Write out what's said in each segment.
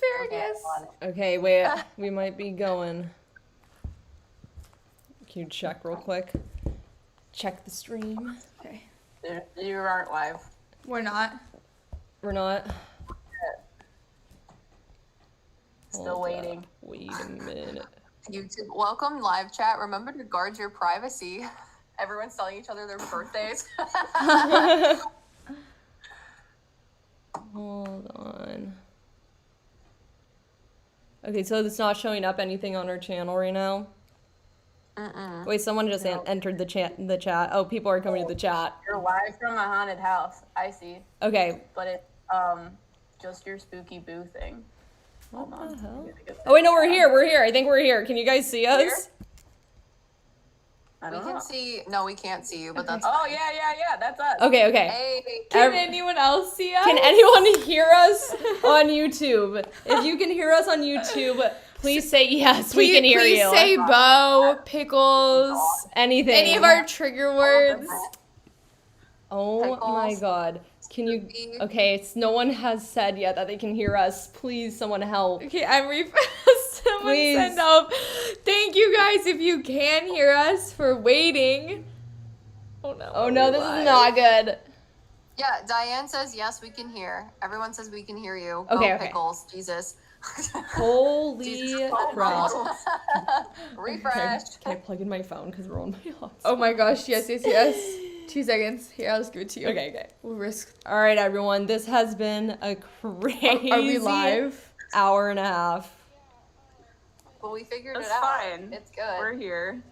asparagus. Okay, wait. We might be going. Can you check real quick? Check the stream. Okay. You aren't live. We're not. We're not. Still Hold waiting. up. Wait a minute. YouTube, welcome live chat. Remember to guard your privacy. Everyone's telling each other their birthdays. Hold on. Okay, so it's not showing up anything on our channel right now. Wait, someone just entered the chat. Oh, people are coming to the chat. You're live from a haunted house. I see. Okay. But it's just your spooky boo thing. What Hold the on. hell? Oh wait, no, we're here. We're here. I think we're here. Can you guys see us? Here? I We don't can know. see. No, we can't see you, but that's. Oh, yeah, that's us. Okay, okay. Hey. Can anyone else see us? Can anyone hear us on YouTube? If you can hear us on YouTube, please say yes. We can hear please you. say Bo, Pickles, Anything. any of our trigger words. Oh my Pickles. god. Can you? Spooky. Okay, no one has said yet that they can hear us. Please, someone help. Okay, I'm someone Please. send help. Thank you guys if you can hear us for waiting. Oh no. Oh no, this is not good. Yeah, Diane says yes, we can hear. Everyone says we can hear you. Okay, oh, okay. Pickles, Jesus. Holy Jesus. crap. Refresh. Can I plug in my phone because we're on my hotspot? Oh my gosh, yes. 2 seconds. Here, I'll just give it to you. Okay. We'll risk. All right, everyone. This has been a crazy Are we live? hour and a half. But we figured That's it out. fine. It's good. We're here.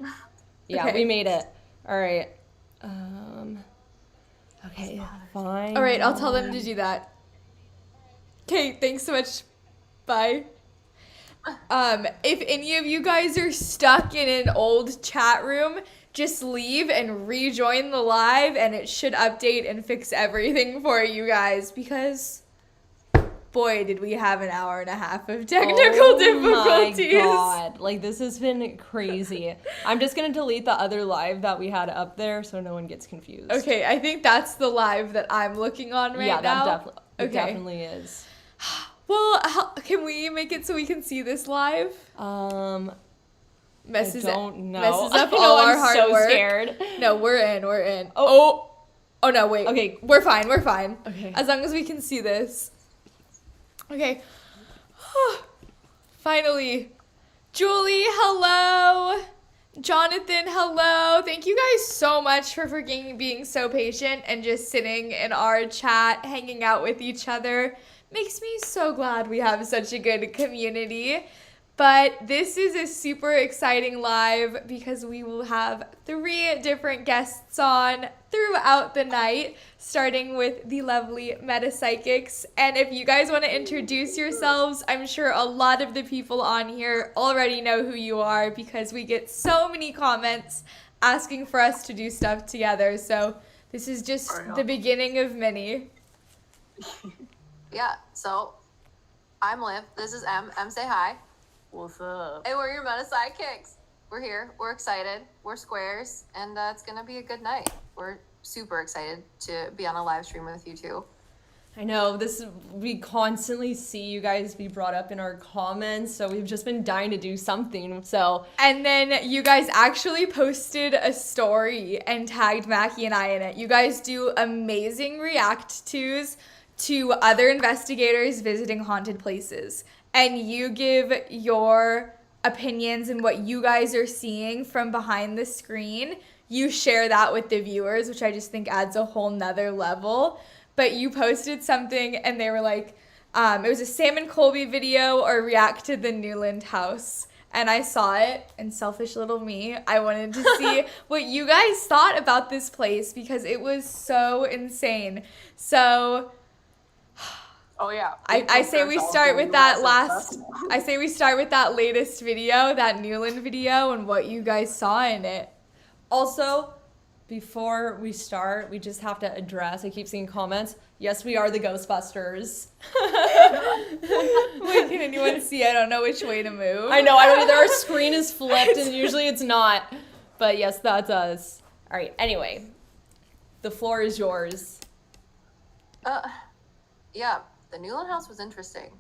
Yeah, Okay. we made it. All right. Okay, fine. All right, I'll tell them to do that. Okay, thanks so much. Bye. If any of you guys are stuck in an old chat room, just leave and rejoin the live, and it should update and fix everything for you guys, because boy, did we have an hour and a half of technical difficulties. Oh my god. Like, this has been crazy. I'm just gonna delete the other live that we had up there so no one gets confused. Okay, I think that's the live that I'm looking on right Yeah, now. that Okay. definitely is. Well, can we make it so we can see this live? Messes I don't know. messes up I know, all our I'm hard so work. scared. No, we're in. Oh no, wait. Okay. We're fine. Okay. As long as we can see this. Okay. Finally. Julie, hello. Jonathan, hello. Thank you guys so much for freaking being so patient and just sitting in our chat, hanging out with each other. Makes me so glad we have such a good community. But this is a super exciting live because we will have 3 different guests on throughout the night, starting with the lovely Metapsychics. And if you guys want to introduce yourselves, I'm sure a lot of the people on here already know who you are because we get so many comments asking for us to do stuff together. So this is just the beginning of many. Yeah, so I'm Liv. This is M. M, say hi. What's up? Hey, we're your Meta Sidekicks. We're here. We're excited. We're squares. And it's going to be a good night. We're super excited to be on a live stream with you two. I know, we constantly see you guys be brought up in our comments, so we've just been dying to do something, so. And then you guys actually posted a story and tagged Mackie and I in it. You guys do amazing react-tos to other investigators visiting haunted places. And you give your opinions and what you guys are seeing from behind the screen. You share that with the viewers, which I just think adds a whole nother level. But you posted something and they were like, it was a Sam and Colby video or react to the Newland house. And I saw it, and selfish little me, I wanted to see what you guys thought about this place because it was so insane. So Oh yeah. I say we start with that latest video, that Newland video, and what you guys saw in it. Also, before we start, we just have to address, I keep seeing comments, yes, we are the Ghostbusters. Wait, can anyone see? I don't know which way to move. I know, I don't either. Our screen is flipped, and usually it's not. But yes, that's us. All right, anyway, the floor is yours. Yeah, the Newland house was interesting.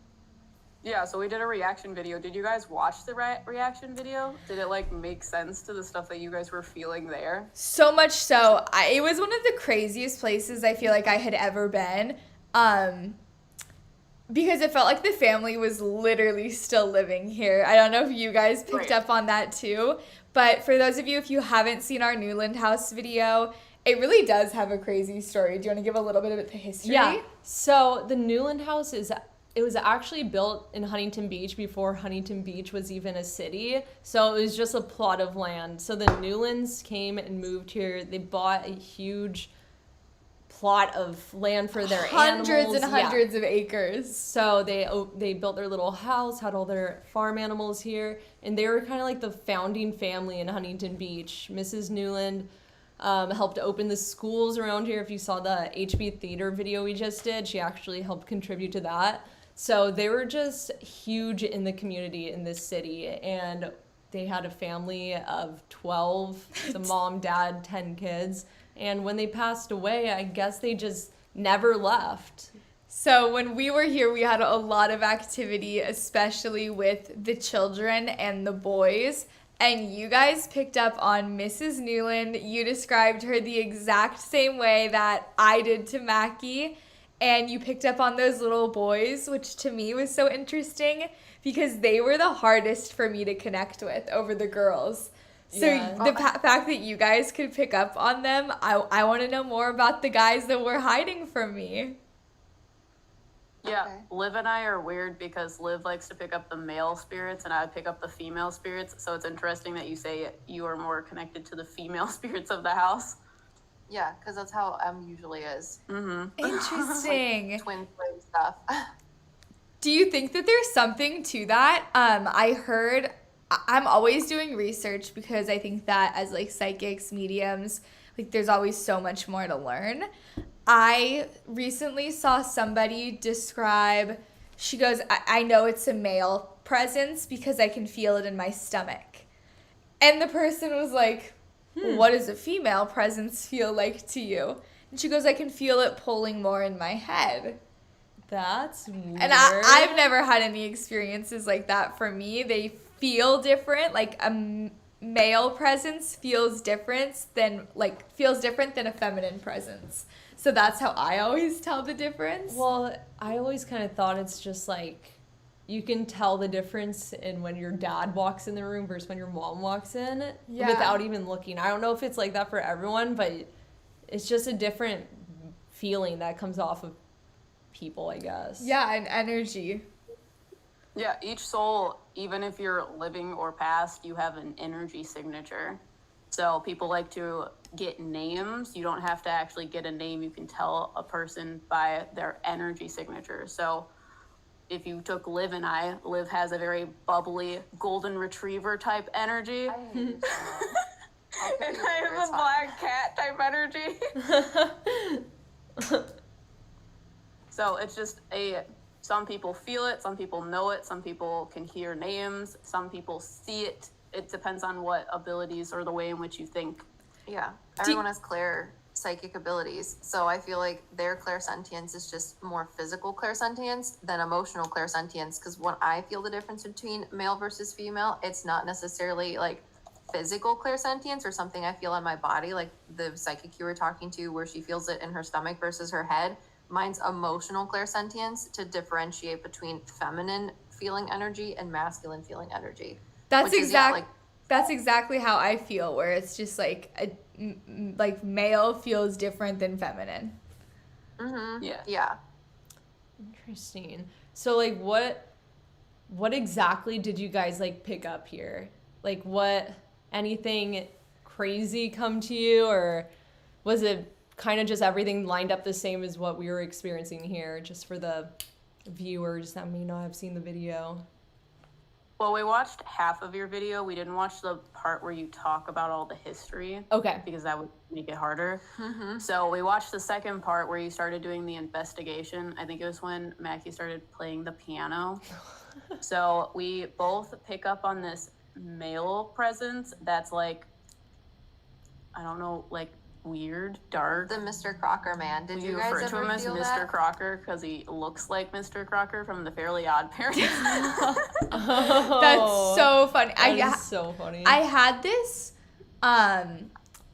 Yeah, so we did a reaction video. Did you guys watch the reaction video? Did it like make sense to the stuff that you guys were feeling there? So much so, it was one of the craziest places I feel like I had ever been. Because it felt like the family was literally still living here. I don't know if you guys picked Right. up on that too. But for those of you, if you haven't seen our Newland House video, it really does have a crazy story. Do you want to give a little bit of the history? Yeah. So the Newland House it was actually built in Huntington Beach before Huntington Beach was even a city. So it was just a plot of land. So the Newlands came and moved here. They bought a huge plot of land for their Hundreds animals. and hundreds of acres. So they built their little house, had all their farm animals here, and they were kind of like the founding family in Huntington Beach. Mrs. Newland helped open the schools around here. If you saw the HB Theater video we just did, she actually helped contribute to that. So they were just huge in the community in this city, and they had a family of 12, the mom, dad, 10 kids. And when they passed away, I guess they just never left. So when we were here, we had a lot of activity, especially with the children and the boys. And you guys picked up on Mrs. Newland. You described her the exact same way that I did to Mackie. And you picked up on those little boys, which to me was so interesting because they were the hardest for me to connect with over the girls. So Yeah. the fact that you guys could pick up on them, I want to know more about the guys that were hiding from me. Yeah, Okay. Liv and I are weird because Liv likes to pick up the male spirits and I would pick up the female spirits. So it's interesting that you say you are more connected to the female spirits of the house. Yeah, because that's how M usually is. Interesting. Twin flame stuff. Do you think that there's something to that? I'm always doing research because I think that as like psychics, mediums, like there's always so much more to learn. I recently saw somebody describe, she goes, I know it's a male presence because I can feel it in my stomach. And the person was like, what does a female presence feel like to you? And she goes, I can feel it pulling more in my head. That's weird. And I've never had any experiences like that for me. They feel different. Like a male presence feels different than a feminine presence. So that's how I always tell the difference. Well, I always kind of thought it's just like you can tell the difference in when your dad walks in the room versus when your mom walks in Yeah. without even looking. I don't know if it's like that for everyone, but it's just a different feeling that comes off of people, I guess. Yeah, and energy. Yeah, each soul, even if you're living or past, you have an energy signature. So people like to get names. You don't have to actually get a name. You can tell a person by their energy signature. So if you took Liv and I, Liv has a very bubbly golden retriever type energy. And I have a black cat type energy. So it's just some people feel it, some people know it, some people can hear names, some people see it. It depends on what abilities or the way in which you think. Yeah, everyone has psychic abilities. So I feel like their clairsentience is just more physical clairsentience than emotional clairsentience. Because when I feel the difference between male versus female, it's not necessarily like physical clairsentience or something I feel on my body, like the psychic you were talking to, where she feels it in her stomach versus her head. Mine's emotional clairsentience to differentiate between feminine feeling energy and masculine feeling energy. That's Which is, yeah, like, that's exactly how I feel, where it's just like like male feels different than feminine. Yeah. Interesting. So like what exactly did you guys like pick up here? Like anything crazy come to you, or was it kind of just everything lined up the same as what we were experiencing here, just for the viewers that may not have seen the video? Well, we watched half of your video. We didn't watch the part where you talk about all the history. Okay. Because that would make it harder. So we watched the second part where you started doing the investigation. I think it was when Mackie started playing the piano. So we both pick up on this male presence that's like, I don't know, like weird, dark. The Mr. Crocker man. Did We you guys refer to ever him as feel Mr. that? Crocker because he looks like Mr. Crocker from the Fairly Odd Parents. That's so funny. That is so funny. I had this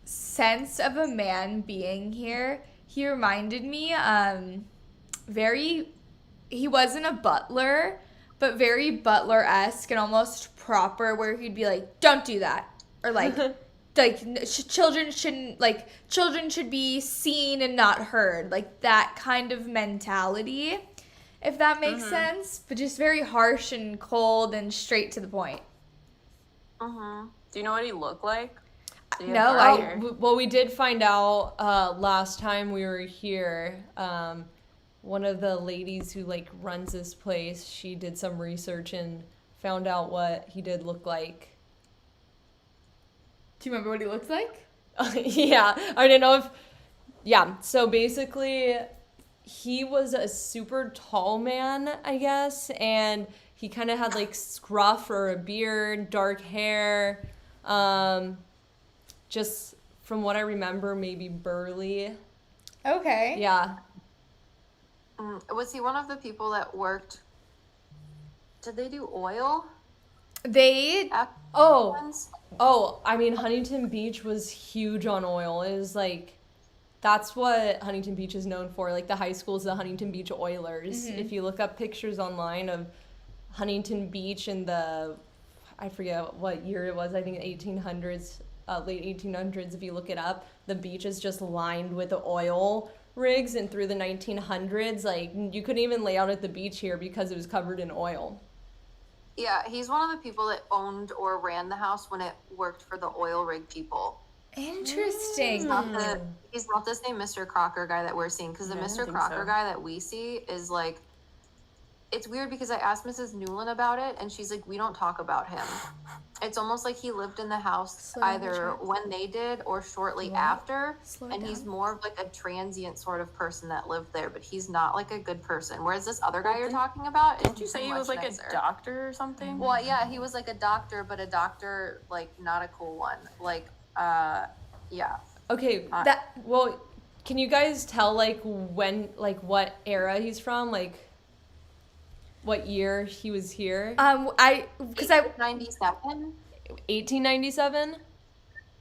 sense of a man being here. He reminded me he wasn't a butler, but very butler-esque and almost proper, where he'd be like, don't do that, or like children should be seen and not heard, like that kind of mentality, if that makes sense, but just very harsh and cold and straight to the point. Mm-hmm. Do you know what he looked like? Did he have No, dark I- hair? Well, we did find out last time we were here. One of the ladies who like runs this place, she did some research and found out what he did look like. Do you remember what he looks like? Yeah, I don't know if. Yeah, so basically, he was a super tall man, I guess, and he kind of had like scruff or a beard, dark hair. Just from what I remember, maybe burly. Okay. Yeah. Was he one of the people that worked? Did they do oil? They At Oh, ones? I mean, Huntington Beach was huge on oil. It was like, that's what Huntington Beach is known for. Like, the high school is the Huntington Beach Oilers. If you look up pictures online of Huntington Beach in I forget what year it was, I think 1800s, late 1800s, if you look it up, the beach is just lined with oil rigs, and through the 1900s, like, you couldn't even lay out at the beach here because it was covered in oil. Yeah, he's one of the people that owned or ran the house when it worked for the oil rig people. interesting. He's not the same Mr. Crocker guy that we're seeing, because the Yeah, I Mr. think Crocker so. guy that we see is like, it's weird because I asked Mrs. Newland about it, and she's like, we don't talk about him. It's almost like he lived in the house Slow down the either track. when they did or shortly Slow- after, slow and down. he's more of like a transient sort of person that lived there, but he's not like a good person. Whereas this other guy you're talking about, Didn't you say he was like nicer. a doctor or something? Well, yeah, he was like a doctor, but a doctor like not a cool one. Like, yeah. Okay, well, can you guys tell, like, when, like, what era he's from? Like, what year he was here? Because I 97, 1897?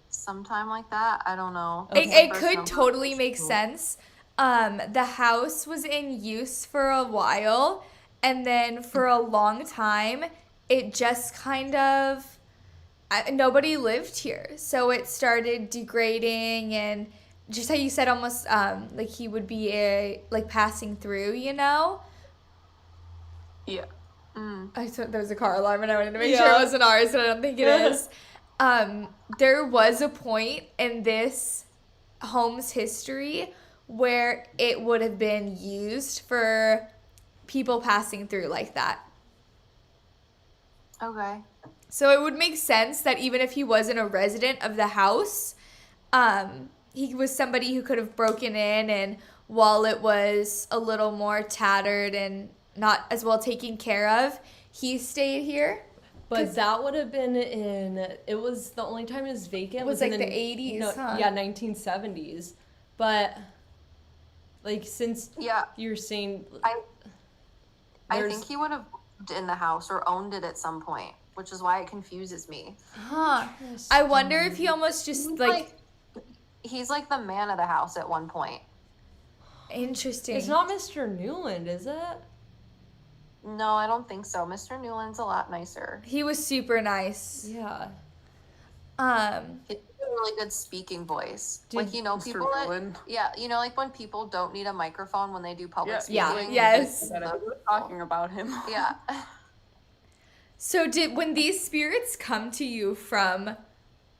sometime like that. I don't know. it, The it first could number totally was make cool. sense. The house was in use for a while, and then for a long time, it just kind of nobody lived here, so it started degrading, and just how you said, almost like he would be like passing through, you know. Yeah. I thought there was a car alarm, and I wanted to make sure Yeah. it wasn't ours, but I don't think it is. There was a point in this home's history where it would have been used for people passing through like that. Okay. So it would make sense that even if he wasn't a resident of the house, he was somebody who could have broken in, and while it was a little more tattered and not as well taken care of, he stayed here. But that would have been it was the only time it was vacant. Was in like the 80s, huh? Yeah, 1970s. But, like, since Yeah, you're saying, I there's- think he would have lived in the house or owned it at some point, which is why it confuses me. Huh. I wonder if he almost just He's like the man of the house at one point. interesting. it's not Mr. Newland, is it? No, I don't think so. Mr. Newland's a lot nicer. He was super nice. Yeah. He has a really good speaking voice. Like, you know, Mr. people that, Newland? yeah, you know, like when people don't need a microphone when they do public Yeah, speaking. yes. That I was talking about him. Yeah. So when these spirits come to you from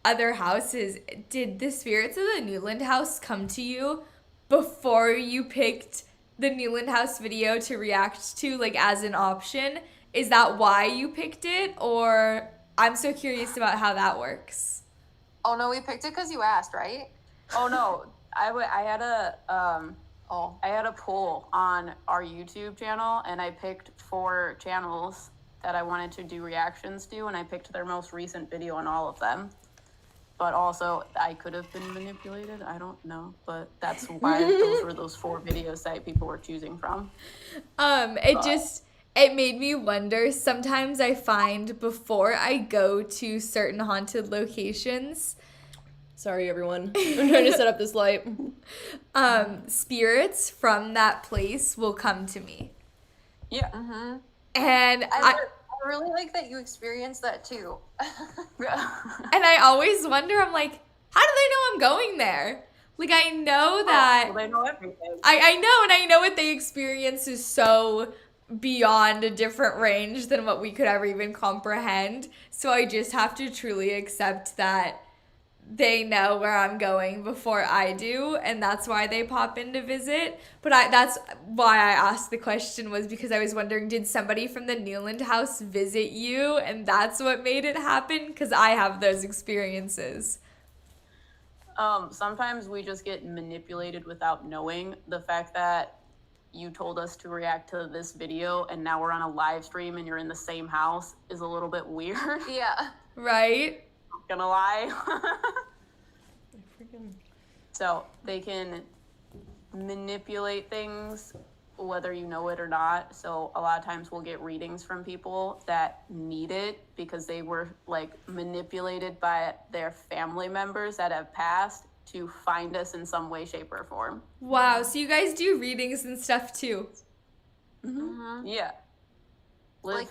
other houses, did the spirits of the Newland house come to you before you picked the Newland house video to react to, like, as an option? Is that why you picked it? Or I'm so curious about how that works. Oh no, we picked it because you asked, right? Oh no, I had a poll on our YouTube channel, and I picked 4 channels that I wanted to do reactions to, and I picked their most recent video on all of them. but also I could have been manipulated. I don't know, but that's why those were those 4 videos that people were choosing from. It made me wonder. Sometimes I find before I go to certain haunted locations, Sorry, everyone. I'm trying to set up this light. spirits from that place will come to me. Yeah. And I really like that you experienced that too. and I always wonder, I'm like, how do they know I'm going there? Like, I know that Well, they know everything. I know, and I know what they experience is so beyond a different range than what we could ever even comprehend. So I just have to truly accept that they know where I'm going before I do, and that's why they pop in to visit. But that's why I asked the question, was because I was wondering, did somebody from the Newland house visit you, and that's what made it happen? Because I have those experiences. Sometimes we just get manipulated without knowing. The fact that you told us to react to this video and now we're on a live stream and you're in the same house is a little bit weird. Yeah. Right? Not gonna lie. Freaking- So they can manipulate things whether you know it or not. So a lot of times we'll get readings from people that need it because they were like manipulated by their family members that have passed to find us in some way, shape, or form. Wow, so you guys do readings and stuff too. Yeah. Liv, Like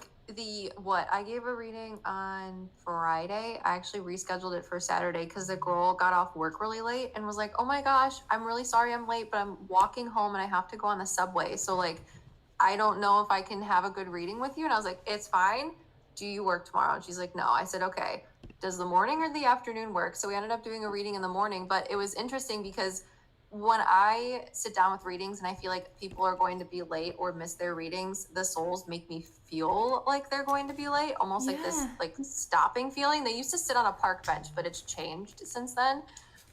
I gave a reading on Friday. I actually rescheduled it for Saturday because the girl got off work really late and was like, oh my gosh, I'm really sorry I'm late, but I'm walking home and I have to go on the subway. So like, I don't know if I can have a good reading with you. And I was like, it's fine. Do you work tomorrow? And she's like, no. I said, okay, does the morning or the afternoon work? So we ended up doing a reading in the morning, but it was interesting because when I sit down with readings and I feel like people are going to be late or miss their readings, the souls make me feel like they're going to be late, almost like this Yeah. like stopping feeling. They used to sit on a park bench, but it's changed since then.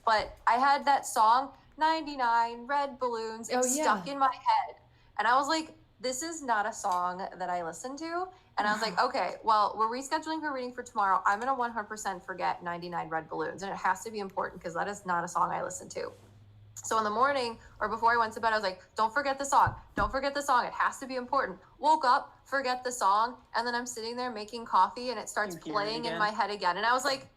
But I had that song 99 Red Balloons Oh, stuck yeah. in my head. And I was like, this is not a song that I listen to. And I was like, okay, well, we're rescheduling her reading for tomorrow. I'm going to 100% forget 99 Red Balloons. And it has to be important because that is not a song I listen to. So in the morning or before I went to bed, I was like, don't forget the song. Don't forget the song. It has to be important. Woke up, forget the song. And then I'm sitting there making coffee and it starts You hear it playing in again. my head again. And I was like,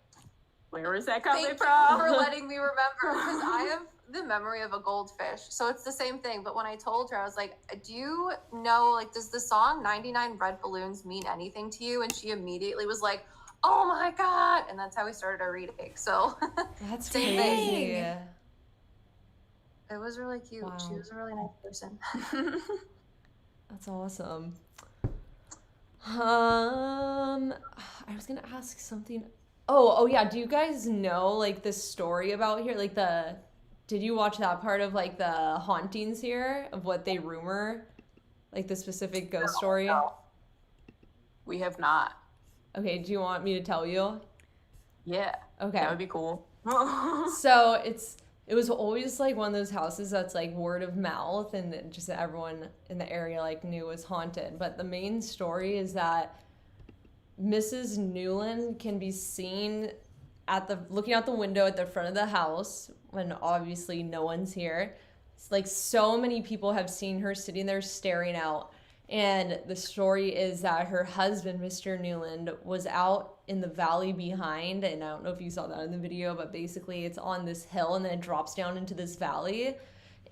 where is that coming thank you from? for letting me remember because I have the memory of a goldfish. So it's the same thing. But when I told her, I was like, do you know, like, does the song 99 Red Balloons mean anything to you? And she immediately was like, oh my God. And that's how we started our reading. So That's Same crazy. thing. it was really cute. Wow. She was a really nice person. That's awesome. I was gonna ask something. Oh yeah. Do you guys know like the story about here? Like did you watch that part of like the hauntings here of what they rumor, like the specific ghost story? We have not. Okay. Do you want me to tell you? Yeah. Okay. That would be cool. So it was always like one of those houses that's like word of mouth and then just everyone in the area like knew was haunted. But the main story is that Mrs. Newland can be seen looking out the window at the front of the house when obviously no one's here. It's like so many people have seen her sitting there staring out. And the story is that her husband, Mr. Newland, was out in the valley behind. And I don't know if you saw that in the video, but basically it's on this hill and then it drops down into this valley.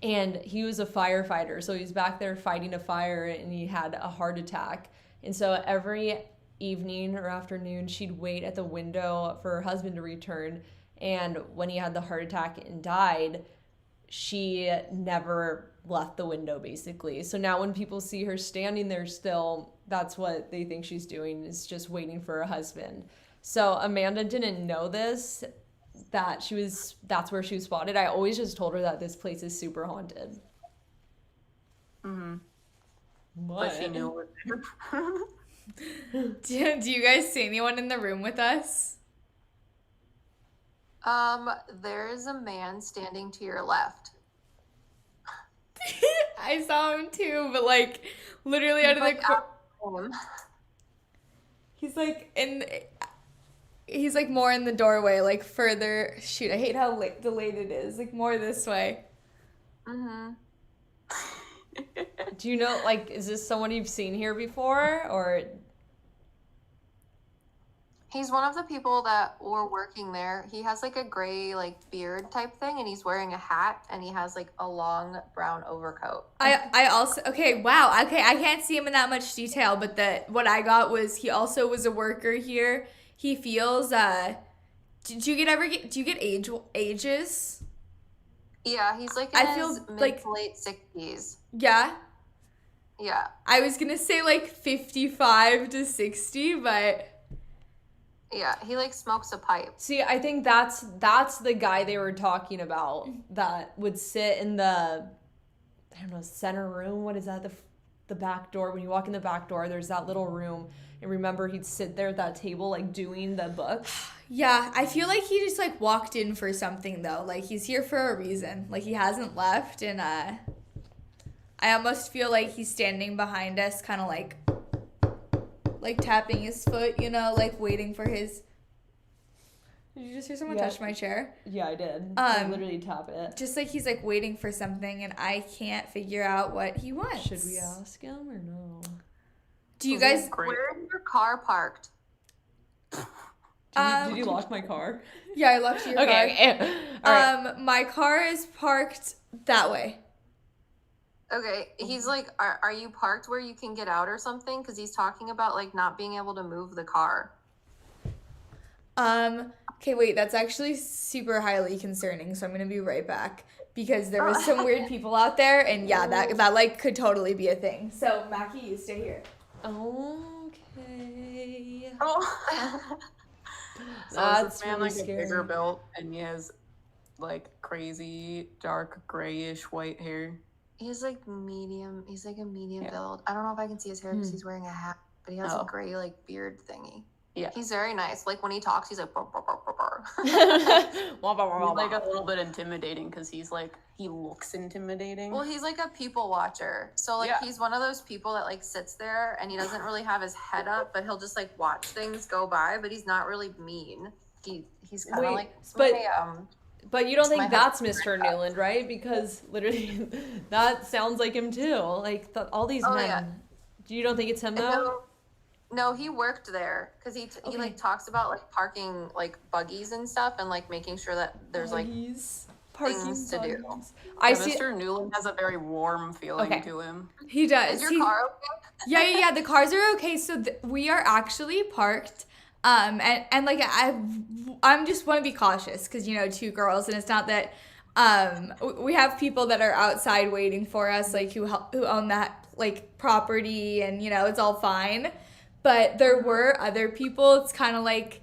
And he was a firefighter. So he's back there fighting a fire and he had a heart attack. And so every evening or afternoon, she'd wait at the window for her husband to return. And when he had the heart attack and died, she never left the window basically. So now when people see her standing there still, that's what they think she's doing, is just waiting for her husband. So Amanda didn't know this, that's where she was spotted. I always just told her that this place is super haunted. But she knew it. Do you guys see anyone in the room with us? There is a man standing to your left. I saw him too, but like literally out of the Like, out of him. he's like in he's like more in the doorway, like further. Shoot, I hate how delayed it is. Like more this way. Mm-hmm. Do you know, like, is this someone you've seen here before, or? He's one of the people that were working there. He has like a gray like beard type thing, and he's wearing a hat, and he has like a long brown overcoat. I also okay, wow. Okay, I can't see him in that much detail, but what I got was he also was a worker here. He feels do you get ages? Yeah, he's like in I feel his mid like- to late 60s. Yeah. Yeah. I was going to say like 55 to 60, but Yeah, he like smokes a pipe. See, I think that's the guy they were talking about that would sit in the, I don't know, center room. What is that? The back door. When you walk in the back door, there's that little room. And remember, he'd sit there at that table, like doing the book. yeah, I feel like he just like walked in for something though. Like he's here for a reason. Like he hasn't left, and I almost feel like he's standing behind us, kind of like tapping his foot, you know, like waiting for his. Did you just hear someone Yeah. touch my chair? Yeah, I did. I literally tap it. Just like he's like waiting for something, and I can't figure out what he wants. Should we ask him or no? Do you guys? Great. Where is your car parked? Did you lock my car? Yeah, I locked your car. Okay. All right. My car is parked that way. Okay, he's like, are you parked where you can get out or something? Because he's talking about like not being able to move the car. Okay, wait, that's actually super highly concerning, so I'm gonna be right back because there was some weird people out there, and yeah, that like could totally be a thing. So Mackie, you stay here. Okay. Oh. So That's is this man really like scary. a bigger built, and he has like crazy dark grayish white hair? He's like medium. He's like a medium Yeah. build. I don't know if I can see his hair because he's wearing a hat, but he has Oh. a gray like beard thingy. Yeah. He's very nice. Like when he talks, he's like. "Brr, brr, brr, brr, brr." He's like a little bit intimidating because he looks intimidating. Well, he's like a people watcher. So like Yeah. he's one of those people that like sits there and he doesn't really have his head up, but he'll just like watch things go by, but he's not really mean. He's kind of Wait, like but- my, But you don't think My that's husband- Mr. Newland, right? Because literally, that sounds like him too. Like all these Oh, men. yeah. You don't think it's him though? No, he worked there because he Okay. like talks about like parking like buggies and stuff and like making sure that there's like Buggies, parking things to do. buggies. I Yeah, see. Mr. Newland has a very warm feeling Okay. to him. He does. is your He- car okay? Yeah. The cars are okay. So we are actually parked. And like I'm just want to be cautious because you know 2 girls, and it's not that we have people that are outside waiting for us, like who own that like property, and you know it's all fine. But there were other people. It's kind of like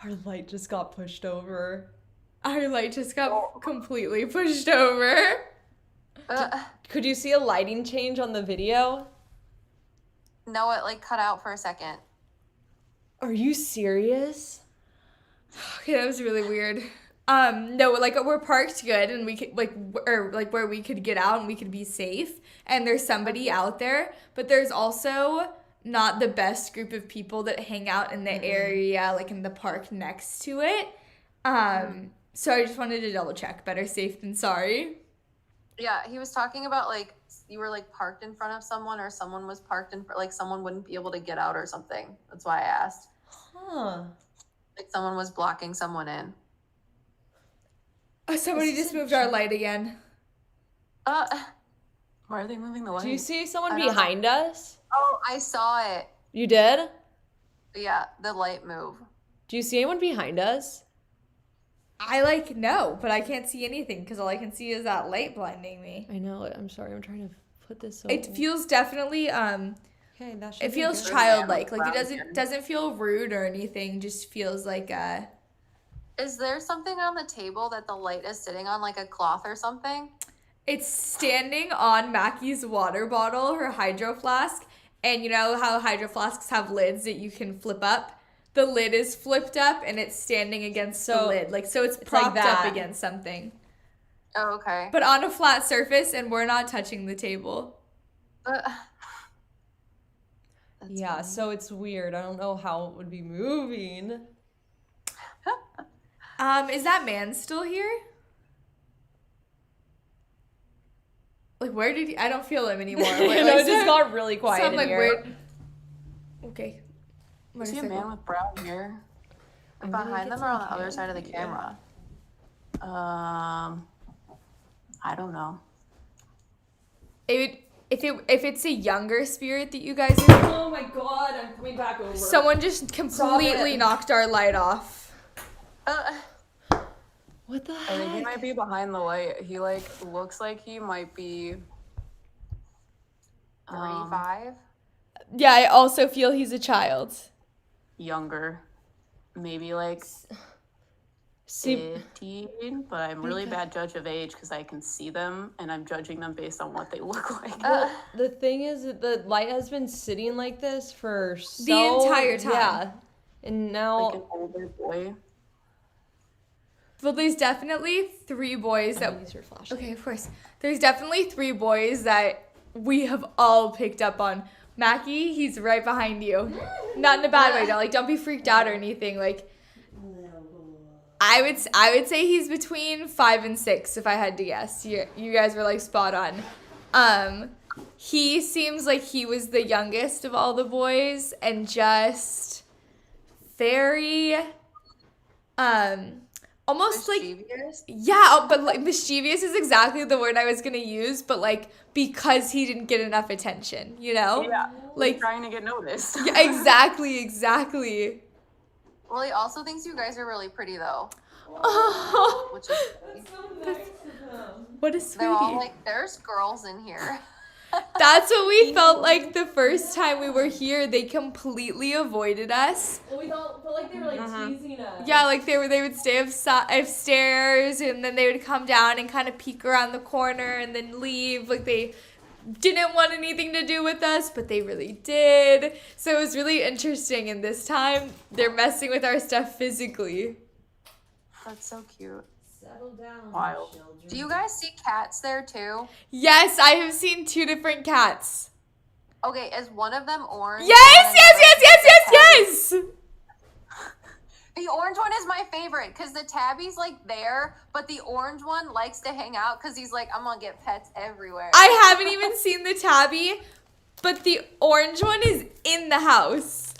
Our light just got pushed over. our light just got completely pushed over. Could you see a lighting change on the video? No, it like cut out for a second. Are you serious? Okay, that was really weird. No, like we're parked good, and we could or where we could get out and we could be safe. And there's somebody out there, but there's also not the best group of people that hang out in the area, like in the park next to it. So I just wanted to double check. Better safe than sorry. Yeah, he was talking about like you were like parked in front of someone or someone was parked in like someone wouldn't be able to get out or something. That's why I asked. Huh. Like someone was blocking someone in. Oh, somebody This is just a moved our light again. Oh, Why are they moving the light? Do you see someone I don't know. behind us? I saw it. You did? Yeah, the light move. Do you see anyone behind us? I like no, but I can't see anything because all I can see is that light blinding me. I know. I'm sorry. I'm trying to put this. It feels definitely Okay, that should it be feels good. childlike. Like Brown it skin. doesn't feel rude or anything. Just feels like Is there something on the table that the light is sitting on, like a cloth or something? it's standing on Mackie's water bottle, her hydro flask, and you know how hydro flasks have lids that you can flip up. The lid is flipped up and it's standing against the So, lid, like so it's like propped up that. against something, Oh, okay. but on a flat surface, and we're not touching the table. Uh, That's Yeah, funny. so it's weird. I don't know how it would be moving. Is that man still here? Like, where did he? I don't feel him anymore. You Wait, know, like, it just got really quiet some in like here. weird. Okay. What Is is he a it? man with brown hair? I'm gonna Behind get them or on some the other side of the candy. camera? I don't know. If it's a younger spirit that you guys are, Oh my god, I'm coming back over. someone just completely it. knocked our light off. What the I think he heck? might be behind the light. He like looks like he might be 35? Yeah, I also feel he's a child. younger, maybe like See, 15, but I'm really bad judge of age because I can see them and I'm judging them based on what they look like. the thing is that the light has been sitting like this for so entire time. Yeah, and now Like an older boy. Well, there's definitely 3 boys that. use your flashlight. Okay, of course. There's definitely 3 boys that we have all picked up on. Mackie, he's right behind you. Not in a bad way, though. Like, don't be freaked out or anything. Like, I would say he's between 5 and 6 if I had to guess. You guys were like spot on. He seems like he was the youngest of all the boys and just very almost like Mischievous? yeah, but like mischievous is exactly the word I was gonna use, but like because he didn't get enough attention, you know? Yeah, Like trying to get noticed. yeah, exactly. Well, he also thinks you guys are really pretty, though. Oh, Which is what a they're all sweetie. like, there's girls in here. That's what we felt like the first time we were here. They completely avoided us. Well, we felt like they were like teasing us. Yeah, like they would stay upstairs and then they would come down and kind of peek around the corner and then leave. Like they didn't want anything to do with us, but they really did. So it was really interesting. And this time they're messing with our stuff physically. That's so cute. Settle down, Wild. children. Do you guys see cats there, too? Yes, I have seen 2 different cats. Okay, is one of them orange? Yes, and another yes. The orange one is my favorite because the tabby's like there, but the orange one likes to hang out because he's like, I'm gonna get pets everywhere. I haven't even seen the tabby, but the orange one is in the house.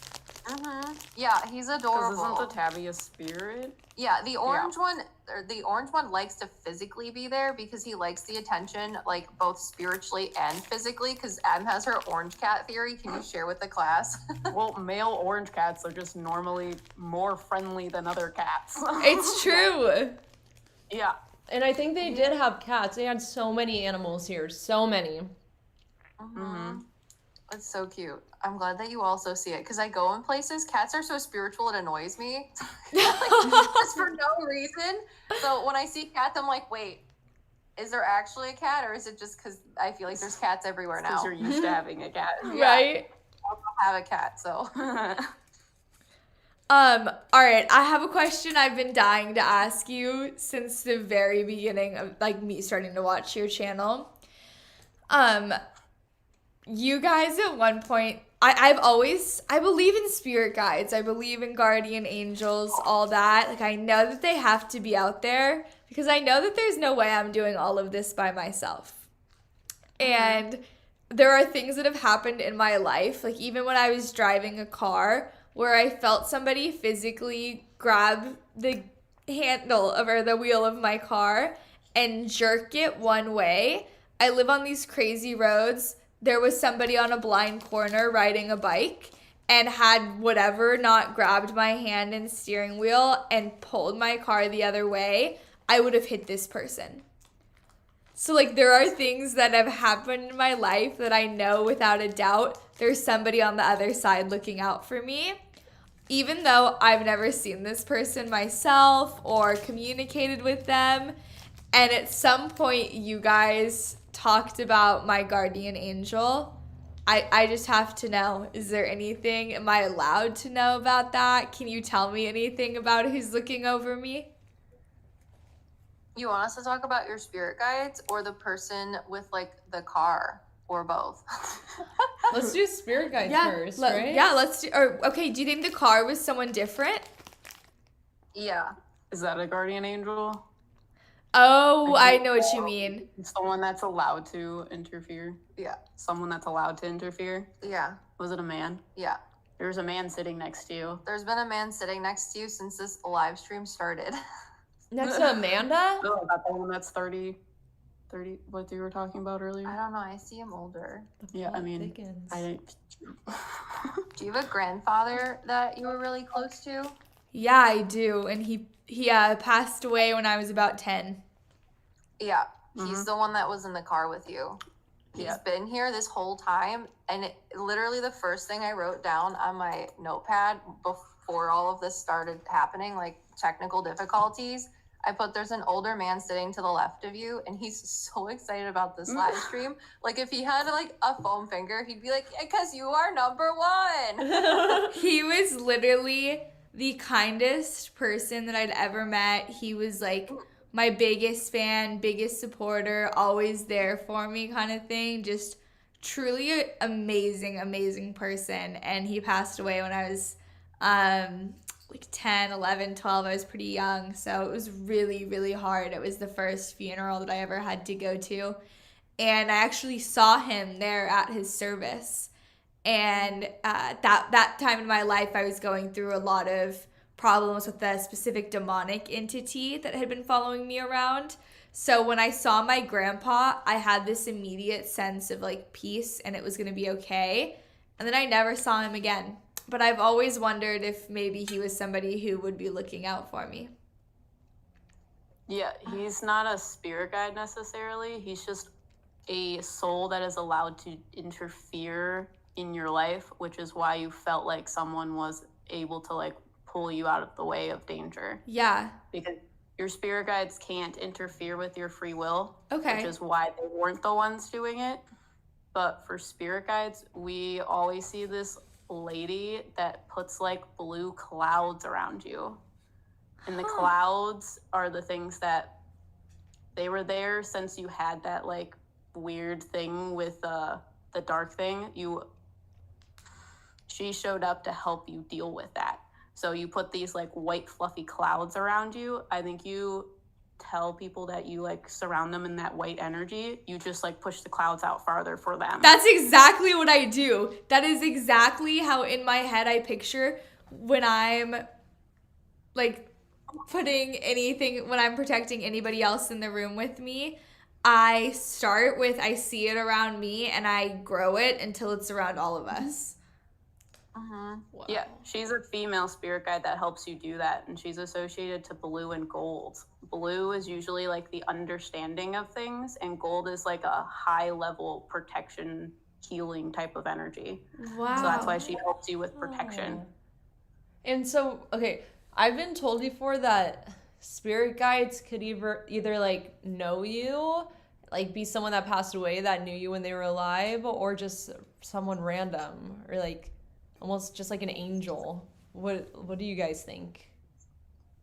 Yeah, he's Because adorable. isn't the tabby a spirit? Yeah, the orange one likes to physically be there because he likes the attention, like both spiritually and physically. Because Adam has her orange cat theory. Can you share with the class? Well, male orange cats are just normally more friendly than other cats. It's true. Yeah. And I think they did have cats. They had so many animals here, so many. It's so cute. I'm glad that you also see it because I go in places. Cats are so spiritual, it annoys me. Just for no reason. So when I see cats, I'm like, wait, is there actually a cat or is it just because I feel like there's cats everywhere now? Because you're used to having a cat. Right? I have a cat, so. All right, I have a question I've been dying to ask you since the very beginning of like me starting to watch your channel. You guys at one point, I believe in spirit guides. I believe in guardian angels, all that. Like I know that they have to be out there because I know that there's no way I'm doing all of this by myself. And there are things that have happened in my life, like even when I was driving a car, where I felt somebody physically grab the handle or the wheel of my car and jerk it one way. I live on these crazy roads. There was somebody on a blind corner riding a bike and had whatever not grabbed my hand and steering wheel and pulled my car the other way, I would have hit this person. So, like, there are things that have happened in my life that I know without a doubt there's somebody on the other side looking out for me. Even though I've never seen this person myself or communicated with them. And at some point, you guys talked about my guardian angel. I just have to know, is there anything, am I allowed to know about that? Can you tell me anything about who's looking over me? You want us to talk about your spirit guides or the person with like the car or both? Let's do spirit guides first, right? Yeah, let's do. Or okay, do you think the car was someone different? Yeah. Is that a guardian angel? Oh, I know what you mean. Someone that's allowed to interfere. Yeah. Someone that's allowed to interfere. Yeah. Was it a man? Yeah. There's a man sitting next to you. There's been a man sitting next to you since this live stream started. Next to Amanda? Oh, that one that's 30, what you were talking about earlier? I don't know. I see him older. Yeah, I Plot mean, thickens. Do you have a grandfather that you were really close to? Yeah, I do, and he passed away when I was about 10. Yeah. He's the one that was in the car with you. He's Yeah. been here this whole time, and literally the first thing I wrote down on my notepad before all of this started happening, like technical difficulties, I put there's an older man sitting to the left of you, and he's so excited about this live stream. Like if he had like a foam finger, he'd be like, "Because you are number one." He was literally the kindest person that I'd ever met. He was like my biggest fan, biggest supporter, always there for me kind of thing. Just truly an amazing, amazing person. And he passed away when I was like 10, 11, 12. I was pretty young. So it was really, really hard. It was the first funeral that I ever had to go to. And I actually saw him there at his service. And that time in my life, I was going through a lot of problems with a specific demonic entity that had been following me around. So when I saw my grandpa, I had this immediate sense of like peace and it was going to be okay. And then I never saw him again. But I've always wondered if maybe he was somebody who would be looking out for me. Yeah, he's not a spirit guide necessarily. He's just a soul that is allowed to interfere in your life, which is why you felt like someone was able to like pull you out of the way of danger. Yeah. Because your spirit guides can't interfere with your free will, Okay. which is why they weren't the ones doing it. But for spirit guides, we always see this lady that puts like blue clouds around you. And the clouds are the things that they were there since you had that like weird thing with the dark thing. She showed up to help you deal with that. So you put these like white fluffy clouds around you. I think you tell people that you like surround them in that white energy. You just like push the clouds out farther for them. That's exactly what I do. That is exactly how in my head I picture when I'm like when I'm protecting anybody else in the room with me. I start with I see it around me and I grow it until it's around all of us. Mm-hmm. Wow. Yeah, she's a female spirit guide that helps you do that, and she's associated to blue and gold. Blue is usually like the understanding of things, and gold is like a high level protection, healing type of energy. Wow. So that's why she helps you with protection. Oh. And so, okay, I've been told before that spirit guides could either like know you, like be someone that passed away that knew you when they were alive, or just someone random, or like almost just like an angel. What do you guys think?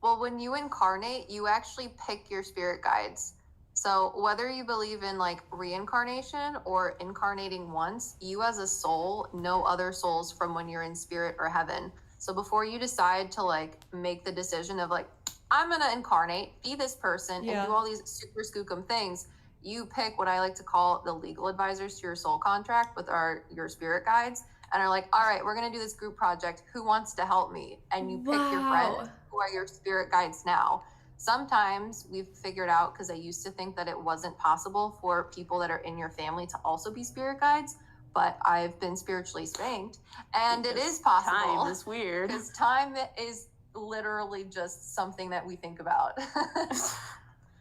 Well, when you incarnate, you actually pick your spirit guides. So whether you believe in like reincarnation or incarnating once, you as a soul know other souls from when you're in spirit or heaven. So before you decide to like make the decision of like, I'm going to incarnate, be this person, and do all these super skookum things, you pick what I like to call the legal advisors to your soul contract with your spirit guides, and are like, all right, we're going to do this group project. Who wants to help me? And you pick your friends who are your spirit guides now. Sometimes we've figured out, because I used to think that it wasn't possible for people that are in your family to also be spirit guides, but I've been spiritually spanked, and it is possible. Time is weird. Because time is literally just something that we think about.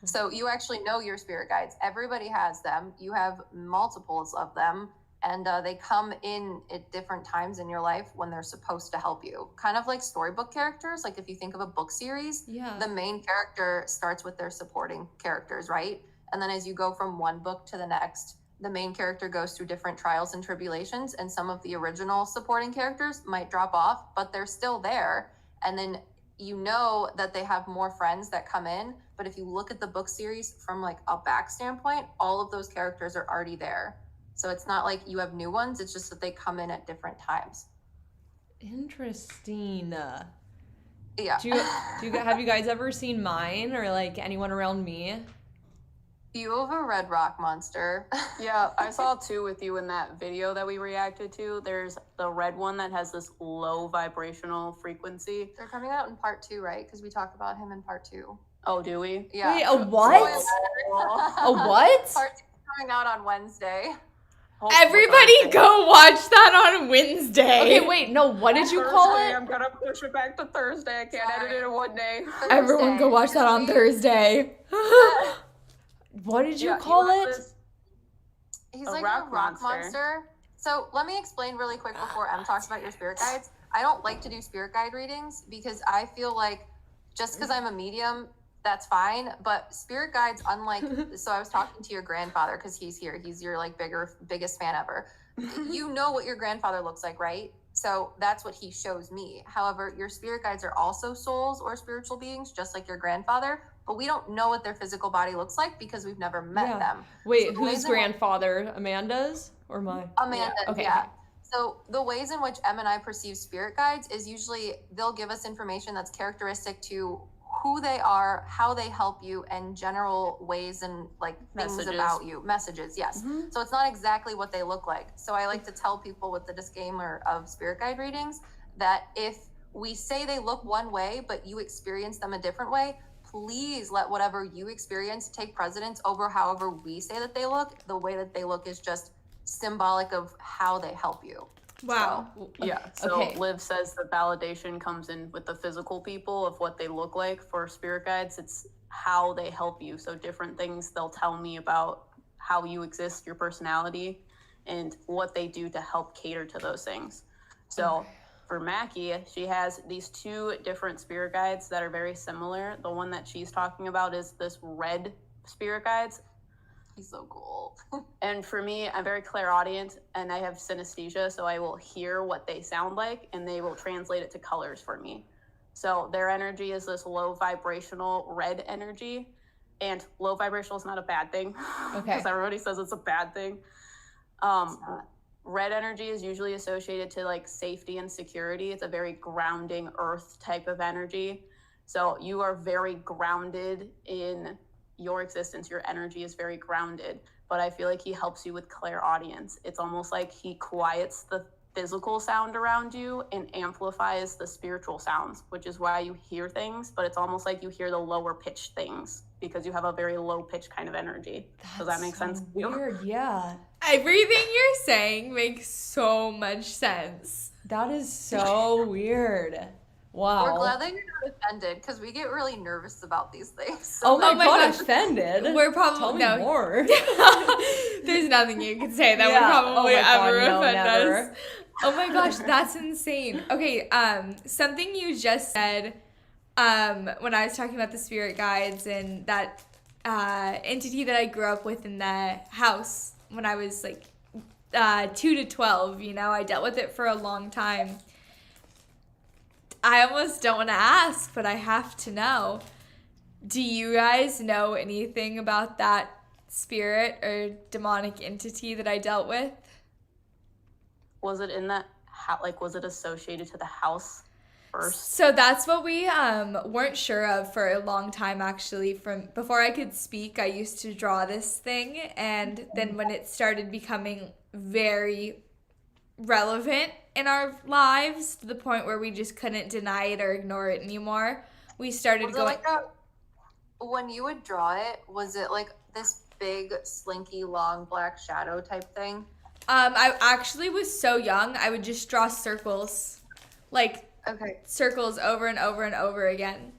So you actually know your spirit guides. Everybody has them. You have multiples of them, and they come in at different times in your life when they're supposed to help you. Kind of like storybook characters. Like if you think of a book series, the main character starts with their supporting characters, right? And then as you go from one book to the next, the main character goes through different trials and tribulations, and some of the original supporting characters might drop off, but they're still there. And then you know that they have more friends that come in, but if you look at the book series from like a back standpoint, all of those characters are already there. So it's not like you have new ones, it's just that they come in at different times. Interesting. Yeah. Have you guys ever seen mine or like anyone around me? You have a red rock monster. Yeah, I saw two with you in that video that we reacted to. There's the red one that has this low vibrational frequency. They're coming out in part 2, right? Because we talked about him in part 2. Oh, do we? Yeah. Wait, a what? A what? Part 2 is coming out on Wednesday. Everybody go watch that on Wednesday. Okay, wait, no, what did you call Thursday, it? I'm gonna push it back to Thursday. I can't edit it in one day. Everyone go watch that on Thursday. What did you Yeah, call have it? this- He's A like rock a rock monster. monster. So let me explain really quick before Em talks about your spirit guides. I don't like to do spirit guide readings because I feel like just because I'm a medium, that's fine. But spirit guides, unlike, so I was talking to your grandfather because he's here. He's your like biggest fan ever. You know what your grandfather looks like, right? So that's what he shows me. However, your spirit guides are also souls or spiritual beings, just like your grandfather. But we don't know what their physical body looks like because we've never met Yeah. them. Wait, So the ways whose in which- grandfather? Amanda's or mine? Amanda, Okay, yeah. okay. So the ways in which Em and I perceive spirit guides is usually they'll give us information that's characteristic to who they are, how they help you, and general ways and like things Messages. about you. Messages, yes. Mhm. So it's not exactly what they look like. So I like to tell people with the disclaimer of spirit guide readings that if we say they look one way, but you experience them a different way, please let whatever you experience take precedence over however we say that they look. The way that they look is just symbolic of how they help you. Wow. Yeah, so Okay. Liv says the validation comes in with the physical people of what they look like. For spirit guides, it's how they help you. So different things they'll tell me about how you exist, your personality, and what they do to help cater to those things. So for Mackie, she has these two different spirit guides that are very similar. The one that she's talking about is this red spirit guides. He's so cool. And for me, I'm very clairaudient and I have synesthesia, so I will hear what they sound like and they will translate it to colors for me. So their energy is this low vibrational red energy, and low vibrational is not a bad thing. Okay. Because everybody says it's a bad thing. Red energy is usually associated to like safety and security. It's a very grounding earth type of energy. So you are very grounded in your existence. Your energy is very grounded, but I feel like he helps you with clairaudience. It's almost like he quiets the physical sound around you and amplifies the spiritual sounds, which is why you hear things, but it's almost like you hear the lower pitched things because you have a very low pitch kind of energy. Does that make sense? Weird, yeah. Everything you're saying makes so much sense. That is so weird. Wow. We're glad that you're not offended because we get really nervous about these things. Oh my Oh my god, gosh. offended. We're probably Tell me no. more. There's nothing you can say that Yeah. would probably Oh my God, ever no, offend never. us. Oh my gosh, that's insane. Okay, something you just said, when I was talking about the spirit guides and that entity that I grew up with in the house when I was like 2 to 12, you know, I dealt with it for a long time. I almost don't want to ask, but I have to know. Do you guys know anything about that spirit or demonic entity that I dealt with? Was it in that, like, was it associated to the house first? So that's what we weren't sure of for a long time, actually. From before I could speak, I used to draw this thing, and then when it started becoming very relevant in our lives to the point where we just couldn't deny it or ignore it anymore, we started Was it going. like when you would draw it, was it like this big, slinky, long black shadow type thing? I actually was so young, I would just draw circles, like Okay. circles over and over and over again.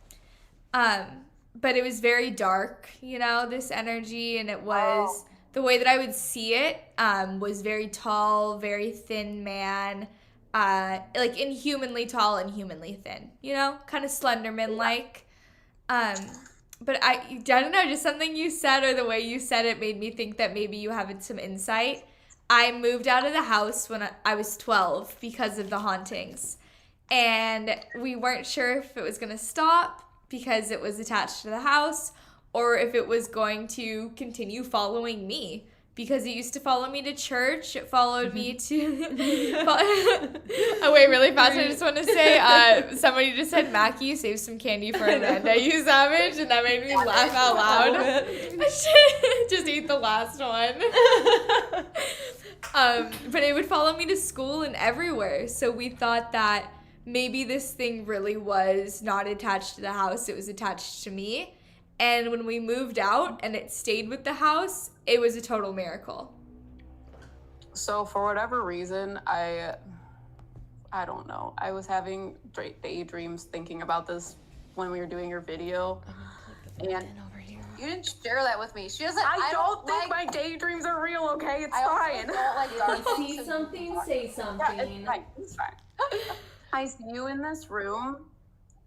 But it was very dark, you know, this energy, and it was the way that I would see it was very tall, very thin man, like inhumanly tall and humanly thin, you know, kind of Slenderman like. But I don't know, just something you said or the way you said it made me think that maybe you have some insight. I moved out of the house when I was 12 because of the hauntings. And we weren't sure if it was going to stop because it was attached to the house or if it was going to continue following me because it used to follow me to church. It followed me to. Oh wait, really fast! I just want to say, somebody just said, "Mackie, save some candy for Amanda, you savage," and that made me laugh out loud. Just eat the last one. But it would follow me to school and everywhere. So we thought that maybe this thing really was not attached to the house; it was attached to me. And when we moved out and it stayed with the house, it was a total miracle. So for whatever reason, I don't know. I was having daydreams thinking about this when we were doing your video. And You didn't share that with me. She doesn't. I don't think like, my daydreams are real, okay? It's I also fine. don't like dark books See and- something, say Yeah, something. it's fine. It's fine. I see you in this room,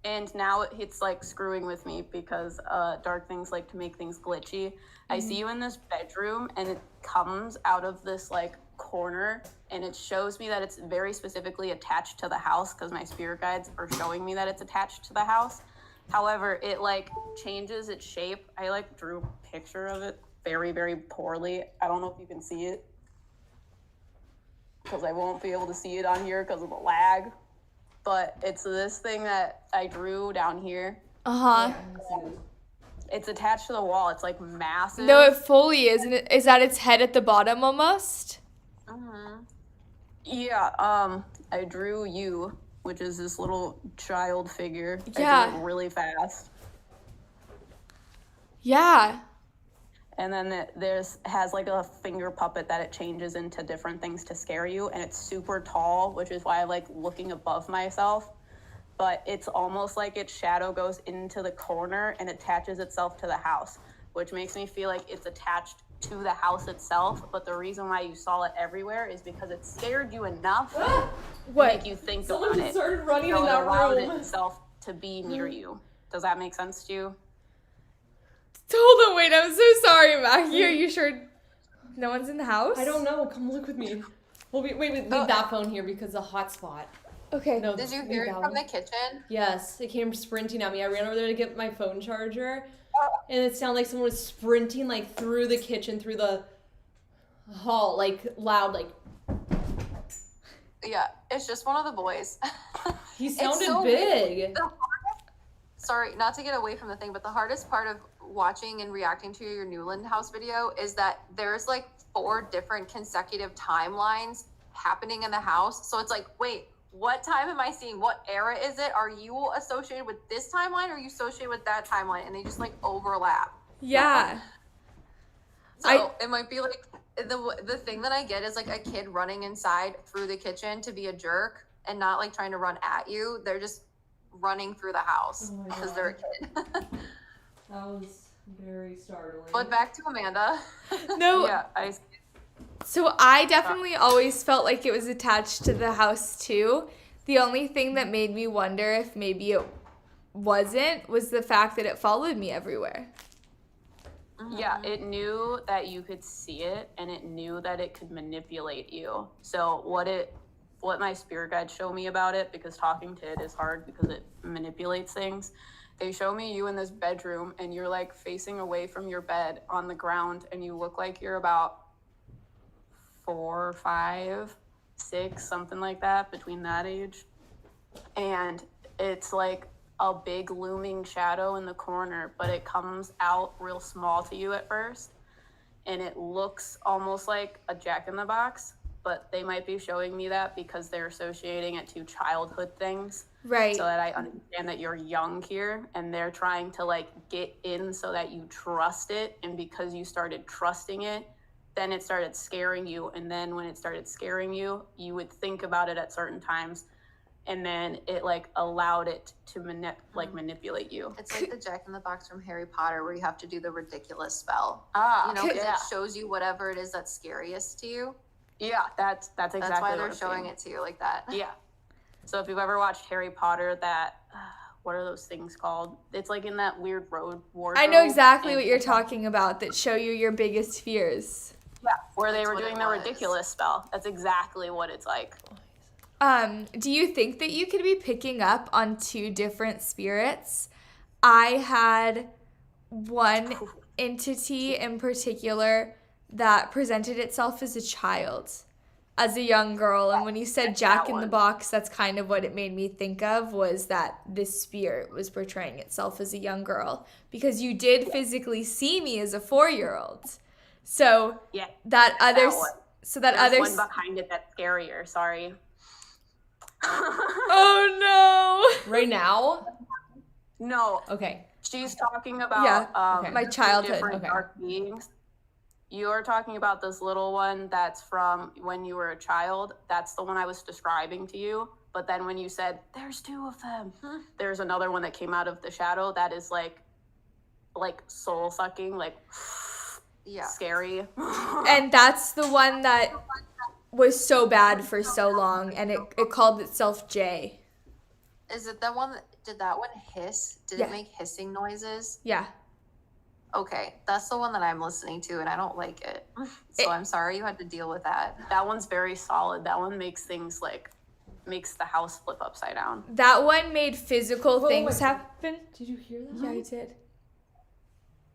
and now it's like screwing with me because dark things like to make things glitchy. I see you in this bedroom, and it comes out of this like corner, and it shows me that it's very specifically attached to the house because my spirit guides are showing me that it's attached to the house. However, it like changes its shape. I like drew a picture of it very, very poorly. I don't know if you can see it because I won't be able to see it on here because of the lag. But it's this thing that I drew down here. Uh-huh. It's attached to the wall. It's like massive. No, it fully is. And is that its head at the bottom almost? Yeah, I drew you, which is this little child figure. I Yeah. drew it really fast. Yeah. And then there's has like a finger puppet that it changes into different things to scare you, and it's super tall, which is why I like looking above myself. But it's almost like its shadow goes into the corner and attaches itself to the house, which makes me feel like it's attached to the house itself. But the reason why you saw it everywhere is because it scared you enough to make you think about Someone it. started running So in it that allowed room. itself to be near you. Does that make sense to you? Hold on, wait, I'm so sorry, Mackie. Are you sure no one's in the house? I don't know. Come look with me. Well, leave that phone here because the hotspot. Okay. No, Did you leave hear it that from one. the kitchen? Yes, it came sprinting at me. I ran over there to get my phone charger, and it sounded like someone was sprinting like through the kitchen, through the hall, like loud, like Yeah, it's just one of the boys. he sounded so big. Sorry, not to get away from the thing, but the hardest part of watching and reacting to your Newland house video is that there's like 4 different consecutive timelines happening in the house. So it's like, wait, what time am I seeing? What era is it? Are you associated with this timeline or are you associated with that timeline? And they just like overlap. Yeah. So it might be like the thing that I get is like a kid running inside through the kitchen to be a jerk and not like trying to run at you. They're just running through the house Oh my because God. they're a kid. That was very startling. But back to Amanda. No, Yeah, so I definitely always felt like it was attached to the house too. The only thing that made me wonder if maybe it wasn't was the fact that it followed me everywhere. Yeah, it knew that you could see it, and it knew that it could manipulate you. So what my spirit guides show me about it, because talking to it is hard because it manipulates things. They show me you in this bedroom, and you're like facing away from your bed on the ground, and you look like you're about 4, 5, 6, something like that, between that age. And it's like a big looming shadow in the corner, but it comes out real small to you at first, and it looks almost like a Jack-in-the-Box, but they might be showing me that because they're associating it to childhood things, Right. so that I understand that you're young here, and they're trying to like get in so that you trust it, and because you started trusting it, then it started scaring you, and then when it started scaring you, you would think about it at certain times, and then it like allowed it to manipulate you. It's like the Jack-in-the-Box from Harry Potter where you have to do the ridiculous spell. Ah, You know, 'cause yeah, it shows you whatever it is that's scariest to you. yeah, that's exactly That's why what they're I'm showing saying. it to you like that. Yeah. So if you've ever watched Harry Potter, that what are those things called? It's like in that weird road wardrobe. I know exactly and- what you're talking about that show you your biggest fears. Yeah, where they That's were what doing it the was. ridiculous spell. That's exactly what it's like. Do you think that you could be picking up on 2 different spirits? I had one entity in particular that presented itself as a child, as a young girl. And when you said Jack in the Box, that's kind of what it made me think of, was that this spirit was portraying itself as a young girl, because you did physically see me as a 4-year-old. So Yeah. that other, one. so that There's other, one behind it that's scarier. Sorry. oh Right now? No, Okay. she's talking about Yeah, okay. my two childhood. different Okay. dark beings. You're talking about this little one that's from when you were a child. That's the one I was describing to you. But then when you said there's 2 of them, there's another one that came out of the shadow that is like soul sucking, like Yeah. scary. And that's the one that was so bad for so long, and it called itself Jay. Is it the one that did that one hiss? Did Yeah. it make hissing noises? Yeah. Okay, that's the one that I'm listening to, and I don't like it. So I'm sorry you had to deal with that. That one's very solid. That one makes things makes the house flip upside down. That one made physical Whoa, things wait. happen. Did you hear that? Yeah, I did.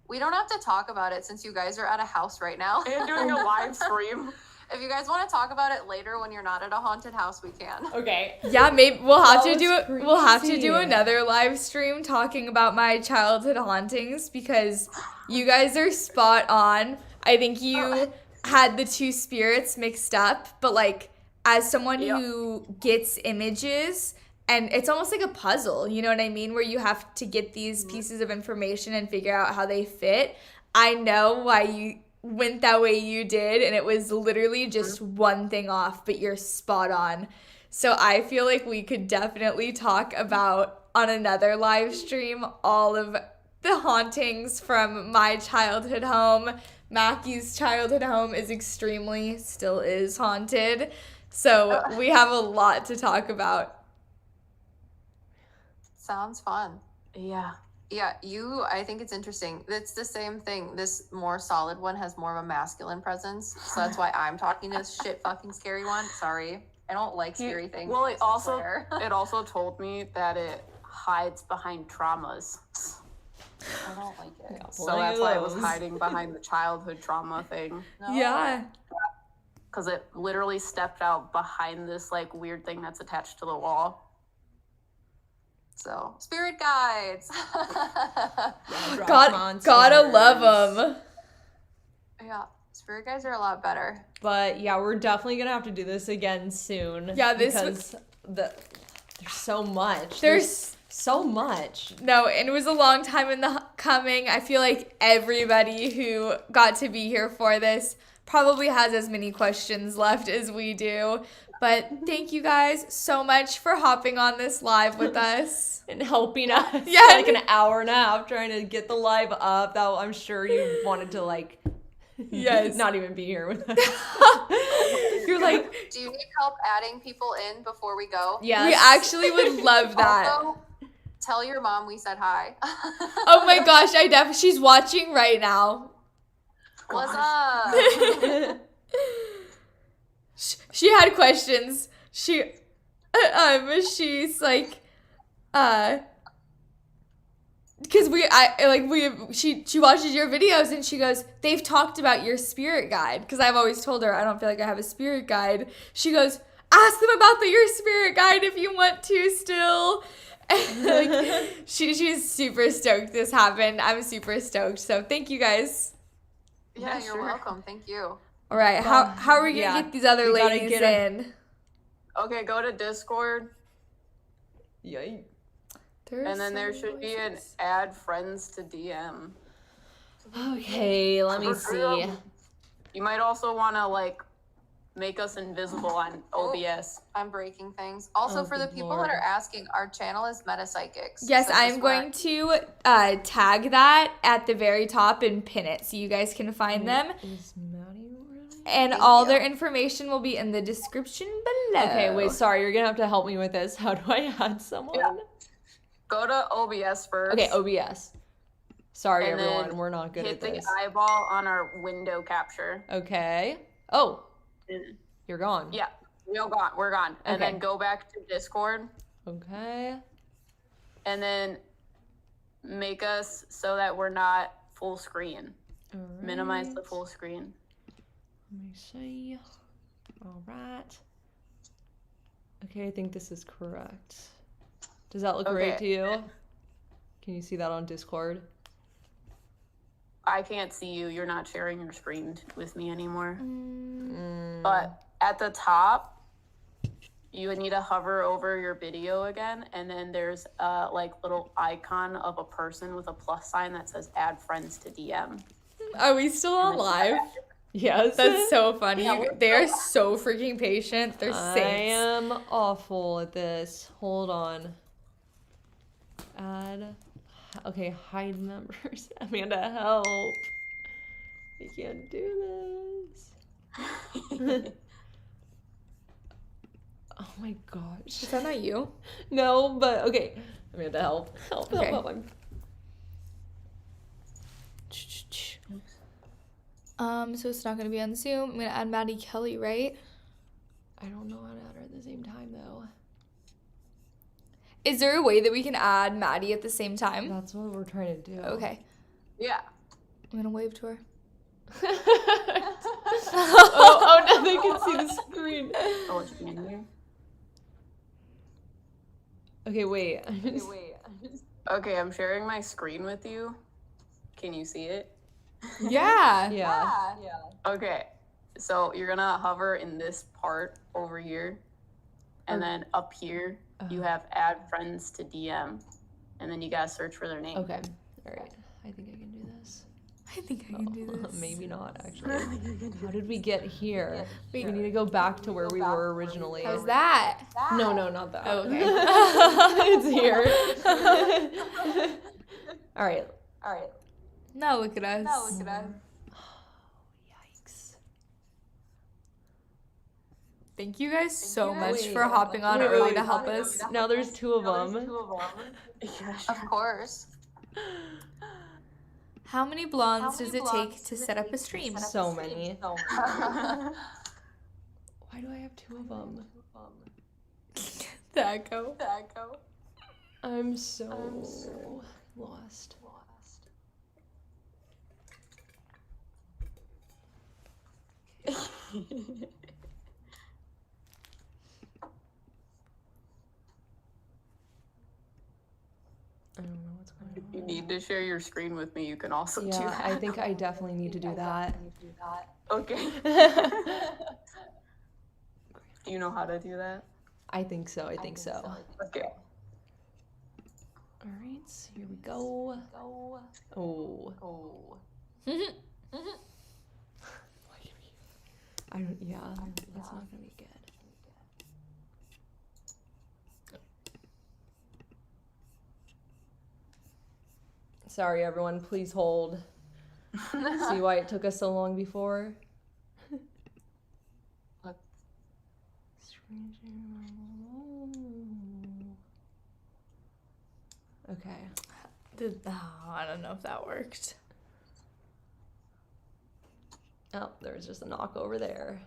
We don't have to talk about it since you guys are at a house right now. And doing a live stream. If you guys want to talk about it later when you're not at a haunted house, we can. Okay. Yeah, maybe we'll have That to do was it. We'll have to crazy. do another live stream talking about my childhood hauntings, because you guys are spot on. I think you had the 2 spirits mixed up, but like, as someone Yep. who gets images, and it's almost like a puzzle, you know what I mean, where you have to get these pieces of information and figure out how they fit. I know why you went that way you did, and it was literally just one thing off, but you're spot on. So I feel like we could definitely talk about, on another live stream, all of the hauntings from my childhood home. Mackie's childhood home still is haunted. So we have a lot to talk about. Sounds fun. Yeah. Yeah, I think it's interesting. It's the same thing. This more solid one has more of a masculine presence. So that's why I'm talking to this shit fucking scary one. Sorry. I don't like scary things. Well, I it also swear. it also told me that it hides behind traumas. I don't like it. So that's why it was those. hiding behind the childhood trauma thing. No. Yeah. Because it literally stepped out behind this like weird thing that's attached to the wall. So, spirit guides. Gotta love them. Yeah, spirit guides are a lot better. But yeah, we're definitely gonna have to do this again soon. Yeah, this because there's so much. There's so much. no, and it was a long time in the coming. I feel like everybody who got to be here for this probably has as many questions left as we do. But thank you guys so much for hopping on this live with us. And helping us. Yeah. Like an hour and a half trying to get the live up. That I'm sure you wanted to like Yes. not even be here with us. You're like, Do you need help adding people in before we go? Yes. we actually would love that. Also, tell your mom we said hi. Oh my gosh, she's watching right now. What's up? She had questions. She's like, because she watches your videos and she goes, they've talked about your spirit guide, because I've always told her I don't feel like I have a spirit guide. She goes, ask them about your spirit guide if you want to still. And, like, she's super stoked this happened. I'm super stoked. So thank you guys. Yeah, Yeah, you're sure. welcome. Thank you. All right, how are we gonna yeah, get these other we gotta ladies get 'em. in? Okay, go to Discord, Yikes. and then there should be an add friends to DM. Okay, let me see. You might also want to like make us invisible on OBS. I'm breaking things. Also, Oh, for the good people lord. that are asking, our channel is Metapsychics. Yes, So I'm just going to tag that at the very top and pin it so you guys can find them. Is Maddie around? And Thank all you. their information will be in the description below. Okay, wait, sorry, you're gonna have to help me with this. How do I add someone? Yeah. Go to OBS first. Okay, OBS. Sorry, And everyone, then we're not good hit at the this. eyeball on our window capture. Okay. Oh, And- you're gone. Yeah, we're gone. And Okay. then go back to Discord, Okay. and then make us so that we're not full screen. Alright. Minimize the full screen. Let me see. All right. Okay, I think this is correct. Does that look right to you? Can you see that on Discord? I can't see you. You're not sharing your screen with me anymore. Mm. But at the top, you would need to hover over your video again, and then there's a like little icon of a person with a plus sign that says "Add friends to DM." Are we still on live? Yes. That's so funny. Yeah, They are so freaking patient. They're I saints. am awful at this. Hold on. Add. Okay, hide members. Amanda, help. I can't do this. Oh my gosh. Is that not you? No, but okay. Amanda, help. Help, Okay. help, help. So it's not gonna be on Zoom. I'm gonna add Maddie Kelly, right? I don't know how to add her at the same time, though. Is there a way that we can add Maddie at the same time? That's what we're trying to do. Okay. Yeah. I'm gonna wave to her. oh, now they can see the screen. Oh, it's in here. Okay, wait. Okay, I'm sharing my screen with you. Can you see it? Yeah. Yeah. Okay, so you're gonna hover in this part over here, and then up here you have add friends to DM, and then you gotta search for their name. Okay. All right. I think I can do this. I think I can do this. Maybe not, actually. How did we get here? Wait. We need to go back to where we were originally. How's that? No, not that. Oh, okay. It's here. All right. Now look at us. Yikes. Thank you guys so much Wait. for hopping on early to help us. Now there's two of them. Of course. How many blondes does it take to set up a stream? So many. Why do I have two of them? The echo. I'm so lost. I don't know what's going If on. you need to share your screen with me, you can also do Yeah, that. I think I definitely need to do that. Okay. Do you know how to do that? I think so. Okay. All right, here we go. Oh. I don't. Yeah, that's not gonna be good. Sorry, everyone. Please hold. See why it took us so long before? What? Okay. I don't know if that worked. Oh, there was just a knock over there.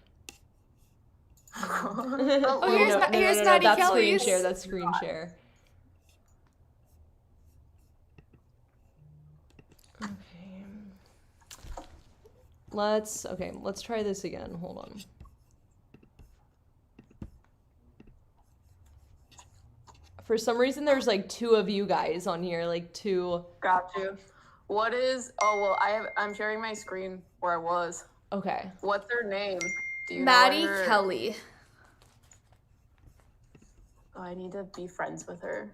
Oh, here's Maddie That's Kelly's. screen share. That's screen share. Okay. Let's try this again. Hold on. For some reason, there's like two of you guys on here, like two. Got you. What is? Oh well, I'm sharing my screen where I was. Okay. What's her name? Do you Maddie know her? Kelly. Oh, I need to be friends with her.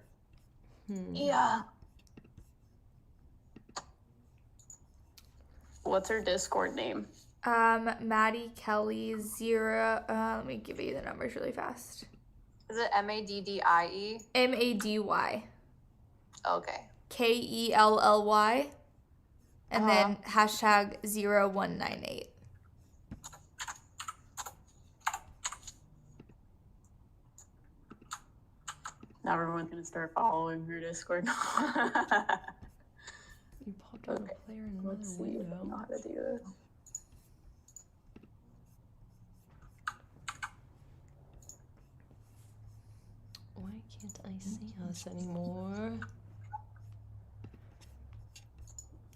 Yeah. What's her Discord name? Maddie Kelly 0. Let me give you the numbers really fast. Is it MADDIE? MADY Okay. KELLY, and then hashtag 0198. Now everyone's gonna start following her Discord. You popped out Okay, a player in another Let's see if I know window. how to do this. Why can't I see us anymore?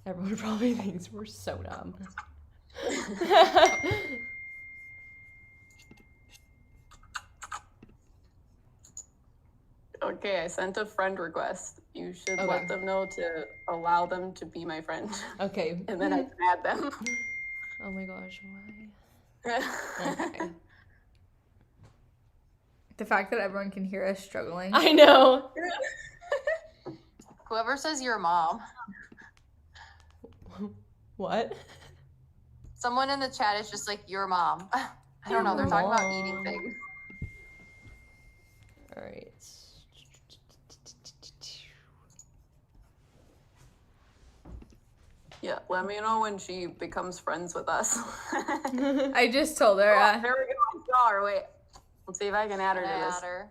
Everyone probably thinks we're so dumb. Okay, I sent a friend request. You should Okay. let them know to allow them to be my friend. Okay. And then I can add them. Oh my gosh, why? Okay. The fact that everyone can hear us struggling. I know. Whoever says your mom. What? Someone in the chat is just like, your mom. I don't know. They're talking about eating things. All right. Yeah, let me know when she becomes friends with us. I just told her. There we go. I saw her. Wait. Let's see if I can add her Can I to add this. her?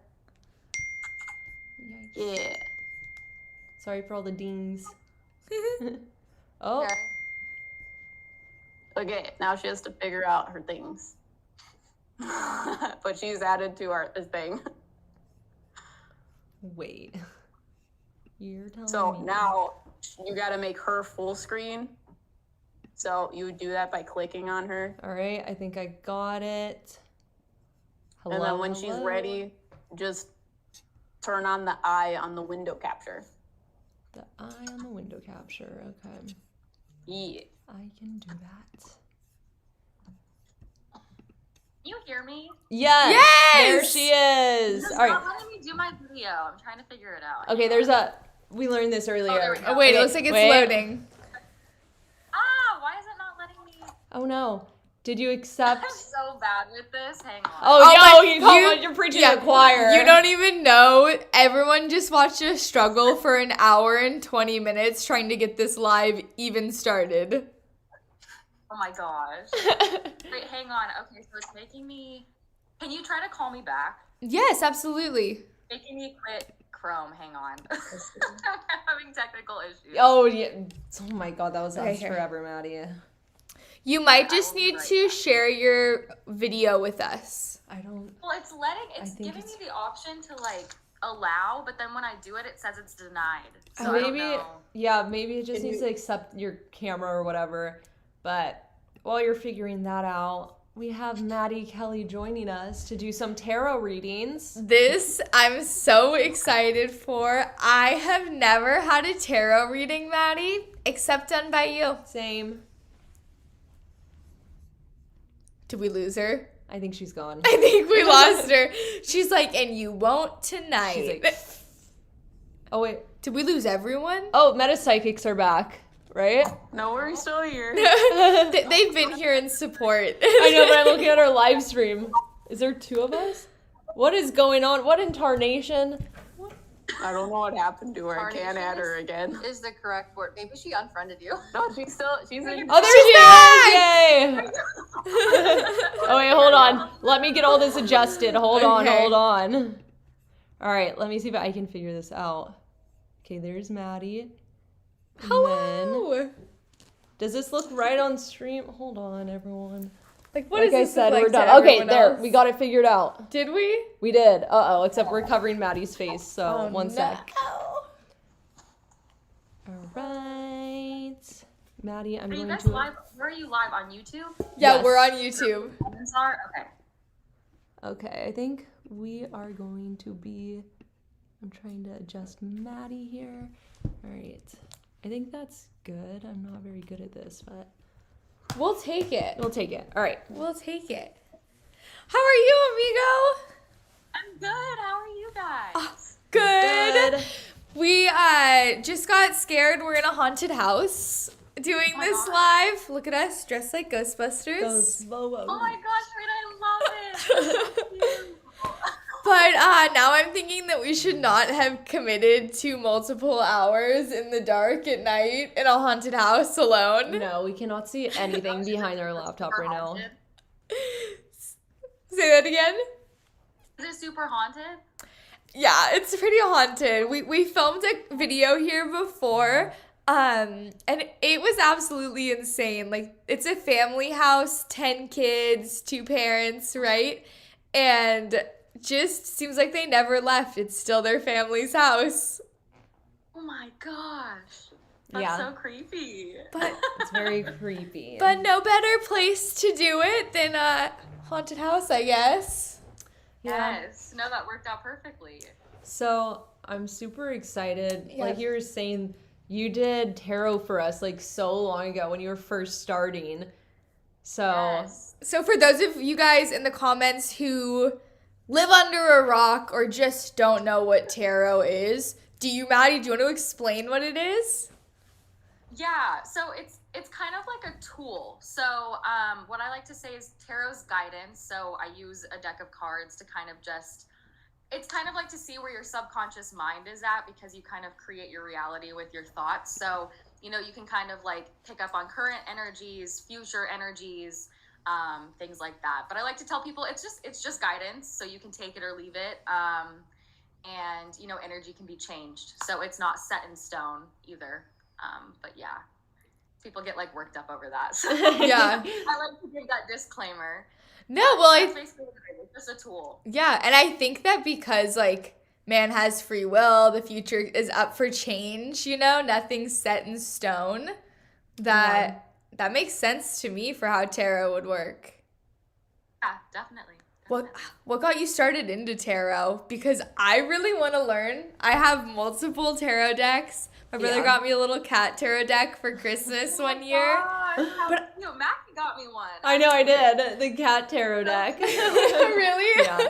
Yikes. Yeah. Sorry for all the dings. Oh, Okay. Okay, now she has to figure out her things. But she's added to our thing. wait. You're telling So me. now you got to make her full screen. So you would do that by clicking on her. All right, I think I got it. Hello. And then when she's hello? ready, just turn on the eye on the window capture. The eye on the window capture. Okay. Yeah. I can do that. Can you hear me? Yes! There Yes! she is. It's All right. not letting me do my video. I'm trying to figure it out. Okay, there's a. We learned this earlier. there we go. Oh, wait, it Okay, looks like it's wait. loading. Why is it not letting me? Oh no. Did you accept? I'm so bad with this. Hang on. Oh, Oh, no, my- you're preaching yeah, to the choir. You don't even know. Everyone just watched us struggle for an hour and 20 minutes trying to get this live even started. Oh my gosh. Wait, hang on. Okay, so it's making me. Can you try to call me back? Yes, absolutely. Making me quit Chrome. Hang on. I'm having technical issues. Oh yeah. Oh my god, that was Okay, us here. forever, Maddie. You might I just will be need right to back. share your video with us. I don't. Well, it's it's think giving it's- me the option to like allow, but then when I do it, it says it's denied. So I don't Maybe. know. Yeah, maybe it just Can needs you- to accept your camera or whatever. But while you're figuring that out, we have Maddie Kelly joining us to do some tarot readings. This I'm so excited for. I have never had a tarot reading, Maddie, except done by you. Same. Did we lose her? I think she's gone. I think we lost her. She's like, and you won't tonight. She's like. Oh wait. Did we lose everyone? Oh, metapsychics are back, right? No, we're still here. They've been here in support. I know, but I'm looking at our live stream. Is there two of us? What is going on? What in tarnation? I don't know what happened to her. I can't Tarnation add her again. Is the correct word. Maybe she unfriended you. No, she's in. Oh, there she is! Yay! Oh wait, hold on. Let me get all this adjusted. Hold on, Okay. hold on. All right, let me see if I can figure this out. Okay, there's Maddie. And then- Hello. does this look right on stream? Hold on, everyone. Like what Like does I this said, look we're like to done. Okay, everyone there. else? We got it figured out. Did we? We did. Uh-oh, except we're covering Maddie's face, so one no. sec. All right. Maddie, I'm Are you going guys to... live? Where are you live on YouTube? Yeah, Yes. we're on YouTube. Comments are okay. Okay, I think we are going to be... I'm trying to adjust Maddie here. All right. I think that's good. I'm not very good at this, but We'll take it. we'll take it. All right. We'll take it. How are you, amigo? I'm good. How are you guys? Good. We just got scared. We're in a haunted house doing Oh my this God. live. Look at us dressed like Ghostbusters. Oh my gosh, wait, I love it. But now I'm thinking that we should not have committed to multiple hours in the dark at night in a haunted house alone. No, we cannot see anything behind our laptop right now. Haunted? Say that again. Is it super haunted? Yeah, it's pretty haunted. We filmed a video here before, and it was absolutely insane. Like, it's a family house, 10 kids, 2 parents, right? And just seems like they never left. It's still their family's house. Oh my gosh. That's Yeah. so creepy. But It's very creepy. but no better place to do it than a haunted house, I guess. Yes. No, that worked out perfectly. So I'm super excited. Yeah. Like you were saying, you did tarot for us like so long ago when you were first starting. So Yes. So for those of you guys in the comments who live under a rock or just don't know what tarot is, Maddie, do you want to explain what it is? Yeah, so it's kind of like a tool. So what I like to say is tarot's guidance. So I use a deck of cards to kind of just, it's kind of like to see where your subconscious mind is at, because you kind of create your reality with your thoughts. So, you can kind of like pick up on current energies, future energies, things like that. But I like to tell people it's just guidance, so you can take it or leave it. And energy can be changed, so it's not set in stone either. But yeah, people get like worked up over that. So Yeah. I like to give that disclaimer. No, well, That's basically what it is. It's just a tool. yeah, and I think that because like man has free will, the future is up for change, nothing's set in stone. That makes sense to me for how tarot would work. Yeah, definitely. What got you started into tarot? Because I really want to learn. I have multiple tarot decks. My brother Yeah. got me a little cat tarot deck for Christmas one year. But Mackie got me one. I know I did the cat tarot deck. Really? Yeah.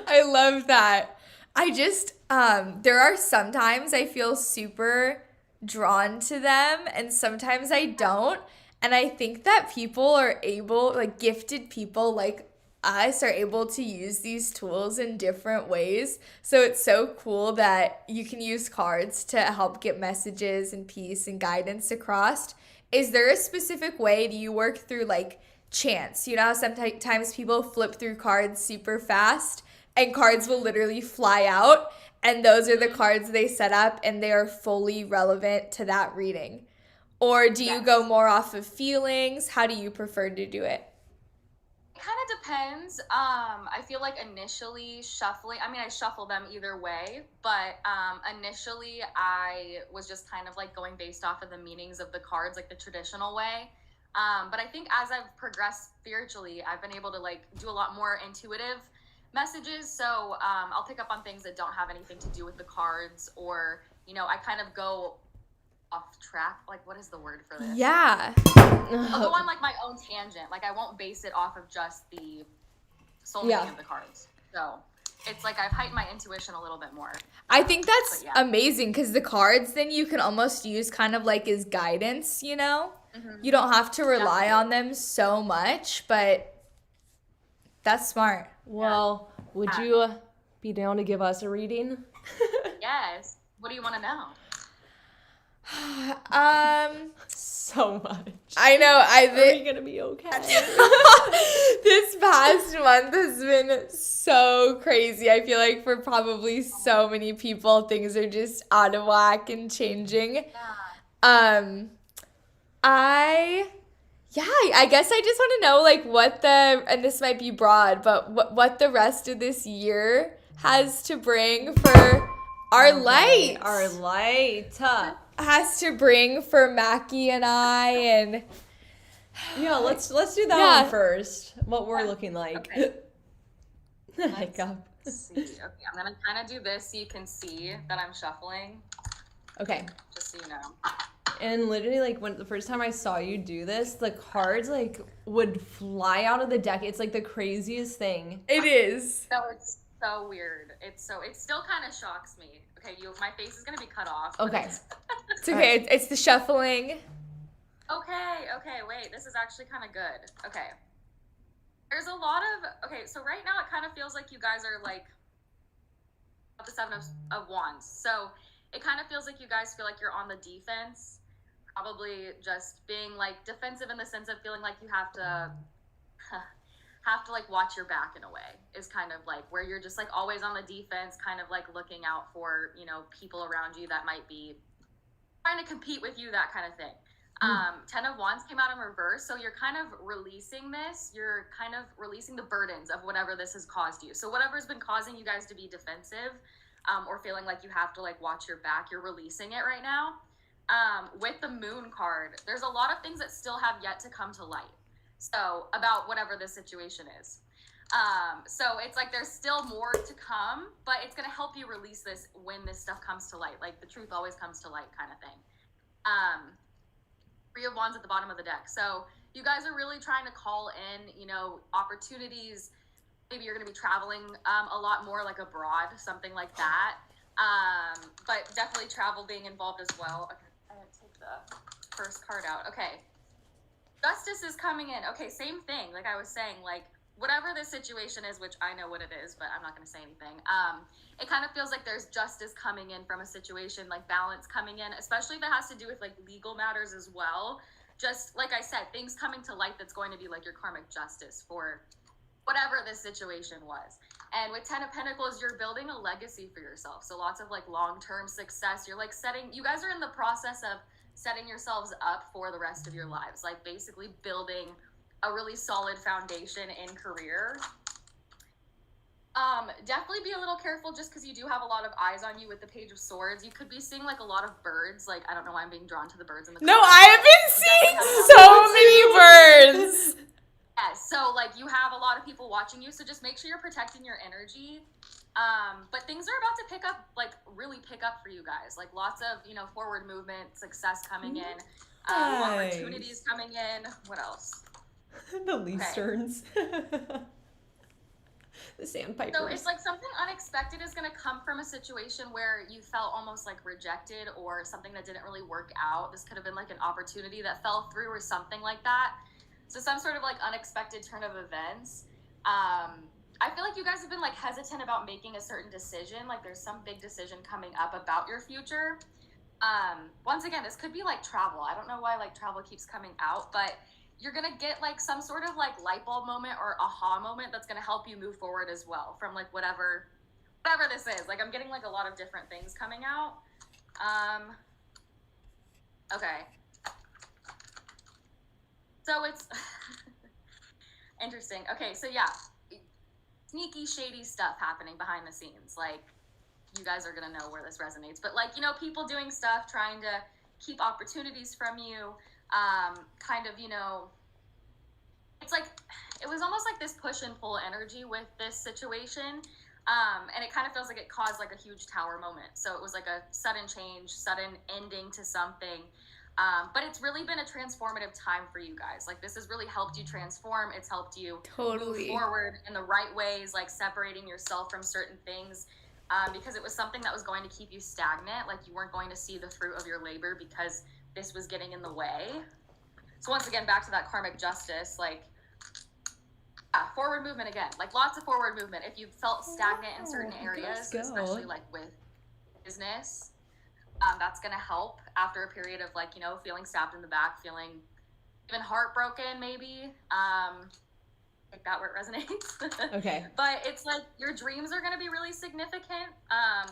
I love that. I just there are sometimes I feel super drawn to them and sometimes I don't. And I think that people are able, like gifted people like us are able to use these tools in different ways. So it's so cool that you can use cards to help get messages and peace and guidance across. Is there a specific way do you work through like chance? You know how sometimes people flip through cards super fast and cards will literally fly out, and those are the cards they set up and they are fully relevant to that reading. Or do you go more off of feelings? How do you prefer to do it? It kind of depends. I feel like initially shuffling, I shuffle them either way, but initially I was just kind of like going based off of the meanings of the cards, like the traditional way. But I think as I've progressed spiritually, I've been able to like do a lot more intuitive messages. So I'll pick up on things that don't have anything to do with the cards, or, I kind of go off track. Like, what is the word for this? Yeah. I'll go on like my own tangent. Like I won't base it off of just the soul meaning of the cards. So it's like I've heightened my intuition a little bit more. I think that's But yeah. amazing because the cards then you can almost use kind of like as guidance, You don't have to rely on them so much, but that's smart. Well, would you be down to give us a reading? Yes. What do you want to know? So much. I know. Are you gonna be okay? This past month has been so crazy. I feel like for probably so many people, things are just out of whack and changing. I guess I just want to know like and this might be broad, but what the rest of this year has to bring for our light. Our light. Has to bring for Mackie and I, and Yeah, let's do that Yeah. one first. What we're looking like. Okay. Hiccup. Let's see. Okay, I'm gonna kind of do this so you can see that I'm shuffling, Okay. just so you know. And literally, like, when the first time I saw you do this, the cards like would fly out of the deck. It's like the craziest thing. it is. So it's so weird. It still kind of shocks me. Okay, my face is gonna be cut off. but Okay. It's okay. It's the shuffling. Okay, wait, this is actually kind of good. Okay. There's a lot of, so right now it kind of feels like you guys are like the Seven of Wands. So it kind of feels like you guys feel like you're on the defense, probably just being like defensive in the sense of feeling like you have to like watch your back in a way, is kind of like where you're just like always on the defense, kind of like looking out for, people around you that might be trying to compete with you, that kind of thing. 10 of Wands came out in reverse, so you're kind of releasing this. You're kind of releasing the burdens of whatever this has caused you. So whatever's been causing you guys to be defensive, or feeling like you have to like watch your back, you're releasing it right now. With the Moon card, there's a lot of things that still have yet to come to light. So about whatever this situation is. So it's like there's still more to come, but it's gonna help you release this when this stuff comes to light. Like the truth always comes to light, kind of thing. Three of Wands at the bottom of the deck. So you guys are really trying to call in, you know, opportunities. Maybe you're gonna be traveling a lot more, like abroad, something like that. But definitely travel being involved as well. Okay, I gotta take the first card out. Okay. Justice is coming in. Okay, same thing. Like I was saying, like whatever this situation is, which I know what it is, but I'm not going to say anything. It kind of feels like there's justice coming in from a situation, like balance coming in, especially if it has to do with like legal matters as well. Just like I said, things coming to light that's going to be like your karmic justice for whatever this situation was. And with 10 of Pentacles, you're building a legacy for yourself. So lots of like long-term success. You're like you guys are in the process of setting yourselves up for the rest of your lives, like basically building a really solid foundation in career. Definitely be a little careful just because you do have a lot of eyes on you with the Page of Swords. You could be seeing like a lot of birds. Like, I don't know why I'm being drawn to the birds in the No, cards. I have been seeing so many birds. Yes, so like you have a lot of people watching you, so just make sure you're protecting your energy. But things are about to really pick up for you guys. Like lots of, you know, forward movement, success coming in, Nice. opportunities coming in. What else? The leaf sterns. The sandpipers. So it's like something unexpected is going to come from a situation where you felt almost like rejected or something that didn't really work out. This could have been like an opportunity that fell through or something like that. So some sort of like unexpected turn of events. I feel like you guys have been like hesitant about making a certain decision. Like there's some big decision coming up about your future. Once again, this could be like travel. I don't know why like travel keeps coming out, but you're going to get like some sort of like light bulb moment or aha moment that's going to help you move forward as well from like whatever this is. Like I'm getting like a lot of different things coming out. Okay. So it's interesting. Okay, so yeah, sneaky, shady stuff happening behind the scenes. Like, you guys are gonna know where this resonates. But like, you know, people doing stuff, trying to keep opportunities from you. Kind of, you know, it's like, it was almost like this push and pull energy with this situation. And it kind of feels like it caused like a huge tower moment. So it was like a sudden change, sudden ending to something. But it's really been a transformative time for you guys. Like this has really helped you transform. It's helped you Totally. move forward in the right ways, like separating yourself from certain things. Because it was something that was going to keep you stagnant. Like you weren't going to see the fruit of your labor because this was getting in the way. So once again, back to that karmic justice, like forward movement again, like lots of forward movement. If you felt stagnant in certain areas, especially like with business, that's going to help after a period of like, you know, feeling stabbed in the back, feeling even heartbroken maybe. Like that where it resonates. Okay. But it's like your dreams are going to be really significant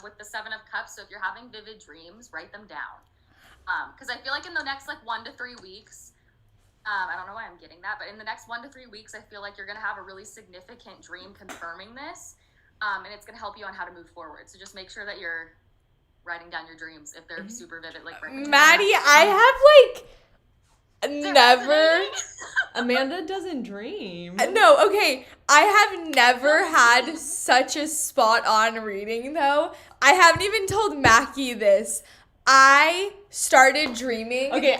with the Seven of Cups. So if you're having vivid dreams, write them down. Because I feel like in the next like 1 to 3 weeks, I don't know why I'm getting that, but in the next 1 to 3 weeks, I feel like you're going to have a really significant dream confirming this. And it's going to help you on how to move forward. So just make sure that you're writing down your dreams if they're super vivid. Like Maddie, I have like never. Amanda doesn't dream. No, okay. I have never had such a spot on reading though. I haven't even told Mackie this. I started dreaming. Okay,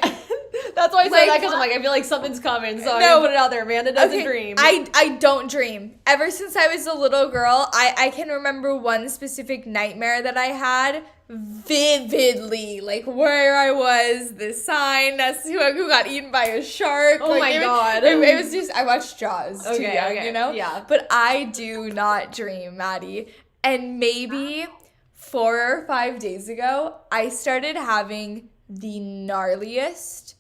that's why I said Like, that because I'm like, I feel like something's coming, so I'm No. gonna put it out there. Amanda doesn't Okay, dream. I don't dream. Ever since I was a little girl, I can remember one specific nightmare that I had vividly. Like where I was, the sign, that's who got eaten by a shark. Oh like, my God. It was just, I watched Jaws too Okay, young, okay, you know? yeah. But I do not dream, Maddie. And maybe 4 or 5 days ago, I started having the gnarliest,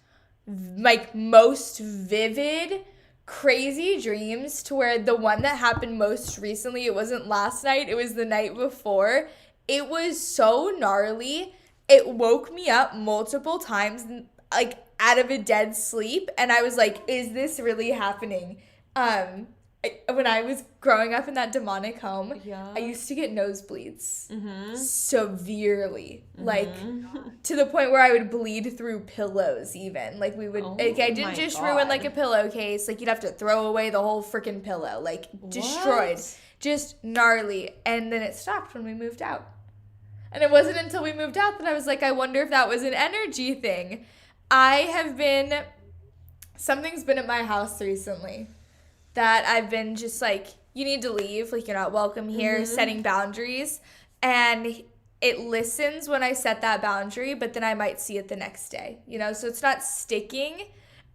like most vivid, crazy dreams to where the one that happened most recently, it wasn't last night, it was the night before. It was so gnarly. It woke me up multiple times, like out of a dead sleep. And I was like, is this really happening? when I was growing up in that demonic home, Yeah. I used to get nosebleeds Mm-hmm. severely, like to the point where I would bleed through pillows even. Like we would, Oh like I didn't my just ruin like a God. pillowcase, like you'd have to throw away the whole freaking pillow, like destroyed, What? just gnarly. And then it stopped when we moved out. And it wasn't until we moved out that I was like, I wonder if that was an energy thing. Something's been at my house recently that I've been just like, you need to leave, like you're not welcome here, setting boundaries. And it listens when I set that boundary, but then I might see it the next day, you know? So it's not sticking.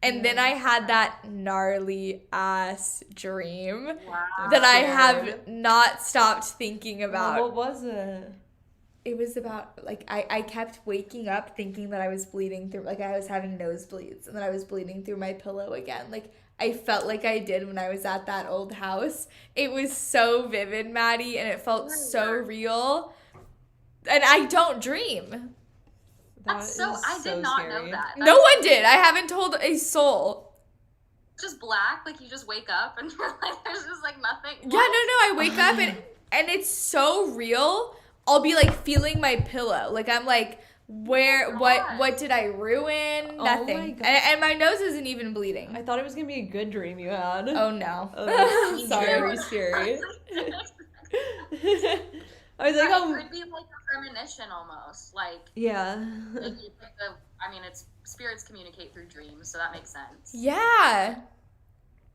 And then I had that gnarly ass dream Wow. that I Scared. have not stopped thinking about. What was it? It was about, like, I kept waking up thinking that I was bleeding through, like, I was having nosebleeds, and then I was bleeding through my pillow again. Like, I felt like I did when I was at that old house. It was so vivid, Maddie, and it felt so real. And I don't dream. That's so. I did not know that. No one did. I haven't told a soul. It's just black. Like you just wake up and you're like, there's just like nothing. Yeah, no, I wake up and it's so real. I'll be like feeling my pillow. Like I'm like, what did I ruin? Oh Nothing. my God. And my nose isn't even bleeding. I thought it was gonna be a good dream you had. Oh no. Oh, Sorry. Very scary. I was like, It oh, could be like a premonition almost. Like, yeah. I mean, it's spirits communicate through dreams, so that makes sense. Yeah.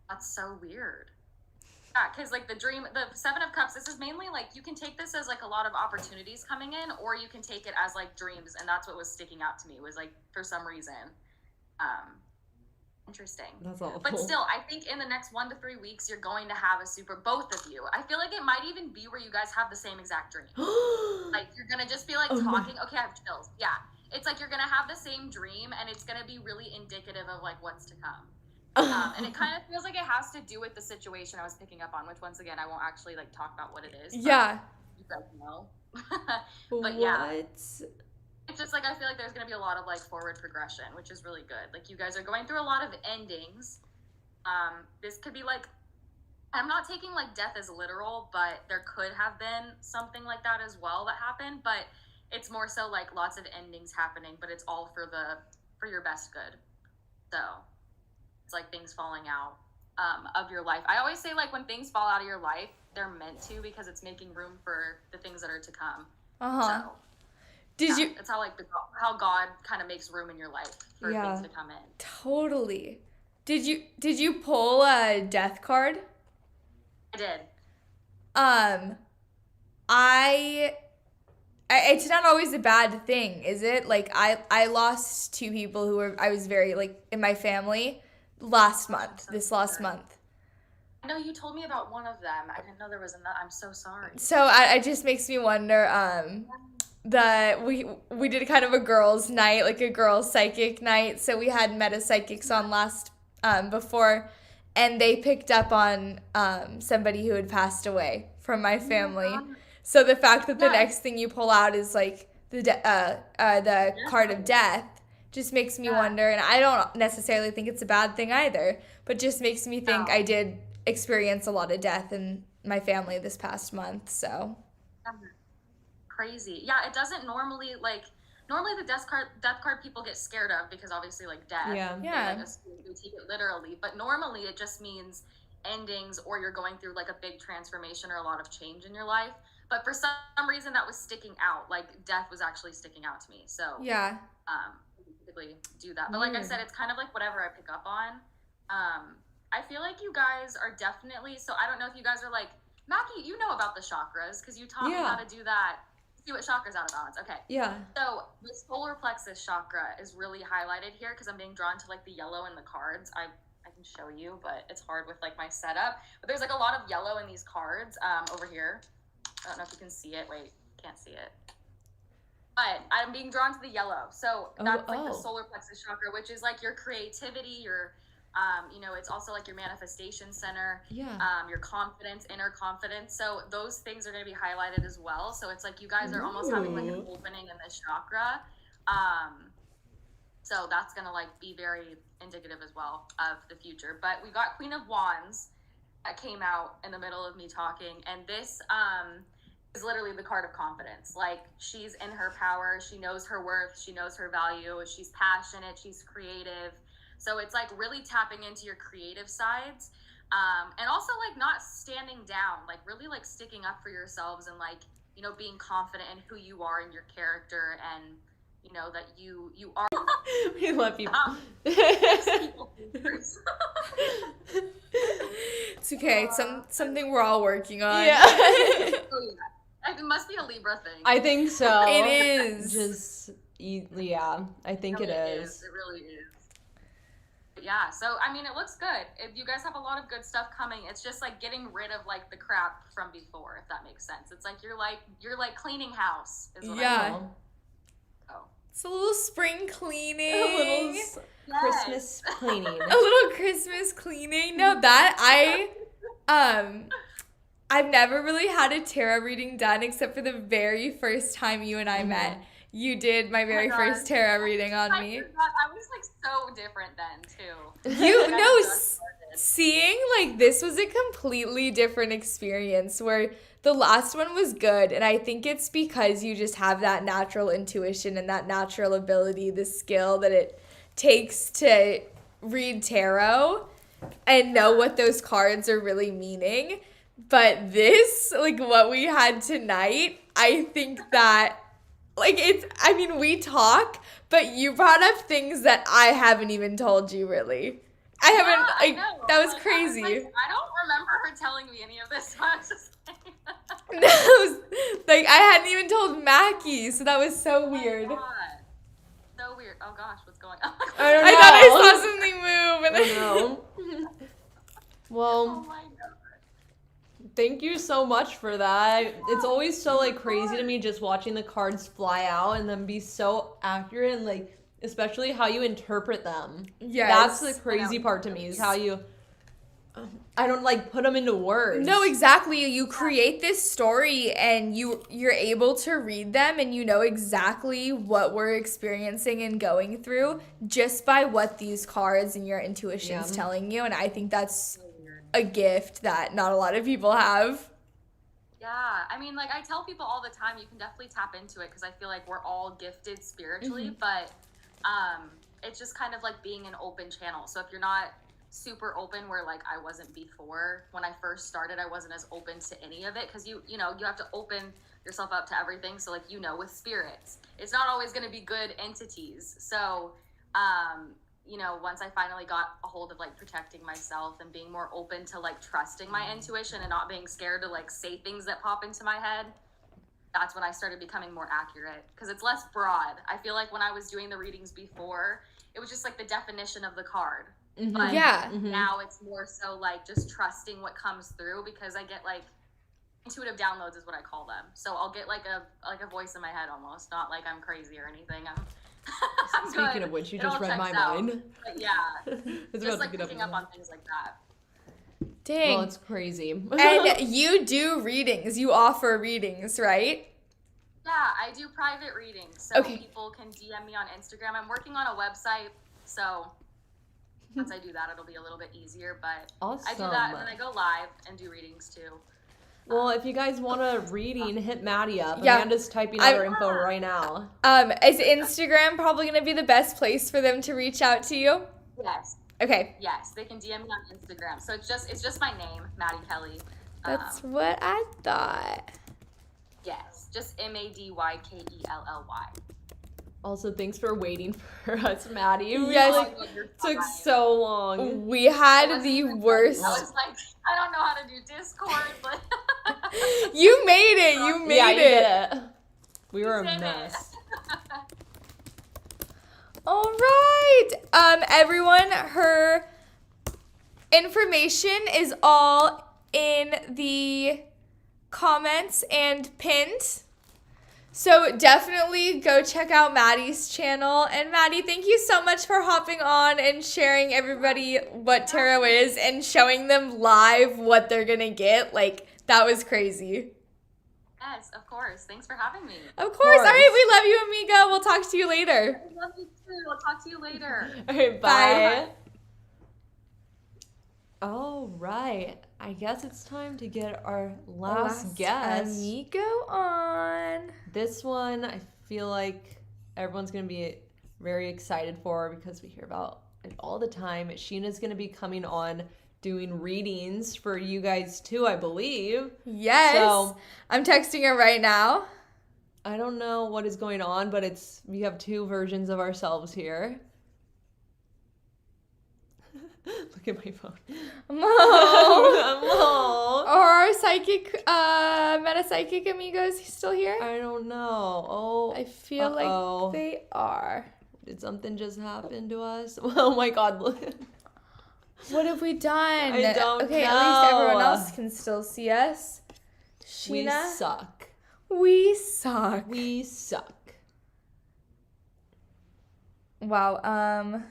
That's so weird. Yeah, because like the Seven of Cups, this is mainly like you can take this as like a lot of opportunities coming in, or you can take it as like dreams, and that's what was sticking out to me was like for some reason. Interesting. That's awful. But still, I think in the next 1 to 3 weeks, you're going to have both of you. I feel like it might even be where you guys have the same exact dream. Like you're gonna just be like Oh my- talking. Okay, I have chills. Yeah, it's like you're gonna have the same dream, and it's gonna be really indicative of like what's to come. And it kind of feels like it has to do with the situation I was picking up on, which once again I won't actually like talk about what it is. But Yeah. you guys know. But yeah. What? It's just like I feel like there's gonna be a lot of like forward progression, which is really good. Like you guys are going through a lot of endings. This could be like, I'm not taking like death as literal, but there could have been something like that as well that happened. But it's more so like lots of endings happening, but it's all for your best good. So it's like things falling out of your life. I always say like when things fall out of your life, they're meant to because it's making room for the things that are to come. Uh-huh. So Did you it's how like how God kind of makes room in your life for Yeah. things to come in. totally. Did you pull a death card? I did. It's not always a bad thing, is it? Like I lost 2 people I was very like in my family last month. This last month. I know you told me about one of them. I didn't know there was another. I'm so sorry. So it just makes me wonder. We did kind of a girls' night, like a girls' psychic night. So we had meta psychics on last before, and they picked up on somebody who had passed away from my family. So the fact that the next thing you pull out is like the card of death just makes me wonder. And I don't necessarily think it's a bad thing either, but just makes me think I did experience a lot of death in my family this past month. So. Crazy. Yeah, it doesn't normally the death card people get scared of because obviously like death. Yeah. Yeah. They take it literally, but normally it just means endings or you're going through like a big transformation or a lot of change in your life. But for some reason that was sticking out. Like death was actually sticking out to me. So Yeah. typically do that. But like I said, it's kind of like whatever I pick up on. I feel like you guys are definitely, so I don't know if you guys are like, Mackie, you know about the chakras because you taught me how to do that. See what chakras out of balance. Okay. Yeah. So the solar plexus chakra is really highlighted here because I'm being drawn to like the yellow in the cards. I can show you, but it's hard with like my setup. But there's like a lot of yellow in these cards over here. I don't know if you can see it. Wait, can't see it. But I'm being drawn to the yellow. So that's like the solar plexus chakra, which is like your creativity, your it's also like your manifestation center, your confidence, inner confidence. So those things are going to be highlighted as well. So it's like you guys are almost having like an opening in this chakra. So that's going to like be very indicative as well of the future. But we got Queen of Wands. that came out in the middle of me talking, and this is literally the card of confidence. Like, she's in her power, she knows her worth, she knows her value, she's passionate, she's creative. So it's like really tapping into your creative sides, and also like not standing down, like really like sticking up for yourselves, and like, you know, being confident in who you are and your character, and you know that you are. We love you. It's okay. It's something we're all working on. Yeah. It must be a Libra thing. I think so. It is. Yeah, I think it is. It really is. But yeah, so I mean, it looks good. If you guys have a lot of good stuff coming, it's just like getting rid of like the crap from before, if that makes sense. It's like you're like cleaning house. Is what Yeah. I mean. Oh. It's a little spring cleaning. A little Yes. Christmas cleaning. A little Christmas cleaning. No, that I've never really had a tarot reading done except for the very first time you and I met. You did my very God. first tarot reading on I me. forgot. I was like so different then too. You Like, I know, just started. seeing like this was a completely different experience where the last one was good, and I think it's because you just have that natural intuition and that natural ability, the skill that it takes to read tarot and know what those cards are really meaning. But this, like what we had tonight, I think that like it's, I mean, we talk, but you brought up things that I haven't even told you really. I haven't, Yeah, I like, know. that was Like, crazy. I don't remember her telling me any of this. So I was just like, That was, like, I hadn't even told Mackie, so that was so weird. Oh my God. So weird. Oh gosh, what's going on? I don't I know. thought I saw something move, and I know. Oh Well, my God. thank you so much for that. It's always so like crazy to me just watching the cards fly out and then be so accurate, and like especially how you interpret them. Yes. That's the crazy part to me, is how you I don't like put them into words. No, exactly. You create this story and you're able to read them, and you know exactly what we're experiencing and going through just by what these cards and your intuition's Yeah. telling you. And I think that's a gift that not a lot of people have. Yeah, I mean, like I tell people all the time, you can definitely tap into it because I feel like we're all gifted spiritually, but it's just kind of like being an open channel. So if you're not super open, where like I wasn't before, when I first started, I wasn't as open to any of it because you know you have to open yourself up to everything. So like, you know, with spirits, it's not always going to be good entities. So you know, once I finally got a hold of like protecting myself and being more open to like trusting my intuition and not being scared to like say things that pop into my head, that's when I started becoming more accurate because it's less broad. I feel like when I was doing the readings before, it was just like the definition of the card. But Yeah. now it's more so like just trusting what comes through, because I get like intuitive downloads is what I call them. So I'll get like a voice in my head almost, not like I'm crazy or anything. I'm Speaking good. of which, you It just all read my checks out. mind. But yeah, It's just about like to get picking up on things like that. Dang. Well, it's crazy. And you do readings. You offer readings, right? Yeah, I do private readings, so Okay. people can DM me on Instagram. I'm working on a website, so once I do that, it'll be a little bit easier. But Awesome. I do that, and then I go live and do readings too. Well, if you guys want a reading, hit Maddie up. Yeah. Amanda's typing out her info right now. Is Instagram probably gonna be the best place for them to reach out to you? Yes, Okay. yes, they can DM me on Instagram. So it's just my name, Maddie Kelly. That's what I thought. Yes, just MadyKelly. Also, thanks for waiting for us, Maddie. We, Yes. like, took so long. We had the worst. I was like, I don't know how to do Discord, but You made it. You made yeah, you it. did it. We were a did it. mess. All right. Everyone, her information is all in the comments and pinned. So definitely go check out Maddie's channel. And Maddie, thank you so much for hopping on and sharing everybody what tarot is and showing them live what they're gonna get. Like, that was crazy. Yes, of course. Thanks for having me. Of course. All right, we love you, amiga. We'll talk to you later. I love you too. I'll talk to you later. Okay, Bye. bye. All right. I guess it's time to get our last guest. amigo on. This one, I feel like everyone's going to be very excited for because we hear about it all the time. Sheena's going to be coming on doing readings for you guys too, I believe. Yes. So, I'm texting her right now. I don't know what is going on, but we have two versions of ourselves here. Look at my phone. Mo. Are our psychic, meta psychic amigos still here? I don't know. Oh, I feel like they are. Did something just happen to us? Oh my God. Look. What have we done? I don't okay, know. at least everyone else can still see us. We Sheena, suck. we suck. We suck. Wow.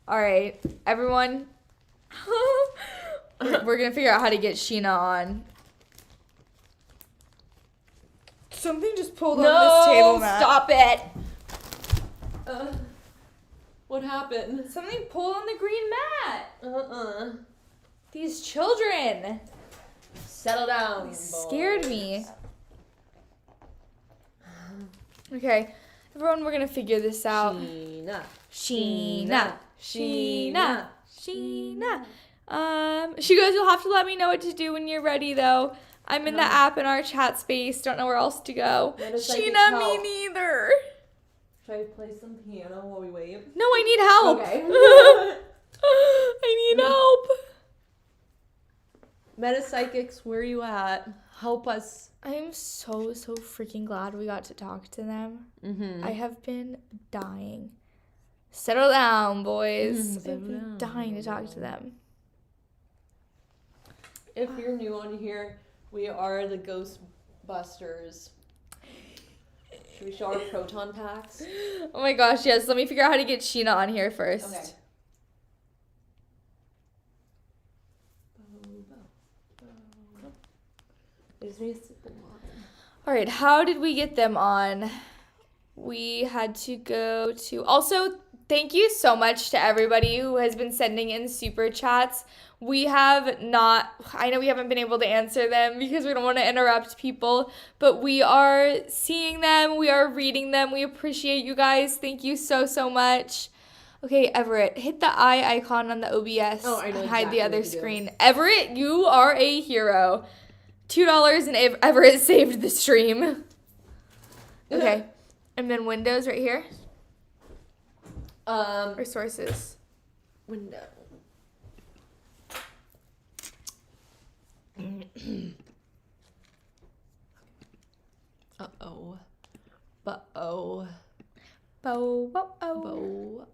All right, everyone. We're gonna figure out how to get Sheena on. Something just pulled on this table mat. Stop it. What happened? Something pulled on the green mat. These children Settle down. scared me. Okay, everyone, we're gonna figure this out. Sheena. Sheena. Sheena. Sheena. She goes, you'll have to let me know what to do when you're ready, though. I'm in the app in our chat space. Don't know where else to go. That is like Sheena, a me help. neither. Should I play some piano while we wait? No, I need help. Okay. I need help. Metapsychics, where are you at? Help us. I am so freaking glad we got to talk to them. Mm-hmm. I have been dying. Settle down, boys. Settle I've been down. dying to talk to them. If you're new on here, we are the Ghostbusters. Should we show our proton packs? Oh my gosh, yes. Let me figure out how to get Sheena on here first. Okay. All right, how did we get them on? We had to go to... Also, thank you so much to everybody who has been sending in super chats. We have not... I know we haven't been able to answer them because we don't want to interrupt people, but we are seeing them. We are reading them. We appreciate you guys. Thank you so much. Okay, Everett, hit the eye icon on the OBS Oh, I know and hide exactly the other what to do. screen. Everett, you are a hero. $2 and Everett saved the stream. Okay. And then Windows right here. Or sources. Window. Uh-oh. But-oh. Oh. Bo-oh.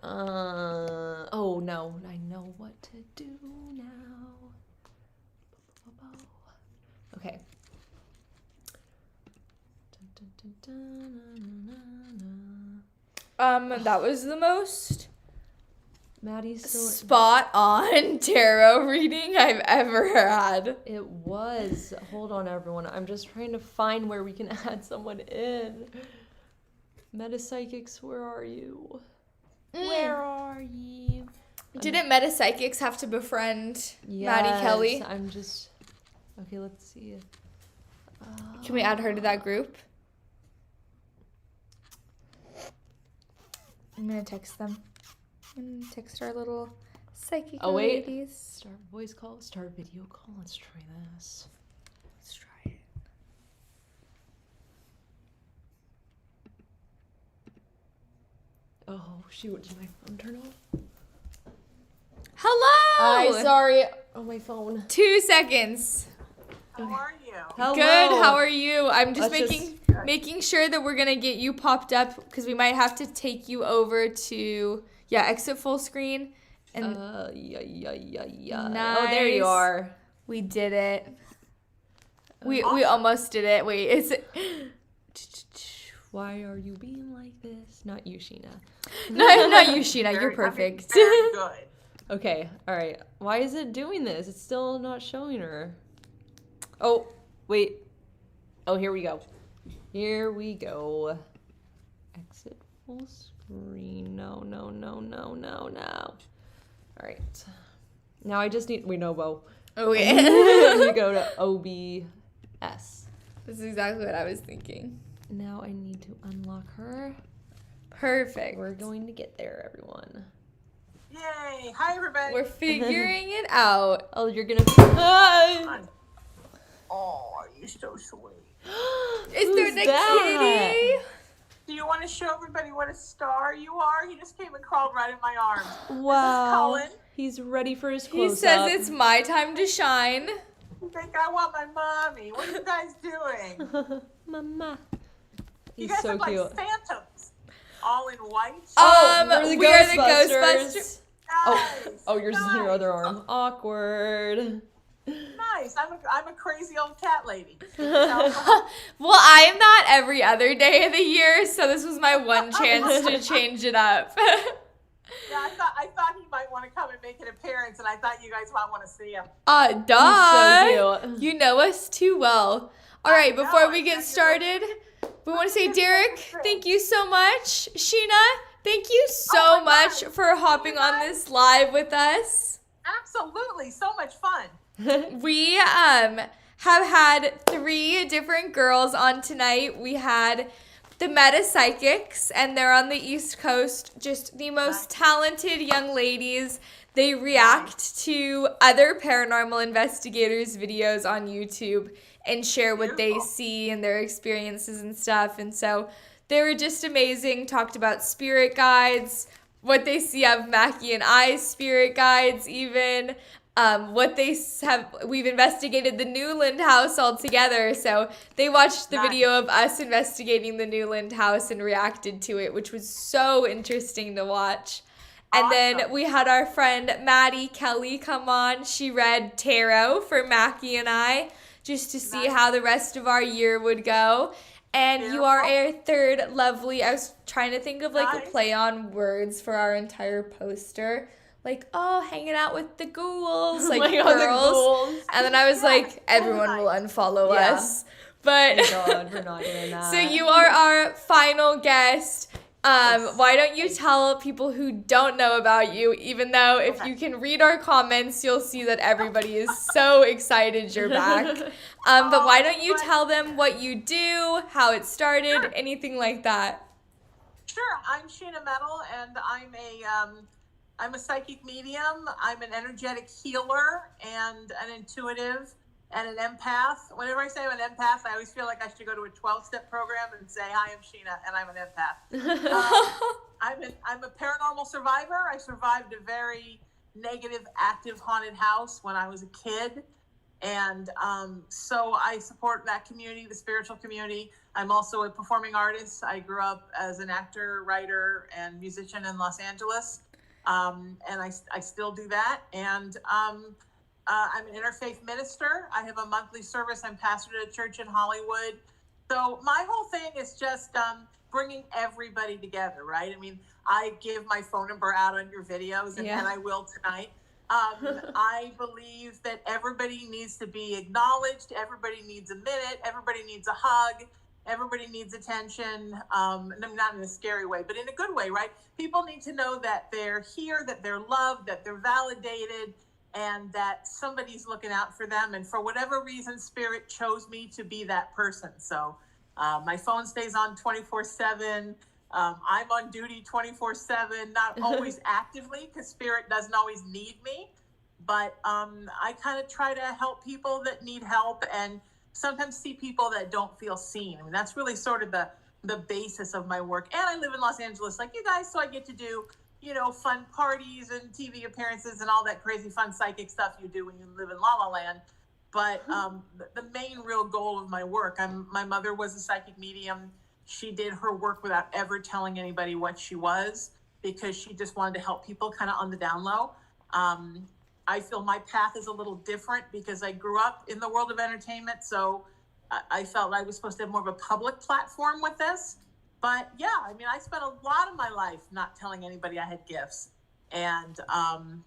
Oh no, I know what to do now. Okay. That was the most Maddie's so spot on tarot reading I've ever had. It was. Hold on, everyone. I'm just trying to find where we can add someone in. Metapsychics, where are you? Where are you? Didn't Metapsychics have to befriend Maddie Kelly? I'm just... Okay, let's see. Can we add her to that group? I'm gonna text them. I'm gonna text our little psychic ladies. Start voice call, start video call. Let's try this. Let's try it. Oh, shoot. Did my phone turn off? Hello! Sorry. Oh, my phone. 2 seconds. How are you? Hello. Good. How are you? I'm just Let's making sure that we're gonna get you popped up because we might have to take you over to exit full screen. And Yeah. Nice. Oh, there you are. we did it. We almost did it. Wait, is it? Why are you being like this? Not you, Sheena. No, not you, Sheena. You're perfect. Very good. Okay, all right. Why is it doing this? It's still not showing her. Oh, wait. Oh, here we go. Here we go. Exit full screen. No. All right. Now I just need, we know, Bo. Okay. I need to go to OBS. This is exactly what I was thinking. Now I need to unlock her. Perfect. We're going to get there, everyone. Yay! Hi, everybody. We're figuring it out. Oh, you're gonna. Hi. Oh, you're so sweet. Is there Who's the that? kitty? Do you want to show everybody what a star you are? He just came and crawled right in my arms. Wow. Colin. He's ready for his He close says up. it's my time to shine. You think I want my mommy? What are you guys doing? Mama. You He's guys so look cute. like phantoms, all in white. We are the Ghostbusters. Nice. Oh, yours is in your nice. other arm. Awkward. Nice. I'm a crazy old cat lady. Well, I am not every other day of the year, so this was my one chance to change it up. Yeah, I thought he might want to come and make an appearance, and I thought you guys might want to see him. Duh. He's so cute. You know us too well. All right, know, before I we know get you're started, we want to say, Derek, thank you so much. Sheena, thank you so Oh my much God. for hopping on this live with us. Absolutely, so much fun. We have had 3 different girls on tonight. We had the Meta Psychics, and they're on the East Coast. Just the most talented young ladies. They react to other paranormal investigators' videos on YouTube and share what they Beautiful. see and their experiences and stuff. And so they were just amazing. Talked about spirit guides, what they see of Mackie and I's spirit guides, even. What they have, we've investigated the Newland house all together. So they watched the Nice. video of us investigating the Newland house and reacted to it, which was so interesting to watch. And then Awesome. we had our friend Maddie Kelly come on. She read tarot for Mackie and I, just to see Nice. how the rest of our year would go. And you are our third lovely, I was trying to think of like a Nice. play on words for our entire poster. Like, oh, hanging out with the ghouls, like my God, the girls. ghouls. And then I was Yeah, like, so everyone will nice. unfollow Yeah. us. But Thank God, we're not doing that. so you are our final guest. Why don't you tell people who don't know about you, even though if Okay. you can read our comments, you'll see that everybody is so excited you're back. But why don't you but- tell them what you do, how it started, Sure. anything like that? Sure, I'm Sheena Metal, and I'm a psychic medium. I'm an energetic healer and an intuitive and an empath. Whenever I say I'm an empath, I always feel like I should go to a 12-step program and say, "Hi, I'm Sheena, and I'm an empath." I'm a paranormal survivor. I survived a very negative, active haunted house when I was a kid. And so I support that community, the spiritual community. I'm also a performing artist. I grew up as an actor, writer, and musician in Los Angeles. And I still do that. And I'm an interfaith minister. I have a monthly service. I'm pastor at a church in Hollywood. So my whole thing is just bringing everybody together, right? I mean, I give my phone number out on your videos, and, Yeah. and I will tonight. I believe that everybody needs to be acknowledged. Everybody needs a minute. Everybody needs a hug. Everybody needs attention. Not in a scary way, but in a good way, right? People need to know that they're here, that they're loved, that they're validated, and that somebody's looking out for them. And for whatever reason, Spirit chose me to be that person. So my phone stays on 24/7. I'm on duty 24/7, not always actively, because Spirit doesn't always need me. But I kind of try to help people that need help, and sometimes see people that don't feel seen. I mean, that's really sort of the basis of my work. And I live in Los Angeles like you guys, so I get to do, fun parties and TV appearances and all that crazy fun psychic stuff you do when you live in La La Land. But the main real goal of my work, my mother was a psychic medium. She did her work without ever telling anybody what she was, because she just wanted to help people kind of on the down low. I feel my path is a little different because I grew up in the world of entertainment. So I felt I was supposed to have more of a public platform with this. But yeah, I mean, I spent a lot of my life not telling anybody I had gifts and kind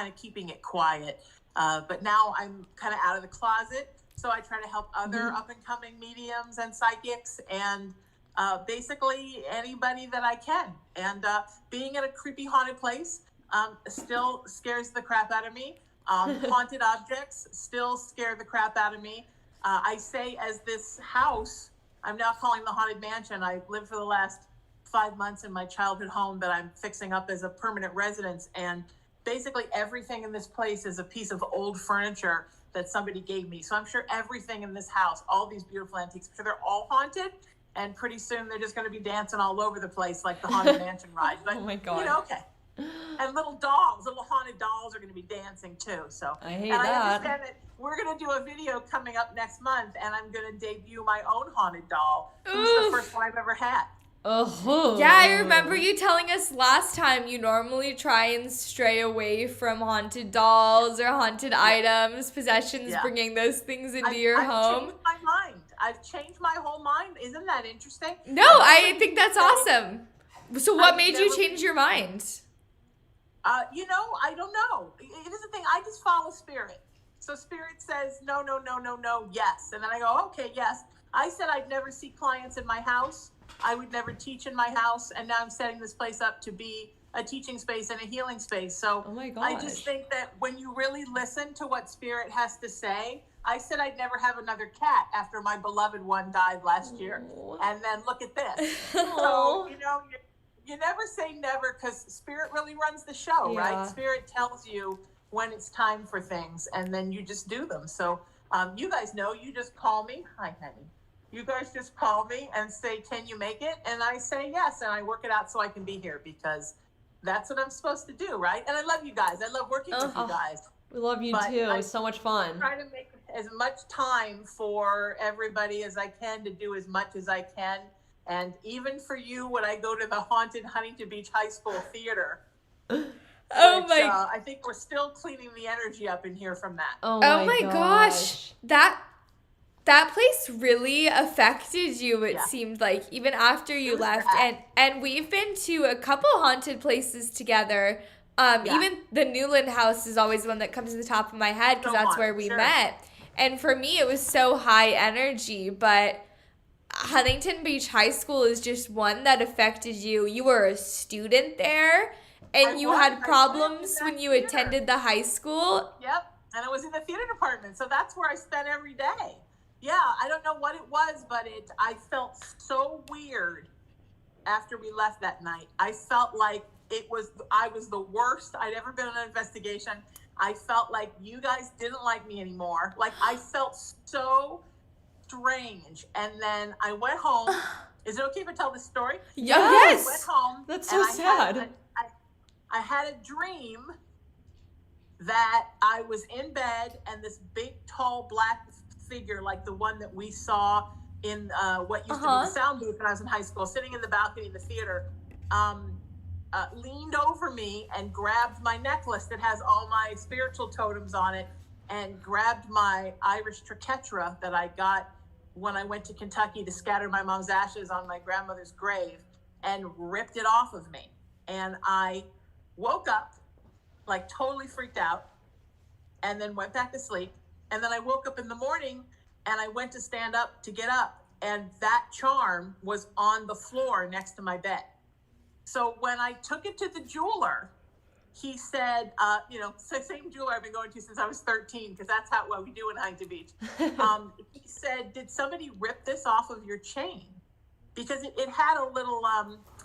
of keeping it quiet. But now I'm kind of out of the closet. So I try to help other up and coming mediums and psychics and basically anybody that I can. And being in a creepy haunted place, still scares the crap out of me. Haunted objects still scare the crap out of me. I say, as this house, I'm now calling the Haunted Mansion. I lived for the last 5 months in my childhood home that I'm fixing up as a permanent residence. And basically everything in this place is a piece of old furniture that somebody gave me. So I'm sure everything in this house, all these beautiful antiques, so they're all haunted. And pretty soon they're just going to be dancing all over the place like the Haunted Mansion ride. But, Oh my God. you know, okay. And little dolls, little haunted dolls are going to be dancing too. So I hate and I that. understand that we're going to do a video coming up next month, and I'm going to debut my own haunted doll. Who's the Oof. first one I've ever had. Oh. Yeah, I remember you telling us last time you normally try and stray away from haunted dolls or haunted items, possessions, Yeah. bringing those things into your I've home. changed my mind. I've changed my whole mind. Isn't that interesting? No, I think that's awesome. So what I've made you never- change your mind? You know, I don't know. It is the thing. I just follow spirit. So spirit says no, no, no, no, no, yes, and then I go, okay, yes. I said I'd never see clients in my house. I would never teach in my house, and now I'm setting this place up to be a teaching space and a healing space. So Oh my I gosh. just think that when you really listen to what spirit has to say, I said I'd never have another cat after my beloved one died last year, Aw. and then look at this. So Aw. you know, you never say never, because spirit really runs the show, Yeah. right? Spirit tells you when it's time for things, and then you just do them. So you guys know, you just call me. Hi, honey. You guys just call me and say, can you make it? And I say yes, and I work it out so I can be here, because that's what I'm supposed to do, right? And I love you guys. I love working with you Oh. guys. We love you But too. I- It's so much fun. Try to make as much time for everybody as I can to do as much as I can. And even for you, when I go to the haunted Huntington Beach High School Theater, Oh which, my I think we're still cleaning the energy up in here from that. Oh Oh my gosh. gosh. That place really affected you, it Yeah. seemed like, even after you was left. bad. And we've been to a couple haunted places together. Yeah. Even the Newland house is always one that comes to the top of my head because So that's where haunted, we sure. met. And for me, it was so high energy, but Huntington Beach High School is just one that affected you. You were a student there, and I you was. had I problems was in when that you theater. attended the high school. Yep. And I was in the theater department. So that's where I spent every day. Yeah. I don't know what it was, but I felt so weird after we left that night. I felt like I was the worst I'd ever been on an investigation. I felt like you guys didn't like me anymore. Like, I felt so strange. And then I went home. Is it okay if I tell this story? Yes. I went home. That's and so I had- sad. I had a dream that I was in bed and this big, tall, black figure, like the one that we saw in what used to be the sound booth when I was in high school, sitting in the balcony in the theater, leaned over me and grabbed my necklace that has all my spiritual totems on it, and grabbed my Irish triquetra that I got when I went to Kentucky to scatter my mom's ashes on my grandmother's grave, and ripped it off of me. And I woke up like totally freaked out, and then went back to sleep. And then I woke up in the morning and I went to stand up to get up, and that charm was on the floor next to my bed. So when I took it to the jeweler, he said, same jeweler I've been going to since I was 13, because that's what we do in Huntington Beach. He said, did somebody rip this off of your chain? Because it had a little,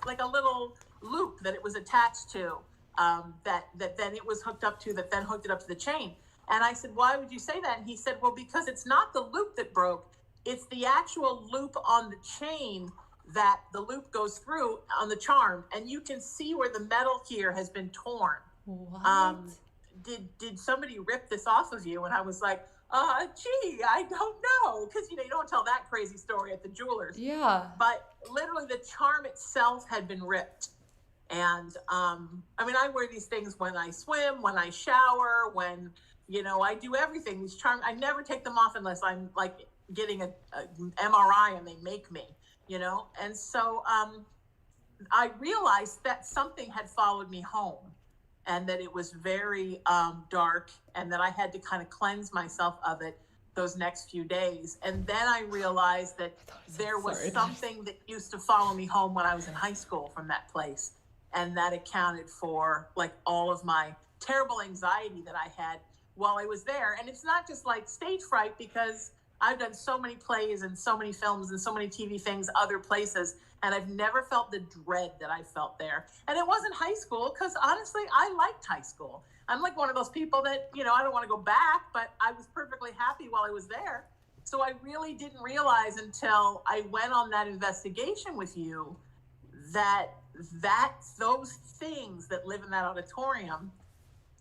like a little loop that it was attached to, that then it was hooked up to, that then hooked it up to the chain. And I said, why would you say that? And he said, well, because it's not the loop that broke, it's the actual loop on the chain that the loop goes through on the charm. And you can see where the metal here has been torn. What? Did somebody rip this off of you? And I was like, gee, I don't know. Because, you don't tell that crazy story at the jeweler's. Yeah. But literally the charm itself had been ripped. And, I wear these things when I swim, when I shower, when, I do everything. These charms, I never take them off unless I'm like getting a MRI and they make me, And so I realized that something had followed me home, and that it was very dark, and that I had to kind of cleanse myself of it those next few days. And then I realized that there was Sorry. something that used to follow me home when I was in high school from that place. and that accounted for like all of my terrible anxiety that I had while I was there. And it's not just like stage fright, because I've done so many plays and so many films and so many TV things other places, and I've never felt the dread that I felt there. And it wasn't high school, because honestly, I liked high school. I'm like one of those people that, you know, I don't want to go back, but I was perfectly happy while I was there. So I really didn't realize until I went on that investigation with you that those things that live in that auditorium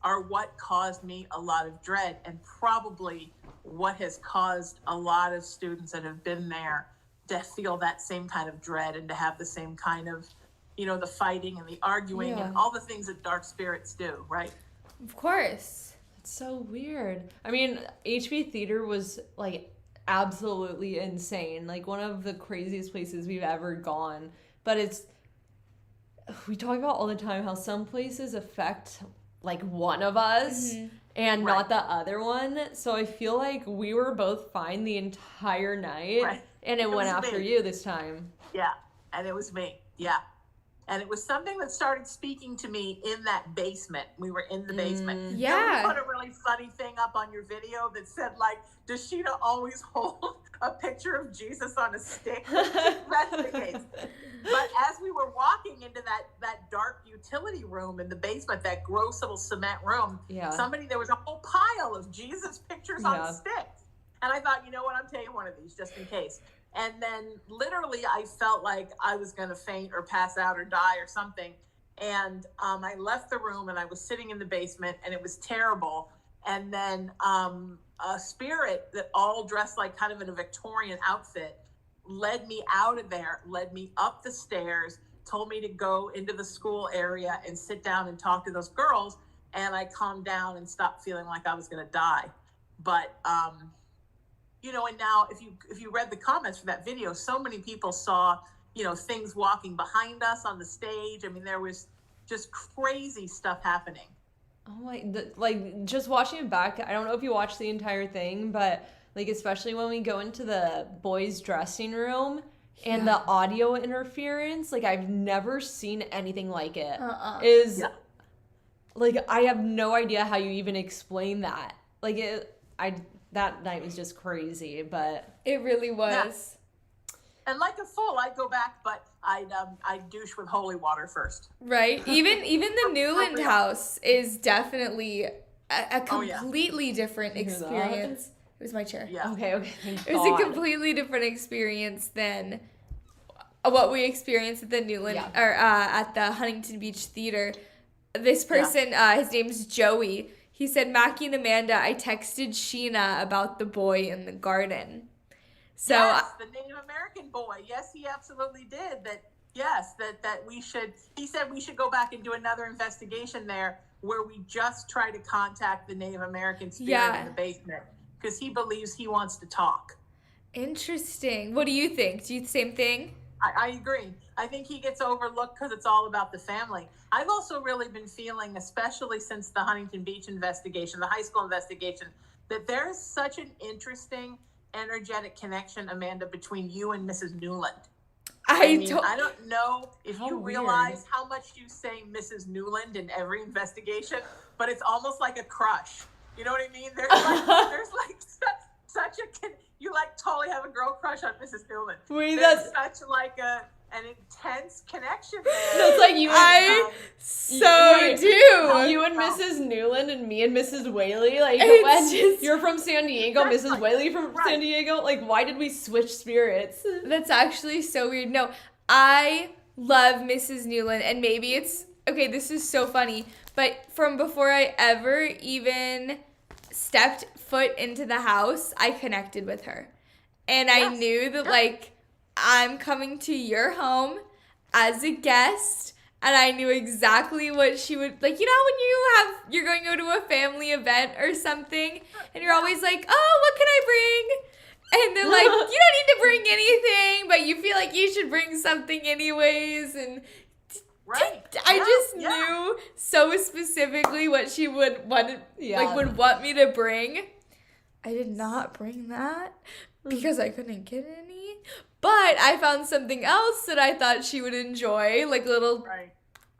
are what caused me a lot of dread, and probably what has caused a lot of students that have been there to feel that same kind of dread and to have the same kind of, you know, the fighting and the arguing and all the things that dark spirits do, right? Of course. It's so weird. I mean, HB Theater was like absolutely insane. Like one of the craziest places we've ever gone. But we talk about all the time how some places affect like one of us and not the other one. So I feel like we were both fine the entire night. Right. And it went after me. you this time. Yeah, and it was me. Yeah. And it was something that started speaking to me in that basement. We were in the basement. Yeah. You put a really funny thing up on your video that said, like, does Sheena always hold a picture of Jesus on a stick? That's the case. But as we were walking into that dark utility room in the basement, that gross little cement room, there was a whole pile of Jesus pictures on sticks. And I thought, you know what, I'm taking one of these just in case. And then literally I felt like I was going to faint or pass out or die or something. And I left the room and I was sitting in the basement, and it was terrible. And then a spirit that all dressed like kind of in a Victorian outfit led me out of there, led me up the stairs, told me to go into the school area and sit down and talk to those girls. And I calmed down and stopped feeling like I was going to die. But, you know, and now if you read the comments for that video, so many people saw, you know, things walking behind us on the stage. I mean, there was just crazy stuff happening. Oh my, like just watching it back, I don't know if you watched the entire thing, but like especially when we go into the boys' dressing room and the audio interference, like I've never seen anything like it. Like I have no idea how you even explain that. Like that night was just crazy, but it really was. And like a fool, I'd go back, but I'd douche with holy water first. Right. Even the Newland house is definitely a completely different experience. It was my chair. Yeah. Okay. Thank It was God. a completely different experience than what we experienced at the Newland or at the Huntington Beach Theater. This person, his name's Joey. He said, Mackie and Amanda, I texted Sheena about the boy in the garden. So yes, the Native American boy. Yes, he absolutely did. That we should, he said we should go back and do another investigation there where we just try to contact the Native American spirit in the basement, because he believes he wants to talk. Interesting. What do you think? Do you same thing? I agree. I think he gets overlooked because it's all about the family. I've also really been feeling, especially since the Huntington Beach investigation, the high school investigation, that there's such an interesting, energetic connection, Amanda, between you and Mrs. Newland. I don't know if you realize how much you say Mrs. Newland in every investigation, but it's almost like a crush. You know what I mean? There's like such a you like totally have a girl crush on Mrs. Newland. Wait, there's such like an intense connection there. No, it's like you and do. You and Mrs. Newland and me and Mrs. Whaley. Like you're from San Diego, Mrs. Whaley from San Diego. Like, why did we switch spirits? That's actually so weird. No, I love Mrs. Newland, and maybe it's okay. This is so funny, but from before I ever even stepped foot into the house, I connected with her, and I knew that like I'm coming to your home as a guest, and I knew exactly what she would like. You know when you're going to go to a family event or something, and you're always like, oh, what can I bring? And they're like, you don't need to bring anything, but you feel like you should bring something anyways. And I just knew so specifically what she would want me to bring. I did not bring that because I couldn't get any. But I found something else that I thought she would enjoy, like little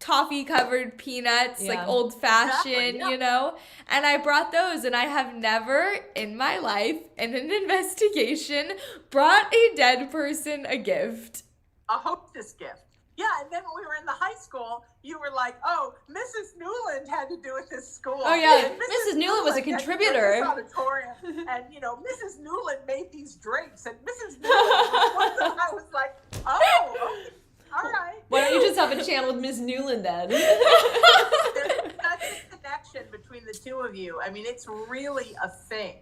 toffee covered peanuts, like Yeah. old fashioned, Exactly, yeah. you know? And I brought those, and I have never in my life in an investigation brought a dead person a gift. A hostess gift. Yeah, and then when we were in the high school, you were like, "Oh, Mrs. Newland had to do at this school." Oh, yeah. And Mrs. Newland was a had to do at contributor. this auditorium, and Mrs. Newland made these drinks, and Mrs. Newland was one of them. I was like, "Oh, okay, all right." Why don't you just have a channel with Miss Newland then? There's such a connection between the two of you. I mean, it's really a thing,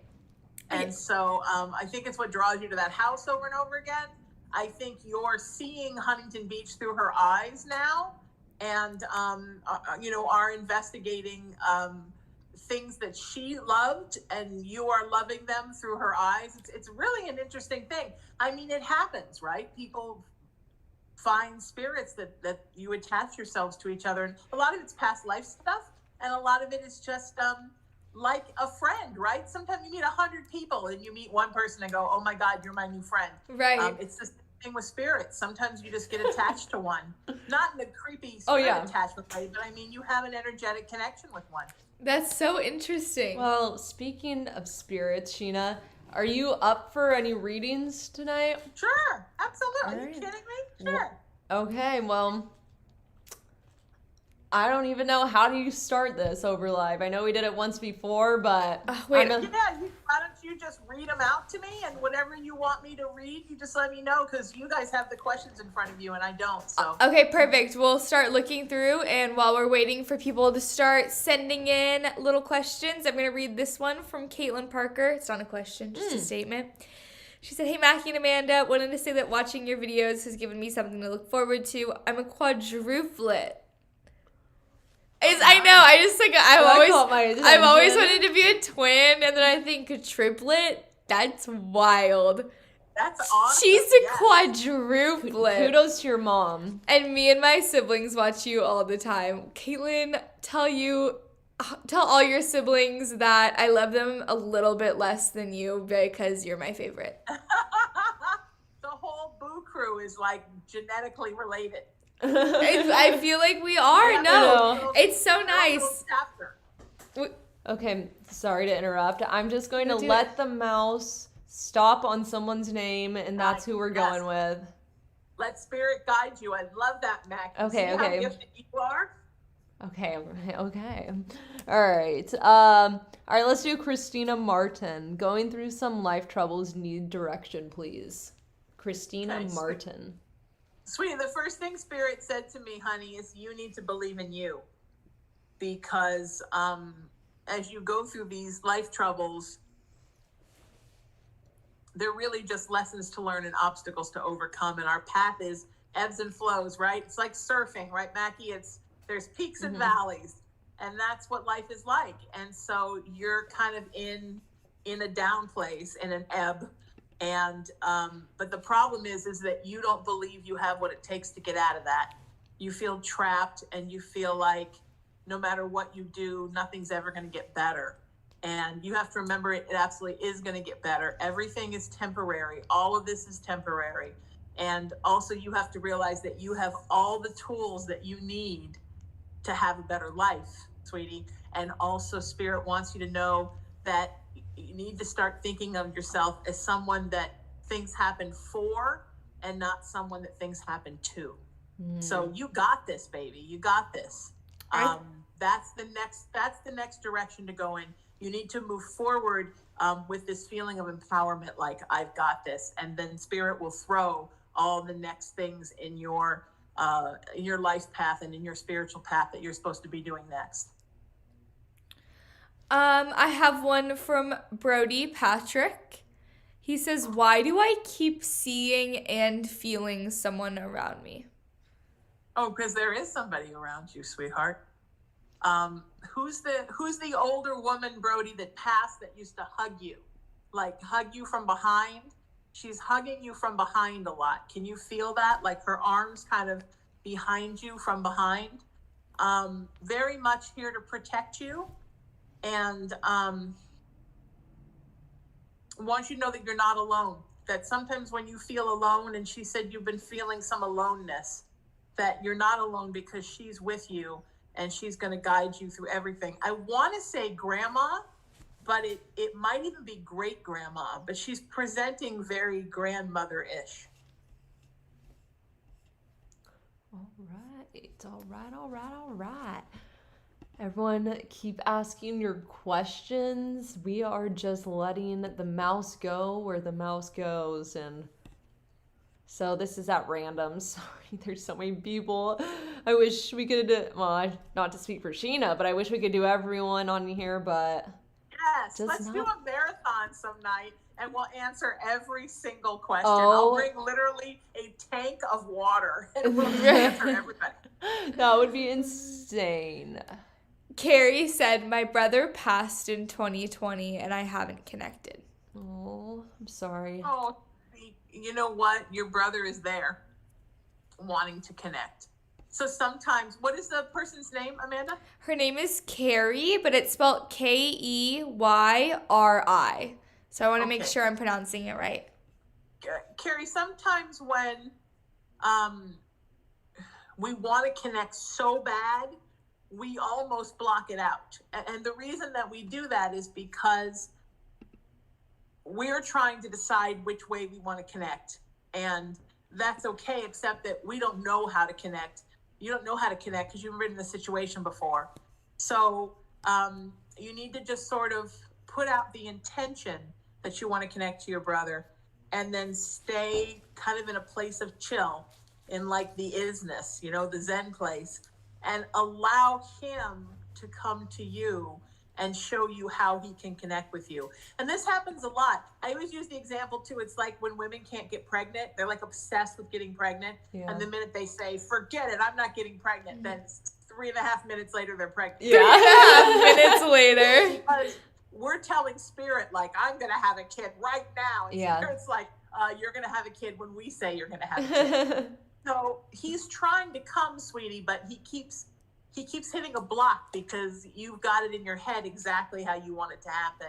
and so I think it's what draws you to that house over and over again. I think you're seeing Huntington Beach through her eyes now, and are investigating things that she loved, and you are loving them through her eyes. It's really an interesting thing. I mean, it happens, right? People find spirits that you attach yourselves to each other, and a lot of it's past life stuff, and a lot of it is just like a friend, right? Sometimes you meet 100 people and you meet one person and go, "Oh my God, you're my new friend." Right. It's the same thing with spirits. Sometimes you just get attached to one, not in a creepy Oh, spirit yeah. attachment way, but I mean, you have an energetic connection with one. That's so interesting. Well, speaking of spirits, Sheena, are you up for any readings tonight? Sure, absolutely. Are you Alright. kidding me? Sure. Okay, well, I don't even know how do you start this over live. I know we did it once before, but wait. Yeah, why don't you just read them out to me, and whatever you want me to read, you just let me know, because you guys have the questions in front of you and I don't. So Okay, perfect. We'll start looking through, and while we're waiting for people to start sending in little questions, I'm going to read this one from Caitlin Parker. It's not a question, just a statement. She said, "Hey, Mackie and Amanda, wanted to say that watching your videos has given me something to look forward to. I'm a quadruplet." I know, I just like, I've always wanted to be a twin, and then I think a triplet, that's wild. that's awesome. She's a Yes. quadruplet. Kudos to your mom. And me and my siblings watch you all the time. Caitlin, tell all your siblings that I love them a little bit less than you because you're my favorite. The whole Boo crew is like genetically related. I feel like we are. Yeah, No, it's so Little nice. chapter. Okay, sorry to interrupt. I'm just going to Do let it. the mouse stop on someone's name, and that's who we're going with. Let spirit guide you. I love that, Mac. You Okay, see how okay. gifted you are? Okay. All right. All right, let's do Christina Martin. Going through some life troubles, need direction, please. Christina Okay, sweet. Martin. Sweetie, the first thing Spirit said to me, honey, is you need to believe in you. Because as you go through these life troubles, they're really just lessons to learn and obstacles to overcome. And our path is ebbs and flows, right? It's like surfing, right, Mackie? There's peaks and valleys. And that's what life is like. And so you're kind of in a down place, in an ebb. And but the problem is that you don't believe you have what it takes to get out of that. You feel trapped, and you feel like no matter what you do, nothing's ever going to get better. And you have to remember, it absolutely is going to get better. Everything is temporary. All of this is temporary. And also you have to realize that you have all the tools that you need to have a better life, sweetie. And also Spirit wants you to know that you need to start thinking of yourself as someone that things happen for, and not someone that things happen to. So you got this, baby. You got this. That's the next direction to go in. You need to move forward with this feeling of empowerment, like I've got this, and then Spirit will throw all the next things in your life path and in your spiritual path that you're supposed to be doing next. I have one from Brody Patrick. He says, "Why do I keep seeing and feeling someone around me?" Oh, because there is somebody around you, sweetheart. Who's the older woman, Brody, that passed, that used to hug you? Like hug you from behind? She's hugging you from behind a lot. Can you feel that? Like her arms kind of behind you from behind. Very much here to protect you. And want you to know that you're not alone. That sometimes when you feel alone, and she said you've been feeling some aloneness, that you're not alone because she's with you and she's going to guide you through everything. I want to say grandma, but it might even be great grandma, but she's presenting very grandmother-ish. All right. Everyone, keep asking your questions. We are just letting the mouse go where the mouse goes. And so this is at random. Sorry, there's so many people. I wish we could, not to speak for Sheena, but I wish we could do everyone on here, but Yes, just let's do not. a marathon some night and we'll answer every single question. Oh. I'll bring literally a tank of water and we'll answer everybody. That would be insane. Carrie said, my brother passed in 2020 and I haven't connected. Oh, I'm sorry. Oh, you know what? Your brother is there wanting to connect. So sometimes, what is the person's name, Amanda? Her name is Carrie, but it's spelled Keyri. So I want to make Okay. sure I'm pronouncing it right. Carrie, sometimes when we want to connect so bad, we almost block it out. And the reason that we do that is because we're trying to decide which way we want to connect. And that's okay, except that we don't know how to connect. You don't know how to connect because you've been in the situation before. So you need to just sort of put out the intention that you want to connect to your brother and then stay kind of in a place of chill, in like the isness, the Zen place, and allow him to come to you and show you how he can connect with you. And this happens a lot. I always use the example too. It's like when women can't get pregnant, they're like obsessed with getting pregnant. Yeah. And the minute they say, forget it, I'm not getting pregnant, then 3.5 minutes later, they're pregnant. Yeah. Minutes later. Because we're telling spirit, like, I'm going to have a kid right now. And Yeah. spirit's like, you're going to have a kid when we say you're going to have a kid. So he's trying to come, sweetie, but he keeps hitting a block because you've got it in your head exactly how you want it to happen.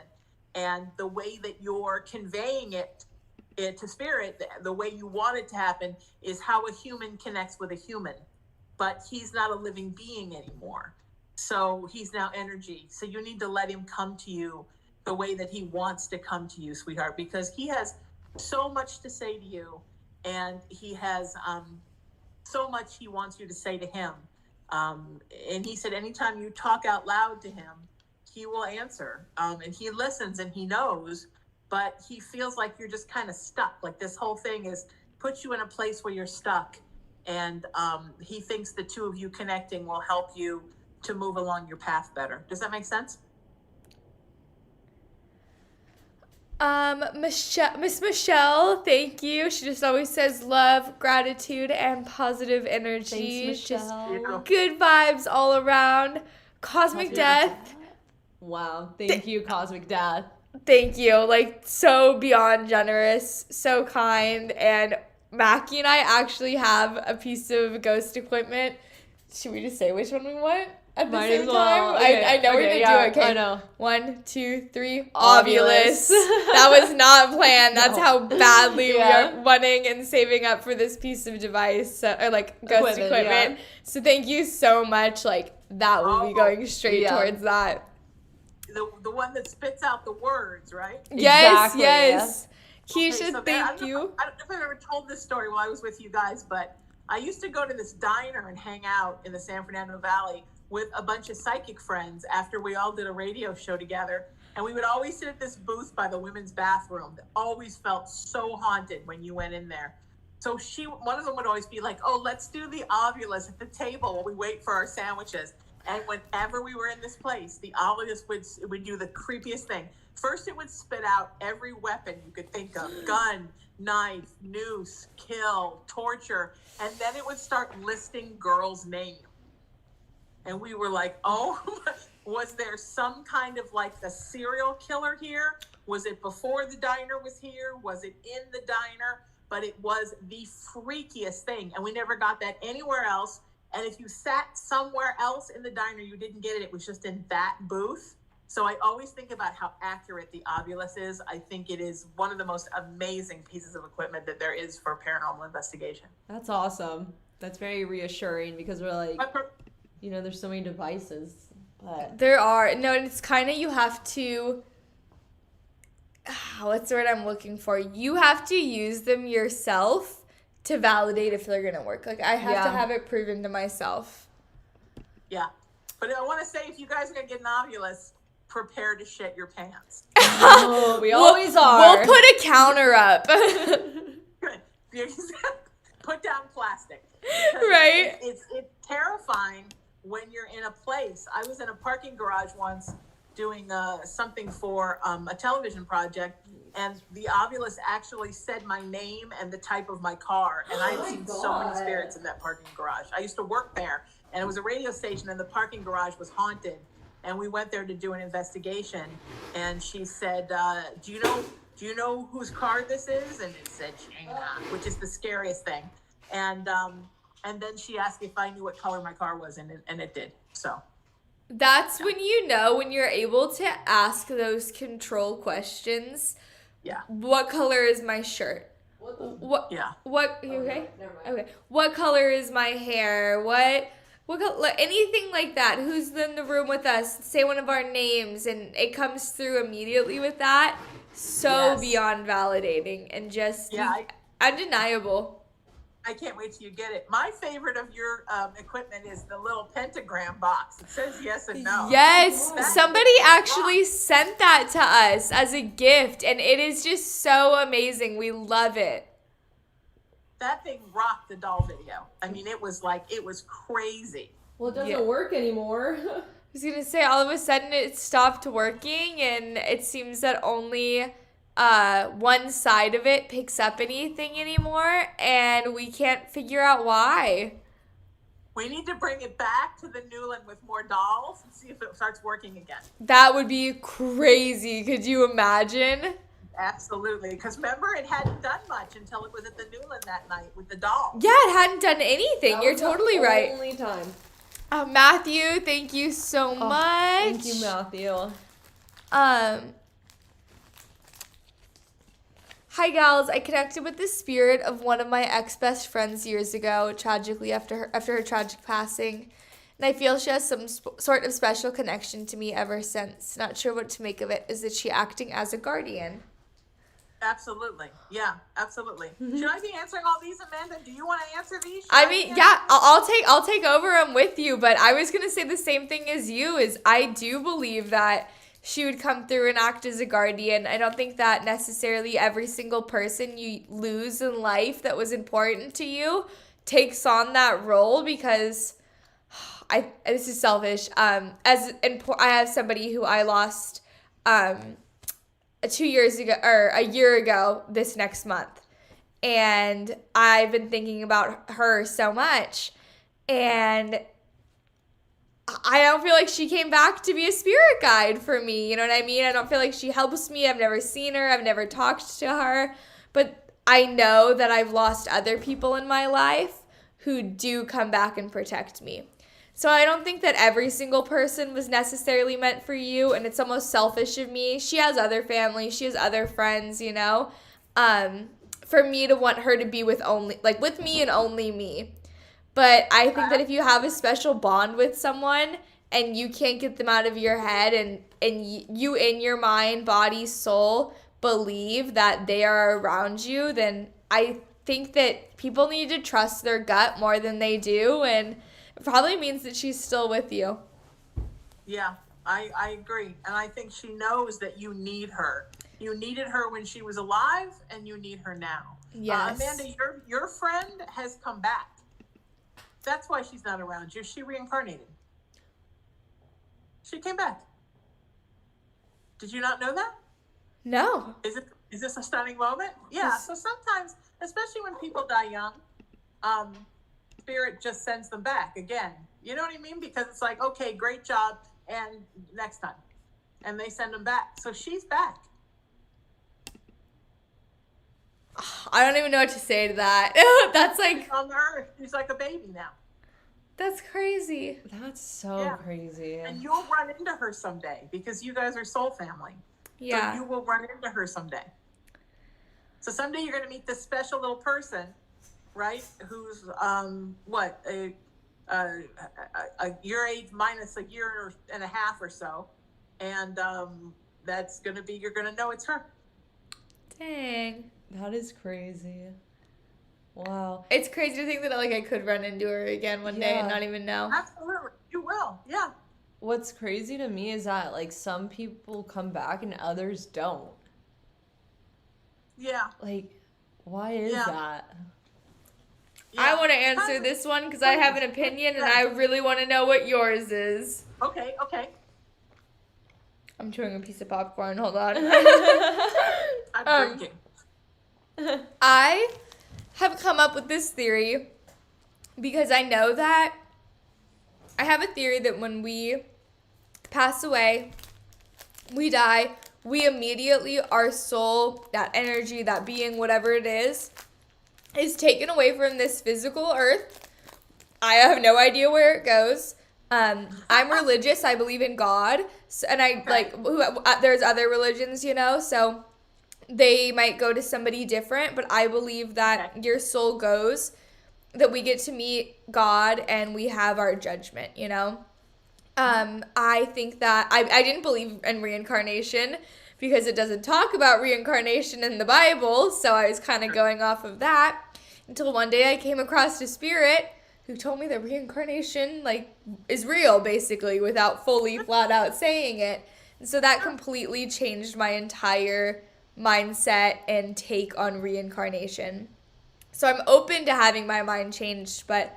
And the way that you're conveying it to spirit, the way you want it to happen, is how a human connects with a human. But he's not a living being anymore. So he's now energy. So you need to let him come to you the way that he wants to come to you, sweetheart, because he has so much to say to you. And he has so much he wants you to say to him. And he said, anytime you talk out loud to him, he will answer. And he listens and he knows, but he feels like you're just kind of stuck. Like this whole thing is puts you in a place where you're stuck. And he thinks the two of you connecting will help you to move along your path better. Does that make sense? Miss Michelle, thank you. She just always says love, gratitude, and positive energy. Thanks, Michelle. Just good vibes all around. Cosmic Death, Wow. Thank you, Cosmic Death. thank you. Like, so beyond generous, so kind. And Mackie and I actually have a piece of ghost equipment. Should we just say which one we want at the Might same as well. time? Okay, I know we're okay, gonna yeah, do it. Okay. I know. 1, 2, 3. Ovulus. Ovulus. That was not planned. That's No. how badly Yeah. we are wanting and saving up for this piece of device, or like ghost equipment. Yeah. So thank you so much. Like that will be going straight Yeah. towards that. The one that spits out the words, right? Yes, Exactly, yes. Okay, Keisha, so there- thank you. I don't know if I've ever told this story while I was with you guys, but I used to go to this diner and hang out in the San Fernando Valley with a bunch of psychic friends after we all did a radio show together. And we would always sit at this booth by the women's bathroom that always felt so haunted when you went in there. So one of them would always be like, oh, let's do the ovulus at the table while we wait for our sandwiches. And whenever we were in this place, the ovulus would do the creepiest thing. First, it would spit out every weapon you could think of: gun, knife, noose, kill, torture. And then it would start listing girls' names. And we were like, oh, was there some kind of like a serial killer here? Was it before the diner was here? Was it in the diner? But it was the freakiest thing. And we never got that anywhere else. And if you sat somewhere else in the diner, you didn't get it. It was just in that booth. So I always think about how accurate the ovulus is. I think it is one of the most amazing pieces of equipment that there is for paranormal investigation. That's awesome. That's very reassuring because we're like, But per- you know, there's so many devices. But There are. No, it's kind of you have to. What's the word I'm looking for? You have to use them yourself to validate if they're gonna work. Like I have to Yeah. have it proven to myself. yeah. But I want to say, if you guys are going to get an Ovilus, prepare to shit your pants. oh, we always are. We'll put a counter up. Good. Put down plastic. Because Right. It's terrifying when you're in a place. I was in a parking garage once doing something for a television project, and the Ovilus actually said my name and the type of my car. And I've seen so many spirits in that parking garage. I used to work there, and it was a radio station, and the parking garage was haunted. And we went there to do an investigation, and she said, "Do you know whose car this is?" And it said Shayna, which is the scariest thing. And then she asked if I knew what color my car was, and it did. So That's when you know when you're able to ask those control questions. yeah, What color is my shirt? What? yeah. What? You okay? Never mind. Okay. What color is my hair? What color? Anything like that. Who's in the room with us? Say one of our names, and it comes through immediately with that. So Yes. beyond validating and just Yeah, undeniable. I can't wait till you get it. My favorite of your equipment is the little pentagram box. It says yes and no. Yes, That somebody thing actually rocks. sent that to us as a gift, and it is just so amazing. We love it. That thing rocked the doll video. I mean, it was crazy. Well, it doesn't Yeah. work anymore. I was gonna say, all of a sudden it stopped working, and it seems that only one side of it picks up anything anymore, and we can't figure out why. We need to bring it back to the Newland with more dolls and see if it starts working again. That would be crazy. Could you imagine? Absolutely. Because remember, it hadn't done much until it was at the Newland that night with the doll. Yeah, it hadn't done anything. That You're was the totally right. Only time. Matthew, thank you so much. Thank you, Matthew. Hi gals, I connected with the spirit of one of my ex-best friends years ago, tragically after her tragic passing, and I feel she has some sort of special connection to me ever since. Not sure what to make of it. Is she acting as a guardian? Absolutely. Yeah, absolutely. Should I be answering all these, Amanda? Do you want to answer these? Should I be mean, answering yeah, these? I'll take over them with you, but I was gonna say the same thing as you. Is I do believe that she would come through and act as a guardian. I don't think that necessarily every single person you lose in life that was important to you takes on that role, because this is selfish. I have somebody who I lost 2 years ago, or a year ago this next month, and I've been thinking about her so much, and I don't feel like she came back to be a spirit guide for me. You know what I mean? I don't feel like she helps me. I've never seen her. I've never talked to her. But I know that I've lost other people in my life who do come back and protect me. So I don't think that every single person was necessarily meant for you, and it's almost selfish of me. She has other family. She has other friends, you know? For me to want her to be with me and only me. But I think that if you have a special bond with someone and you can't get them out of your head, and you in your mind, body, soul believe that they are around you, then I think that people need to trust their gut more than they do, and it probably means that she's still with you. Yeah, I agree. And I think she knows that you need her. You needed her when she was alive, and you need her now. Yes. Amanda, your friend has come back. That's why she's not around you. She reincarnated. She came back. Did you not know that? No. Is this a stunning moment? Yeah. So sometimes, especially when people die young, spirit just sends them back again. You know what I mean? Because it's like, okay, great job, and next time, and they send them back. So she's back. I don't even know what to say to that. That's like, On the earth, she's like a baby now, that's crazy. That's so Yeah. crazy. and you'll run into her someday because you guys are soul family. Yeah. So you will run into her someday. So someday you're going to meet this special little person right? Who's what a your age minus a year and a half or so, and that's gonna be, you're gonna know it's her. Dang. That is crazy. Wow. It's crazy to think that like I could run into her again one day and Yeah. not even know. Absolutely, you will. Yeah. What's crazy to me is that like some people come back and others don't. Yeah. Like, why is Yeah. that? I Yeah. want to answer this one because I have an opinion and I really want to know what yours is. Okay. Okay. I'm chewing a piece of popcorn. Hold on. I'm drinking. I have come up with this theory because I know that I have a theory that when we pass away, we die, we immediately, our soul, that energy, that being, whatever it is taken away from this physical earth. I have no idea where it goes. I'm religious. I believe in God. So, and I there's other religions, you know, so they might go to somebody different, but I believe that your soul goes, that we get to meet God and we have our judgment, you know? I think that I didn't believe in reincarnation because it doesn't talk about reincarnation in the Bible, so I was kind of going off of that until one day I came across a spirit who told me that reincarnation like is real, basically, without fully flat out saying it. And so that completely changed my entire mindset and take on reincarnation. So I'm open to having my mind changed, but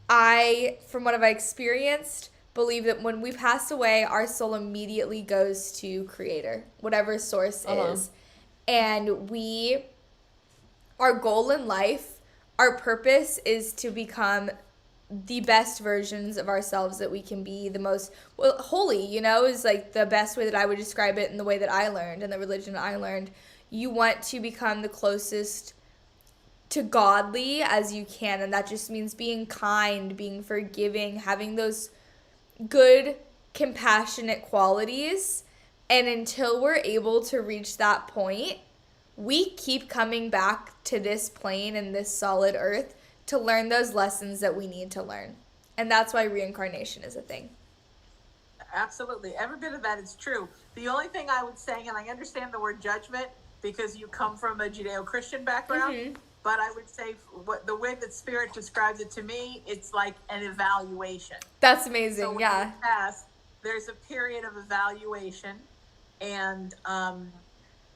I, from what I've experienced, believe that when we pass away, our soul immediately goes to Creator, whatever source is. And our goal in life, our purpose is to become the best versions of ourselves that we can be, the most holy, you know, is like the best way that I would describe it in the way that I learned and the religion I learned. You want to become the closest to godly as you can, and that just means being kind, being forgiving, having those good, compassionate qualities. And until we're able to reach that point, we keep coming back to this plane and this solid earth to learn those lessons that we need to learn. And that's why reincarnation is a thing. Absolutely. Every bit of that is true. The only thing I would say, and I understand the word judgment because you come from a Judeo-Christian background, but I would say the way that Spirit describes it to me, it's like an evaluation. That's amazing, So when yeah. you pass, there's a period of evaluation, and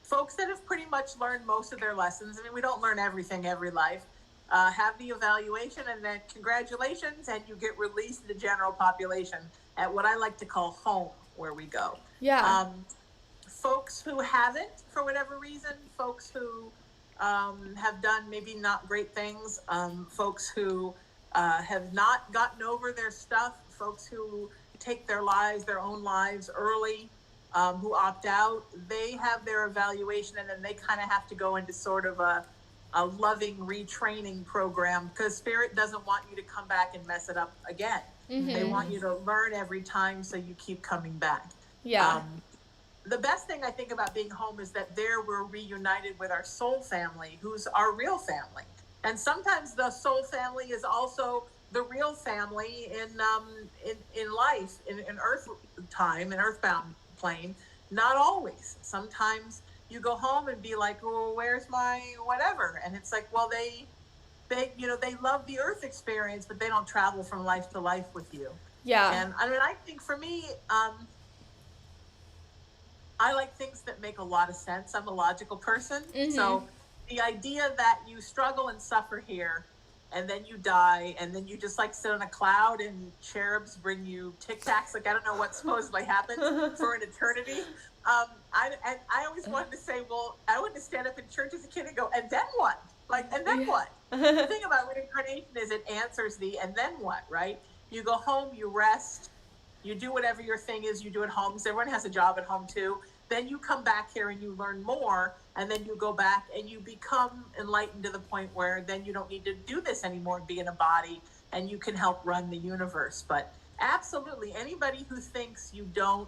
folks that have pretty much learned most of their lessons, I mean, we don't learn everything every life, have the evaluation, and then congratulations, and you get released to the general population at what I like to call home, where we go. Yeah. Folks who haven't, for whatever reason, folks who have done maybe not great things, folks who have not gotten over their stuff, folks who take their own lives early, who opt out, they have their evaluation, and then they kind of have to go into sort of a loving retraining program, because Spirit doesn't want you to come back and mess it up again. They want you to learn every time, so you keep coming back. Yeah. The best thing I think about being home is that there we're reunited with our soul family, who's our real family. And sometimes the soul family is also the real family in life, in earth time, in earthbound plane. Not always. Sometimes you go home and be like, well, where's my whatever? And it's like, well, they love the earth experience, but they don't travel from life to life with you. Yeah. And I mean, I think for me, I like things that make a lot of sense. I'm a logical person. So the idea that you struggle and suffer here, and then you die, and then you just like sit on a cloud and cherubs bring you Tic Tacs, like I don't know what supposedly happens for an eternity. I always wanted to say, well, I wanted to stand up in church as a kid and go, and then what? Like, and then what? The thing about reincarnation is it answers the and then what, right? You go home, you rest, you do whatever your thing is, you do at home, because everyone has a job at home too. Then you come back here and you learn more, and then you go back and you become enlightened to the point where then you don't need to do this anymore and be in a body, and you can help run the universe. But absolutely, anybody who thinks you don't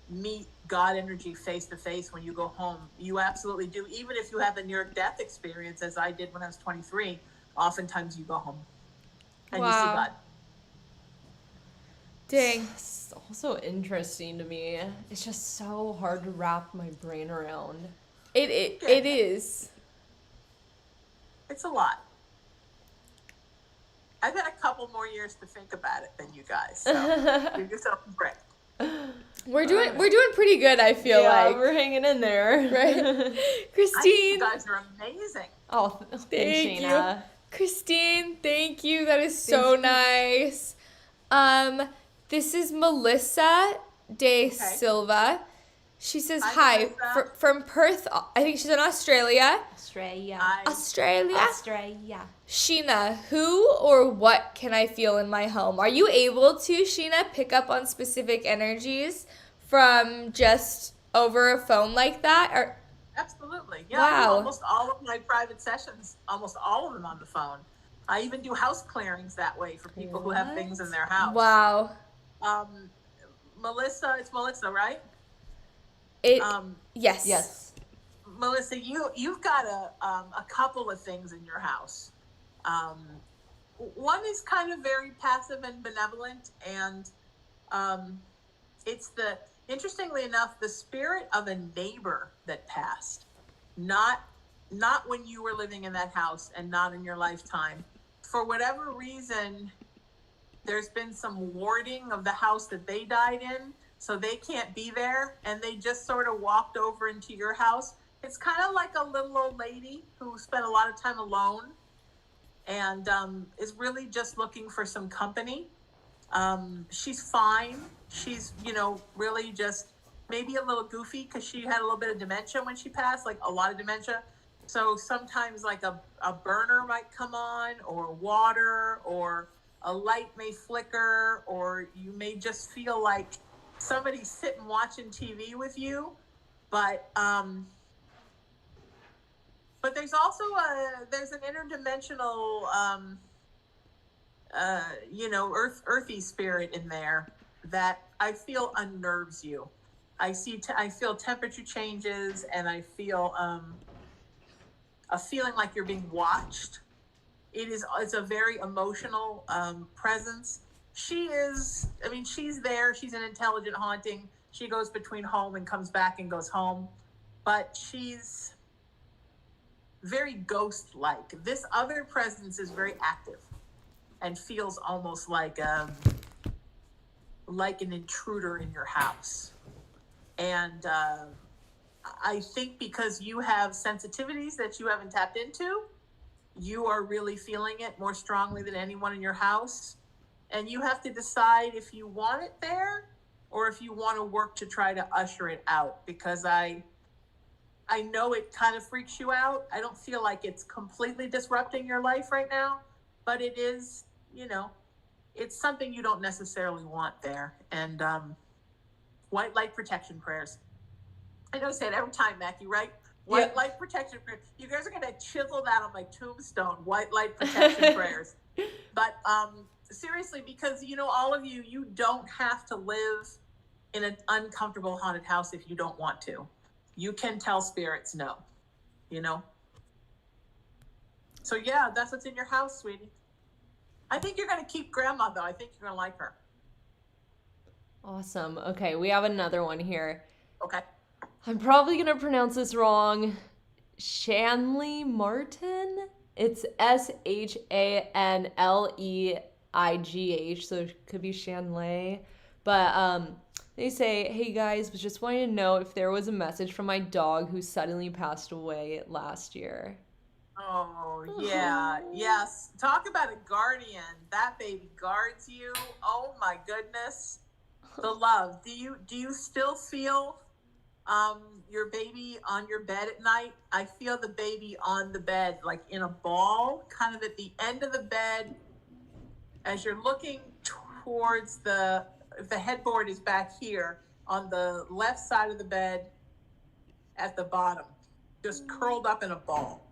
meet God energy face to face when you go home, you absolutely do. Even if you have a near death experience, as I did when I was 23, oftentimes you go home and you see Wow. God. Dang. It's also interesting to me. It's just so hard to wrap my brain around. It is. It's a lot. I've had a couple more years to think about it than you guys, so give yourself a break. We're doing pretty good, I feel Yeah, like. we're hanging in there. Right? I think Christine, you guys are amazing. Oh, thanks, Thank you. Shayna. Christine, thank you. That is so nice. This is Melissa de Silva. She says, Hi, hi, Melissa. from Perth. I think she's in Australia. Australia. Australia? Australia. Sheena, who or what can I feel in my home? Are you able to, Sheena, pick up on specific energies from just over a phone like that? Or Absolutely. Yeah, I do Wow. almost all of my private sessions, almost all of them on the phone. I even do house clearings that way for people who have things in their house. wow. Melissa, it's Melissa, right? Yes. Yes. Melissa, you've got a couple of things in your house. One is kind of very passive and benevolent, and it's interestingly enough, the spirit of a neighbor that passed, not when you were living in that house and not in your lifetime. For whatever reason, there's been some warding of the house that they died in, so they can't be there, and they just sort of walked over into your house. It's kind of like a little old lady who spent a lot of time alone and is really just looking for some company. She's fine. She's, really just maybe a little goofy because she had a little bit of dementia when she passed, like a lot of dementia. So sometimes like a burner might come on, or water, or a light may flicker, or you may just feel like somebody's sitting watching TV with you. But there's also there's an interdimensional, earthy spirit in there that I feel unnerves you. I feel temperature changes, and I feel a feeling like you're being watched. It's a very emotional presence. She's there. She's an intelligent haunting. She goes between home and comes back and goes home, but she's very ghost-like. This other presence is very active and feels almost like an intruder in your house. And I think because you have sensitivities that you haven't tapped into, you are really feeling it more strongly than anyone in your house. And you have to decide if you want it there or if you want to work to try to usher it out, because I know it kind of freaks you out. I don't feel like it's completely disrupting your life right now, but it is, it's something you don't necessarily want there. And white light protection prayers. I know I say it every time, Mackie, right? White light protection prayers. You guys are going to chisel that on my tombstone, white light protection prayers. But seriously, because, all of you don't have to live in an uncomfortable haunted house if you don't want to. You can tell spirits no, So yeah, that's what's in your house, sweetie. I think you're going to keep Grandma, though. I think you're going to like her. Awesome. Okay, we have another one here. Okay. I'm probably going to pronounce this wrong. Shanley Martin? It's Shanleigh, so it could be Shanley. But they say, hey guys, was just wanting to know if there was a message from my dog who suddenly passed away last year. Oh, yeah. Yes. Talk about a guardian. That baby guards you. Oh my goodness. The love. Do you still feel your baby on your bed at night? I feel the baby on the bed, like in a ball, kind of at the end of the bed. As you're looking towards if the headboard is back here, on the left side of the bed at the bottom, just curled up in a ball,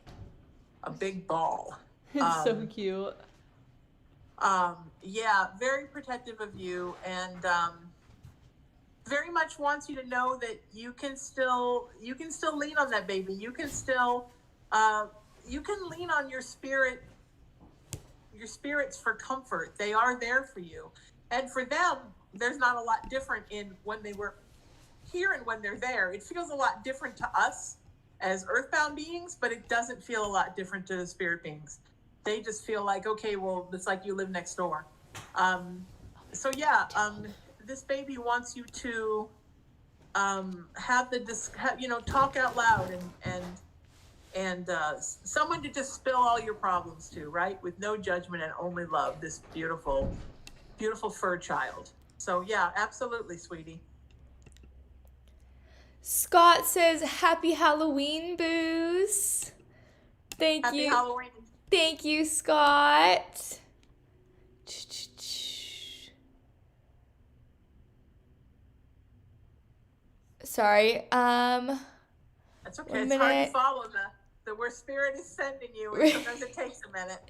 a big ball. It's so cute. Yeah, very protective of you, and very much wants you to know that you can still lean on that baby. You can still, you can lean on your spirit your spirits for comfort. They are there for you. And for them, there's not a lot different in when they were here and when they're there. It feels a lot different to us as earthbound beings, but it doesn't feel a lot different to the spirit beings. They just feel like, okay, well, it's like you live next door. So yeah, this baby wants you to have talk out loud and someone to just spill all your problems to, right? With no judgment and only love, this beautiful, beautiful fur child. So yeah, absolutely, sweetie. Scott says, Happy Halloween, Booze. Thank Happy you. Halloween. Thank you, Scott. Sorry. That's okay. One It's hard minute. to follow the where spirit is sending you, and sometimes it takes a minute.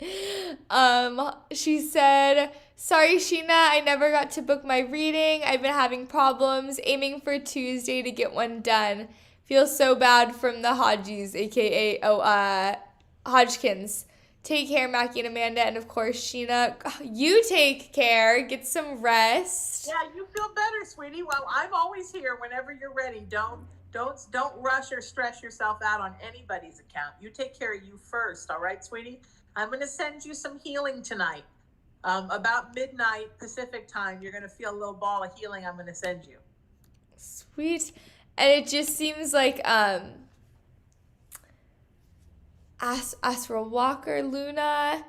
She said, sorry, Sheena, I never got to book my reading. I've been having problems, aiming for Tuesday to get one done. Feel so bad from the Hodgies, aka Hodgkins. Take care, Mackie and Amanda, and of course, Sheena. You take care. Get some rest. Yeah, you feel better, sweetie. Well, I'm always here whenever you're ready. Don't rush or stress yourself out on anybody's account. You take care of you first, all right, sweetie? I'm going to send you some healing tonight. About midnight Pacific time, you're going to feel a little ball of healing I'm going to send you. Sweet. And it just seems like Astral Walker, Luna,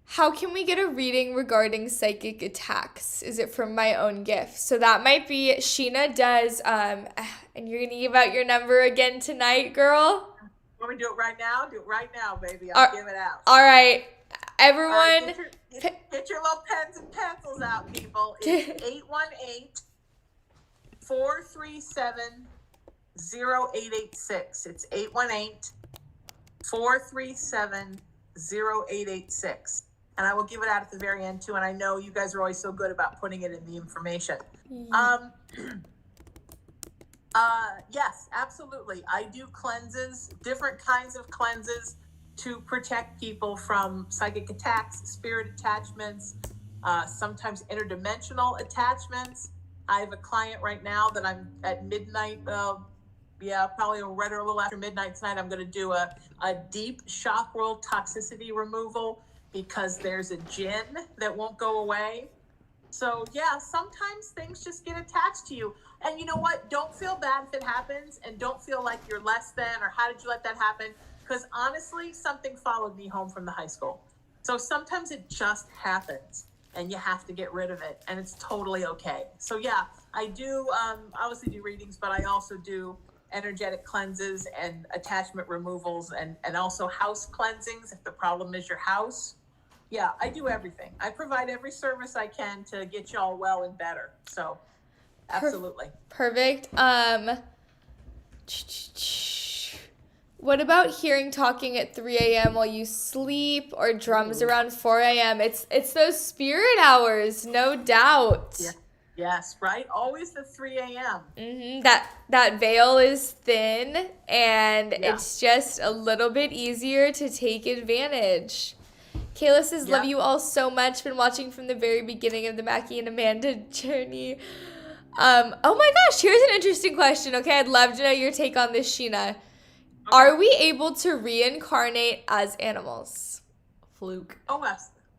how can we get a reading regarding psychic attacks? Is it from my own gift? So that might be, Sheena does, and you're going to give out your number again tonight, girl? Want me to do it right now? Do it right now, baby. I'll give it out. All right. All Everyone. right, get your little pens and pencils out, people. It's 818-437-0886. It's 818-437-0886. And I will give it out at the very end too. And I know you guys are always so good about putting it in the information. Yes, absolutely. I do cleanses, different kinds of cleanses to protect people from psychic attacks, spirit attachments, sometimes interdimensional attachments. I have a client right now that I'm at midnight, probably right or a little after midnight tonight, I'm going to do a deep chakral toxicity removal because there's a jinn that won't go away. So yeah, sometimes things just get attached to you. And you know what? Don't feel bad if it happens, and don't feel like you're less than or how did you let that happen? Because honestly, something followed me home from the high school. So sometimes it just happens and you have to get rid of it, and it's totally okay. So yeah, I do obviously do readings, but I also do energetic cleanses and attachment removals and also house cleansings if the problem is your house. Yeah, I do everything. I provide every service I can to get y'all well and better. So absolutely. Perfect. What about hearing talking at 3 a.m. while you sleep or drums around 4 a.m.? It's those spirit hours, no doubt. Yeah. Yes, right? Always the 3 a.m. Mm-hmm. That veil is thin, and it's just a little bit easier to take advantage. Kayla says, love you all so much. Been watching from the very beginning of the Mackie and Amanda journey. Oh my gosh, here's an interesting question. Okay, I'd love to know your take on this, Sheena. Okay. Are we able to reincarnate as animals? Fluke. Oh,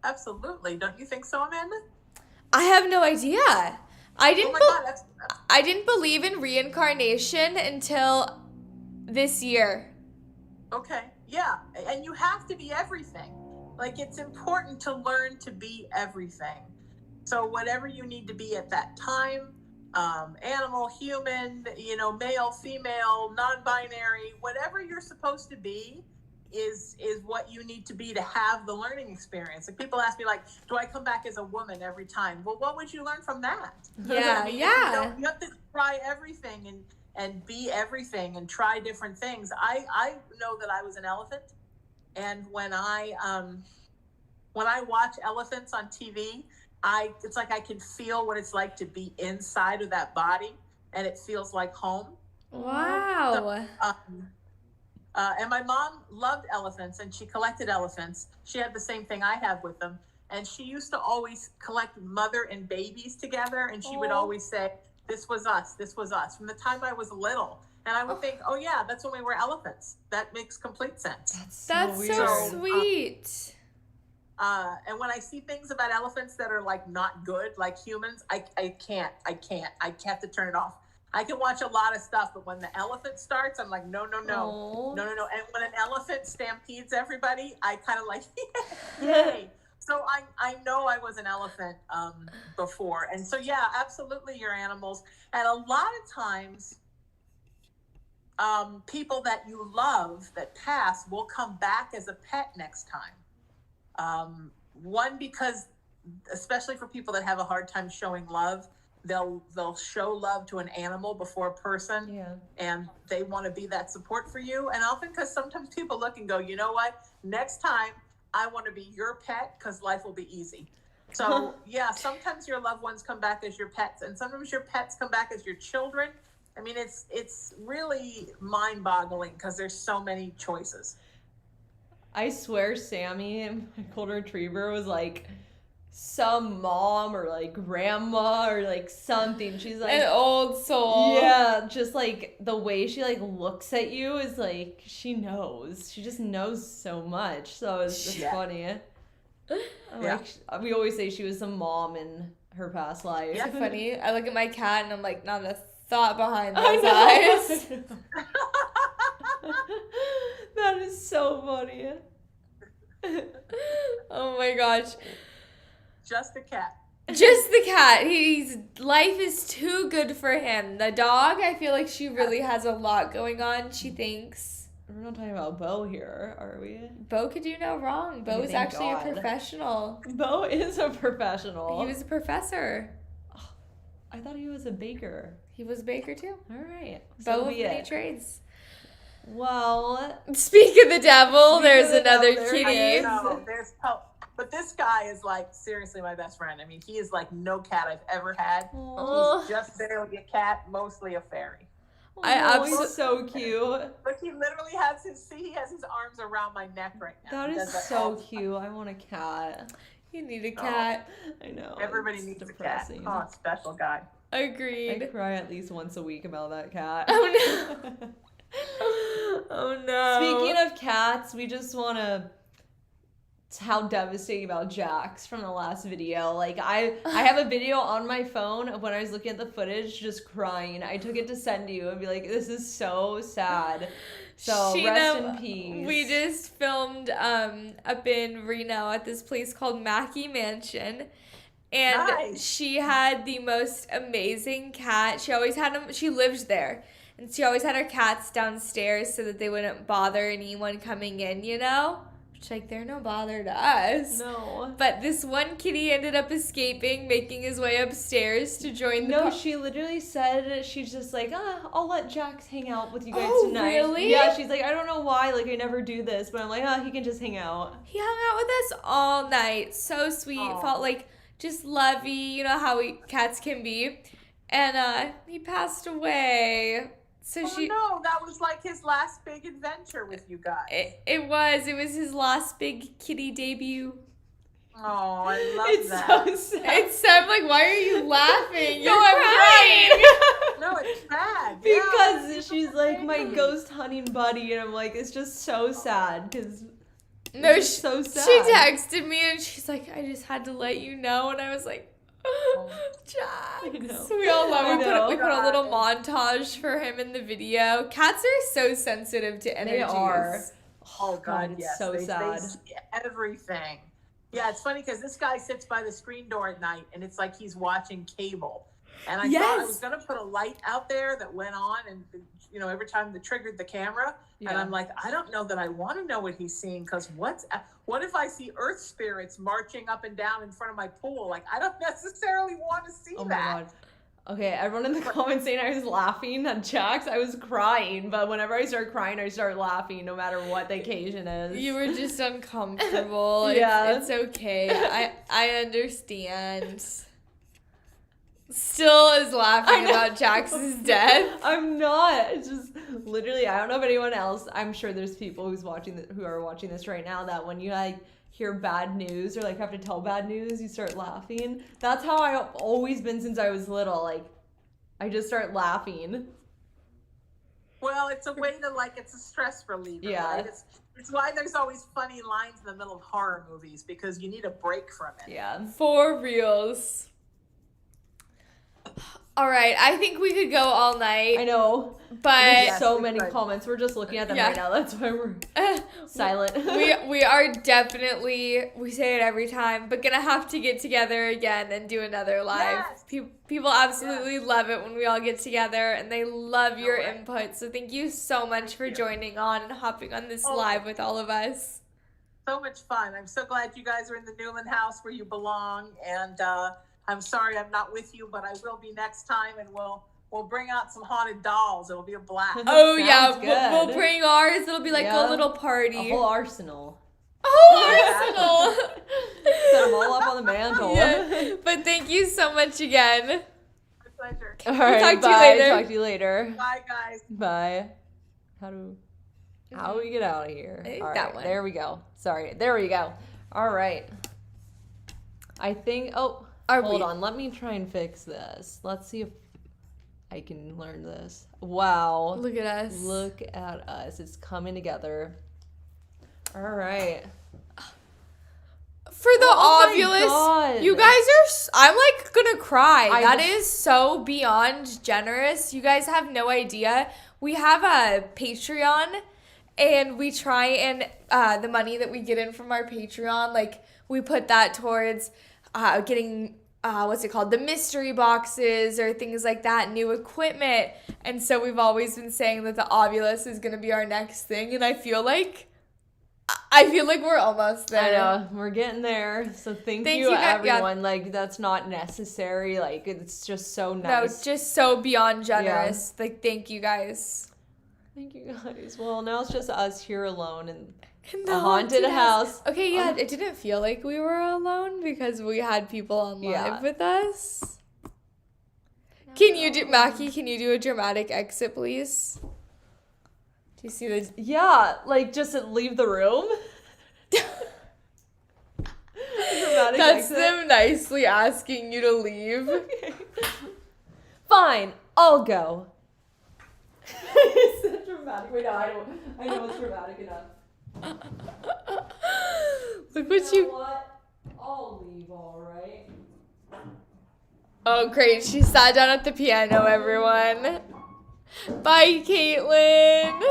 absolutely. Don't you think so, Amanda? I have no idea. I didn't I didn't believe in reincarnation until this year. Okay, yeah. And you have to be everything. Like, it's important to learn to be everything. So whatever you need to be at that time, animal, human, male, female, non-binary, whatever you're supposed to be is what you need to be to have the learning experience. Like, people ask me, like, do I come back as a woman every time? Well, what would you learn from that? Yeah, yeah. You have to try everything and be everything and try different things. I know that I was an elephant. And when I watch elephants on TV, it's like I can feel what it's like to be inside of that body, and it feels like home. Wow. So, And my mom loved elephants, and she collected elephants. She had the same thing I have with them. And she used to always collect mother and babies together, and she would always say, this was us, from the time I was little. And I would think, oh yeah, that's when we were elephants. That makes complete sense. That's weird. so sweet. And when I see things about elephants that are like not good, like humans, I can't. I have to turn it off. I can watch a lot of stuff, but when the elephant starts, I'm like, no. Aw. No. And when an elephant stampedes everybody, I kind of like, yay. So I know I was an elephant before. And so, yeah, absolutely, your animals. And a lot of times, people that you love that pass will come back as a pet next time. One, because especially for people that have a hard time showing love, they'll show love to an animal before a person. Yeah. And they want to be that support for you. And often because sometimes people look and go, you know what, next time I want to be your pet because life will be easy. So yeah, sometimes your loved ones come back as your pets, and sometimes your pets come back as your children. I mean, it's really mind-boggling because there's so many choices. I swear Sammy, my golden retriever, was like some mom or like grandma or like something. She's like An old soul. yeah, just like the way she like looks at you is like she knows. She just knows so much. So it's just Yeah. funny. Yeah. Like, we always say she was a mom in her past life. Yeah. It's funny. I look at my cat and I'm like, not a thought behind I those know. eyes. That is so funny. Oh my gosh. Just a cat. Just the cat. Life is too good for him. The dog, I feel like she really has a lot going on. She thinks We're not talking about Bo here, are we? Bo could do no wrong. Bo is Thank actually God. a professional. Bo is a professional. He was a professor. I thought he was a baker. He was a baker too. All right. Bo So of be many it. trades. Well, Speak of the devil, Speak there's of the another devil, there kitty. he is. No, but this guy is like seriously my best friend. I mean, he is like no cat I've ever had. Aw. He's just barely a cat, mostly a fairy. he's so cute. Look, he literally has he has his arms around my neck right now. That He is does all so the time. cute. I want a cat. You need a cat. I know. Everybody it's needs depressing. a cat. Oh, special guy. I Agreed. cry at least once a week about that cat. Oh no. Oh no. Speaking of cats, we just want to how devastating about Jax from the last video. Like I have a video on my phone of when I was looking at the footage just crying. I took it to send you and be like, this is so sad. So rest in peace. We just filmed up in Reno at this place called Mackey Mansion. And Nice. she had the most amazing cat. She always had them. She lived there. And she always had her cats downstairs so that they wouldn't bother anyone coming in, you know? Which, like, they're no bother to us. No. But this one kitty ended up escaping, making his way upstairs to join the No, she literally said she's just like, I'll let Jax hang out with you guys Oh, tonight. really? Yeah, she's like, I don't know why, like I never do this, but I'm like, he can just hang out. He hung out with us all night. So sweet. Aw. Felt like just lovey. You know how cats can be. And he passed away. So Oh no, that was like his last big adventure with you guys. It was his last big kitty debut. Oh, I love It's that. so sad. It's I'm like, why are you laughing? No, You're I'm crying. No, it's sad. Because she's like my ghost hunting buddy, and I'm like, it's just so sad because No, it's so sad. she texted me and she's like, I just had to let you know, and I was like, Jax. I know. We all love I it. know. We put a little montage for him in the video. Cats are so sensitive to energies. They are. Oh God, it's yes. so they sad. see everything. Yeah, it's funny because this guy sits by the screen door at night, and it's like he's watching cable. And I thought I was gonna put a light out there that went on, and every time they triggered the camera, and I'm like, I don't know that I want to know what he's seeing, because what if I see earth spirits marching up and down in front of my pool? Like, I don't necessarily want to see Oh my that. god. Okay, everyone in the comments saying I was laughing at Jax. I was crying, but whenever I start crying, I start laughing no matter what the occasion is. You were just uncomfortable. Yeah. It's okay. I understand. still is I laughing know. about Jax's death. I'm not. It's just literally, I don't know if anyone else. I'm sure there's people who are watching this right now that when you like hear bad news or like have to tell bad news, you start laughing. That's how I've always been since I was little. Like, I just start laughing. Well, it's a way to it's a stress reliever. Yeah. Right? It's why there's always funny lines in the middle of horror movies, because you need a break from it. Yeah. For reals. All right, I think we could go all night, I know. but Yes, So we many could. comments. We're just looking at them Yeah. right now. That's why we're silent. we are definitely, we say it every time, but gonna have to get together again and do another live. Yes. People absolutely love it when we all get together, and they love your way. input. So thank you so much for you. joining on and hopping on this Oh. live with all of us. So much fun. I'm so glad you guys are in the Newland house where you belong. And I'm sorry I'm not with you, but I will be next time, and we'll bring out some haunted dolls. It'll be a blast. Oh yeah, Sounds we'll good. bring ours. It'll be like Yeah. a little A party. whole arsenal. Arsenal. Set them all up on the mantle. Yeah. But thank you so much again. My pleasure. All right, talk to you bye. later. Talk to you later. Bye, guys. Bye. How do we get out of here? I think All that right, one. there we go. Sorry, there we go. All right. I think. Oh, hold on. Let me try and fix this. Let's see if I can learn this. Wow. Look at us. Look at us. It's coming together. All right. For the Oh my Ovulus, God. you guys are, I'm like gonna cry. I- That is so beyond generous. You guys have no idea. We have a Patreon, and we try and the money that we get in from our Patreon, like we put that towards getting what's it called, the mystery boxes or things like that, new equipment. And so we've always been saying that the Ovulus is gonna be our next thing, and I feel like we're almost there. I know we're getting there. So thank Thank you, you, yeah. everyone. Like that's not necessary. Like it's just so No, nice. just so beyond generous. Like, thank you guys. Thank you guys. Well, now it's just us here alone in In a haunted house. Okay, yeah, it didn't feel like we were alone because we had people on live Yeah. with us. Can you do, Mackie, can you do a dramatic exit, please? Do you see the... Yeah, like just leave the room. Dramatic That's exit. them nicely asking you to leave. Fine, I'll go. Is that dramatic? Wait, no, I know it's dramatic enough. Look what you... What? I'll leave, all right. Oh, great. She sat down at the piano, everyone. Bye, Caitlin.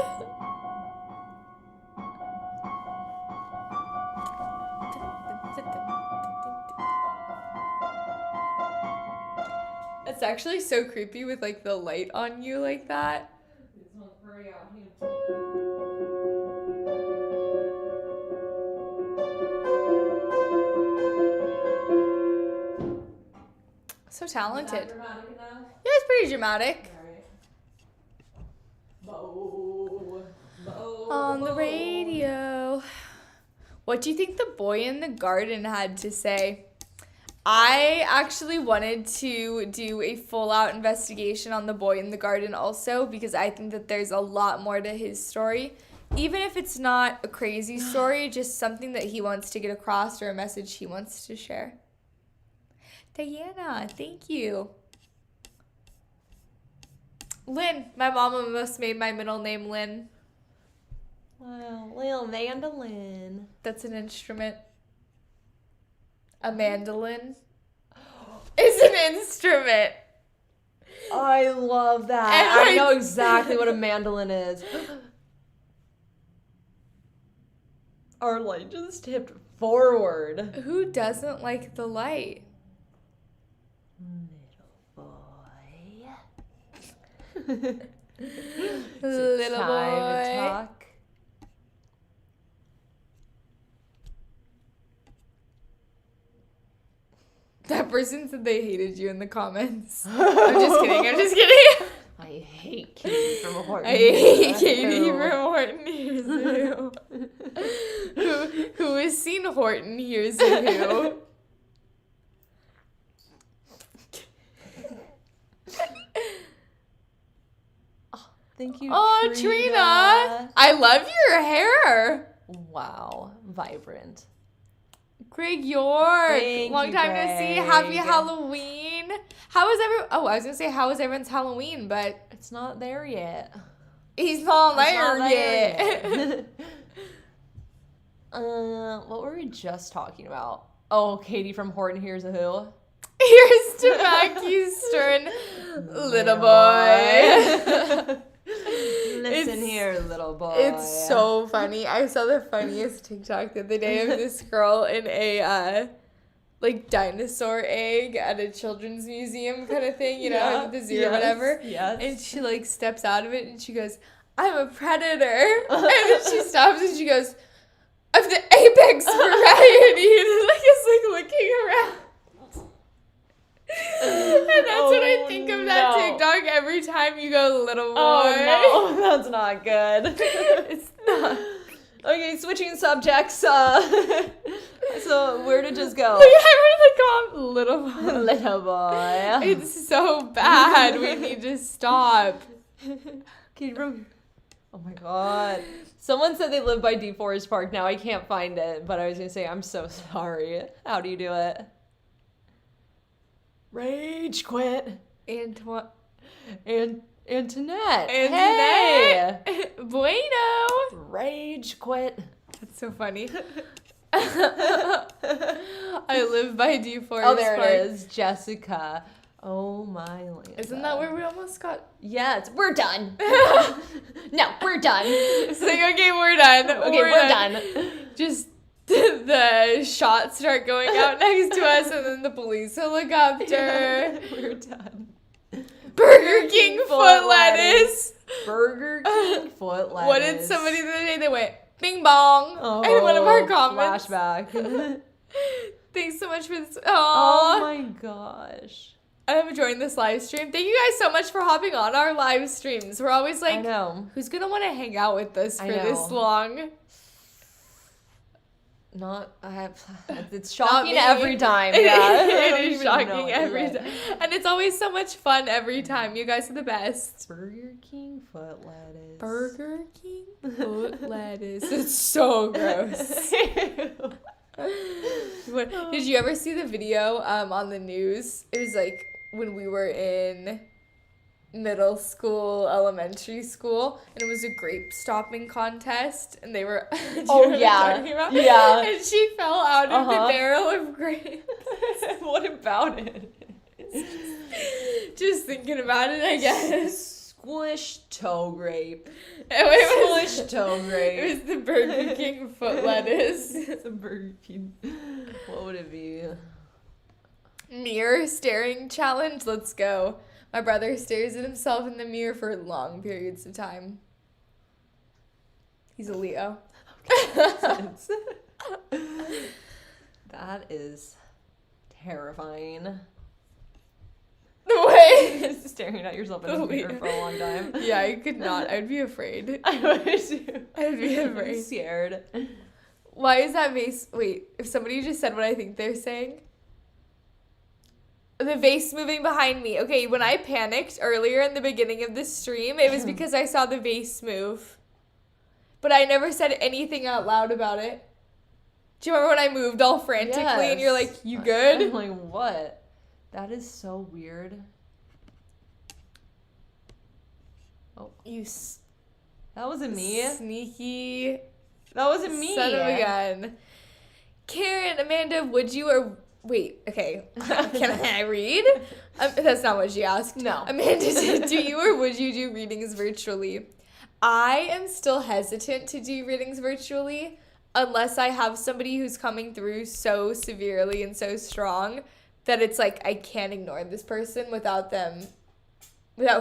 It's actually so creepy with like the light on you like that. So talented. Dramatic enough? Yeah, it's pretty dramatic. On the radio. What do you think the boy in the garden had to say? I actually wanted to do a full out investigation on the boy in the garden also, because I think that there's a lot more to his story. Even if it's not a crazy story, just something that he wants to get across or a message he wants to share. Diana, thank you. Lynn, my mom almost made my middle name Lynn. Wow, little mandolin. That's an instrument. A mandolin is an instrument. I love that. And I know exactly what a mandolin is. Our light just tipped forward. Who doesn't like the light? Little Time to boy. talk. That person said they hated you in the comments. I'm just kidding. I'm just kidding. I hate Katie from Horton. I hate Katie Ew. from Horton Hears a Who. Who has seen Horton Hears a Who? Thank you, Oh, Trina. I love your hair. Wow, vibrant. Greg York. Thank Long you, time no see. Happy Greg. Halloween. How was I was gonna say how was everyone's Halloween, but It's not there yet. he's not It's there not yet. yet. What were we just talking about? Oh, Katie from Horton Hears a Who. Here's to Mackie Stern, little boy. Listen It's- here, little boy. It's so funny. I saw the funniest TikTok the other day of this girl in a like dinosaur egg at a children's museum kind of thing, you know, Yeah, at the zoo or whatever. Yes. And she like steps out of it and she goes, "I'm a predator." And then she stops and she goes, "Of the apex variety." And like is like looking around. And that's what I think of that no. TikTok every time you go, little boy. Oh no, that's not good. It's not. Okay, switching subjects. So where to just go? Like, I really call him little boy. Little boy. It's so bad. We need to stop. Katie from. Oh my god. Someone said they live by DeForest Park. Now I can't find it, but I was gonna say I'm so sorry. How do you do it? Rage quit. Antoine. Antoinette. Antoinette. Hey. Bueno. Rage quit. That's so funny. I live by DeForest Oh, there Park. it is. Jessica. Oh my land. Isn't that where we almost got? Yes, we're done. No, we're done. It's like, okay, we're done. Okay, we're done. Just the shots start going out next to us, and then the police helicopter. We're done. Burger King foot lettuce. Burger King foot lettuce. What did somebody the other day? They went bing bong in one of our comments. Flashback. Thanks so much for this. Oh Aww. my gosh. I'm enjoying this live stream. Thank you guys so much for hopping on our live streams. We're always I like, know. who's gonna want to hang out with us I for this know. long? It's shocking me. every time. Yeah. I It don't is even know shocking what every you're time. And it's always so much fun every time. You guys are the best. Burger King foot lettuce. Burger King foot lettuce. It's so gross. Did you ever see the video on the news? It was like when we were in middle school, elementary school, and it was a grape stopping contest, and they were. Do you know what I'm talking about? Yeah. And she fell out of the Uh-huh. barrel of grapes. What about it? Just thinking about it, I guess. Squish toe grape. It was, Squish toe it grape. was the Burger King foot lettuce. It's a Burger King. What would it be? Mirror staring challenge. Let's go. My brother stares at himself in the mirror for long periods of time. He's a Leo. That is terrifying. The way. Staring at yourself in a mirror for a long time. Yeah, I could not. I'd be afraid. I would too. I'd be I'm afraid. scared. Why is that vase? Wait, if somebody just said what I think they're saying. The vase moving behind me. Okay, when I panicked earlier in the beginning of the stream, it was because I saw the vase move. But I never said anything out loud about it. Do you remember when I moved all frantically and you're like, you I'm good? like, what? That is so weird. That wasn't me. Sneaky That wasn't me. son of a gun. Karen, Amanda, would you or wait, okay. Can I read? That's not what she asked. No. Amanda, do you or would you do readings virtually? I am still hesitant to do readings virtually unless I have somebody who's coming through so severely and so strong that it's like I can't ignore this person without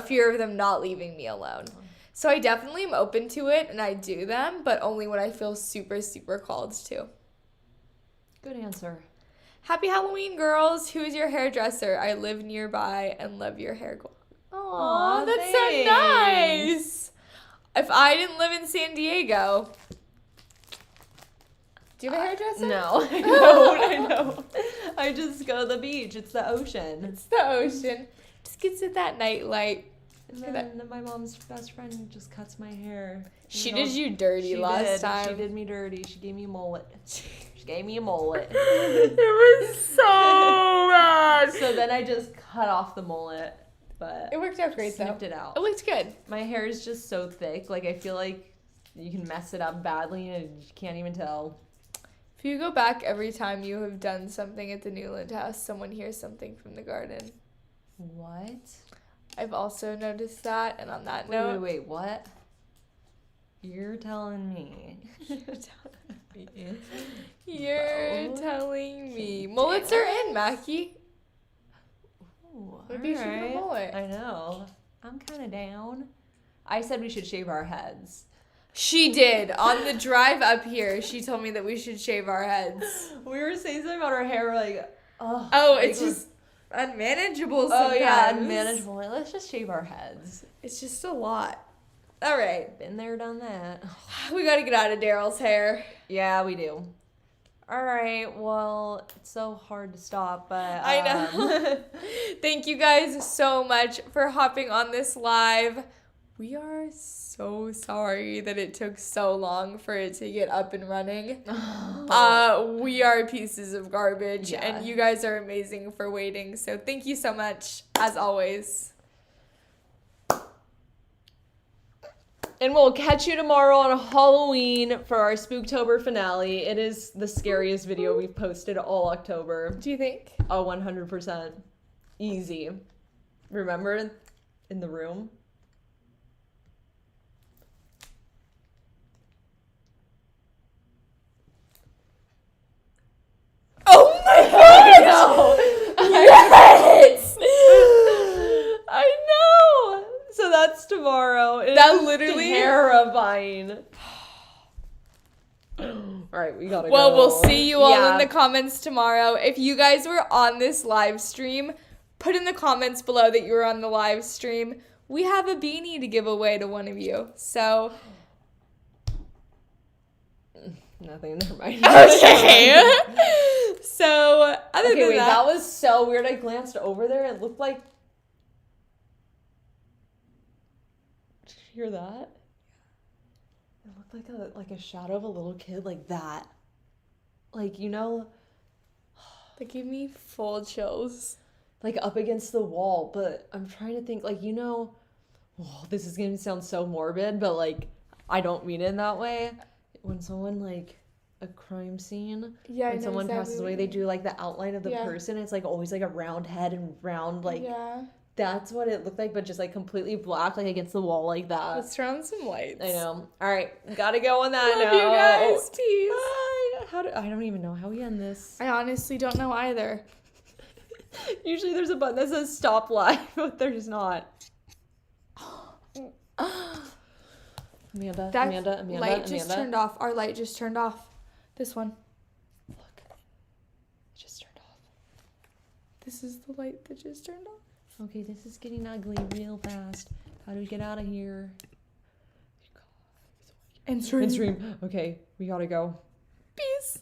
fear of them not leaving me alone. So I definitely am open to it and I do them, but only when I feel super, super called to. Good answer. Happy Halloween, girls. Who's your hairdresser? I live nearby and love your hair. Aw, that's so thanks. nice. If I didn't live in San Diego. Do you have a hairdresser? No, I don't. I know. I just go to the beach. It's the ocean. It's the ocean. Just gets at that night light. And then my mom's best friend just cuts my hair. She did you dirty last time. She did me dirty. She gave me a mullet. She gave me a mullet. It was so bad. So then I just cut off the mullet, but It worked out great though. snipped it out. It looked good. My hair is just so thick. Like, I feel like you can mess it up badly and you can't even tell. If you go back every time you have done something at the Newland house, someone hears something from the garden. What? I've also noticed that, and on that Wait, note, wait, what? You're telling me. you're Oh, telling me. Mullets are in, Mackie. Ooh, Maybe you should get a alright. mullet. I know. I'm kind of down. I said we should shave our heads. She did. On the drive up here, she told me that we should shave our heads. We were saying something about our hair, like, oh. Oh, like, it's just unmanageable Oh, sometimes. yeah, unmanageable. Like, let's just shave our heads. It's just a lot. All right. Been there, done that. We got to get out of Daryl's hair. Yeah, we do. All right, well, it's so hard to stop, but I know. Thank you guys so much for hopping on this live. We are so sorry that it took so long for it to get up and running. We are pieces of garbage, Yeah. and you guys are amazing for waiting. So thank you so much, as always. And we'll catch you tomorrow on Halloween for our Spooktober finale. It is the scariest video we've posted all October. Do you think? Oh, 100%. Easy. Remember in the room? Oh my god! Yes! I know! So that's tomorrow. It That is literally- terrifying. Alright, we gotta go. Well, we'll see you all Yeah. in the comments tomorrow. If you guys were on this live stream, put in the comments below that you were on the live stream. We have a beanie to give away to one of you. So, Nothing, never mind. okay. So, other Okay, than wait, that, that was so weird. I glanced over there. It looked like. Did you hear that? It looked like a shadow of a little kid, like that. Like, you know, that gave me full chills. like up against the wall. But I'm trying to think, like, you know, oh, this is gonna sound so morbid, but like, I don't mean it in that way. When someone like a crime scene, Yeah, when someone passes away, they do like the outline of the Yeah. person. It's like always like a round head and round like. Yeah. That's what it looked like, but just like completely black, like against the wall, like that. Let's turn on some lights. I know. All right, gotta go on that Love note. you guys. Peace. Bye. I don't even know how we end this. I honestly don't know either. Usually there's a button that says stop live, but there's not. Amanda, That Amanda, light just turned off. Our light just turned off. This one. Look, it just turned off. This is the light that just turned off. Okay, this is getting ugly real fast. How do we get out of here? And stream. And stream. Okay, we gotta go. Peace.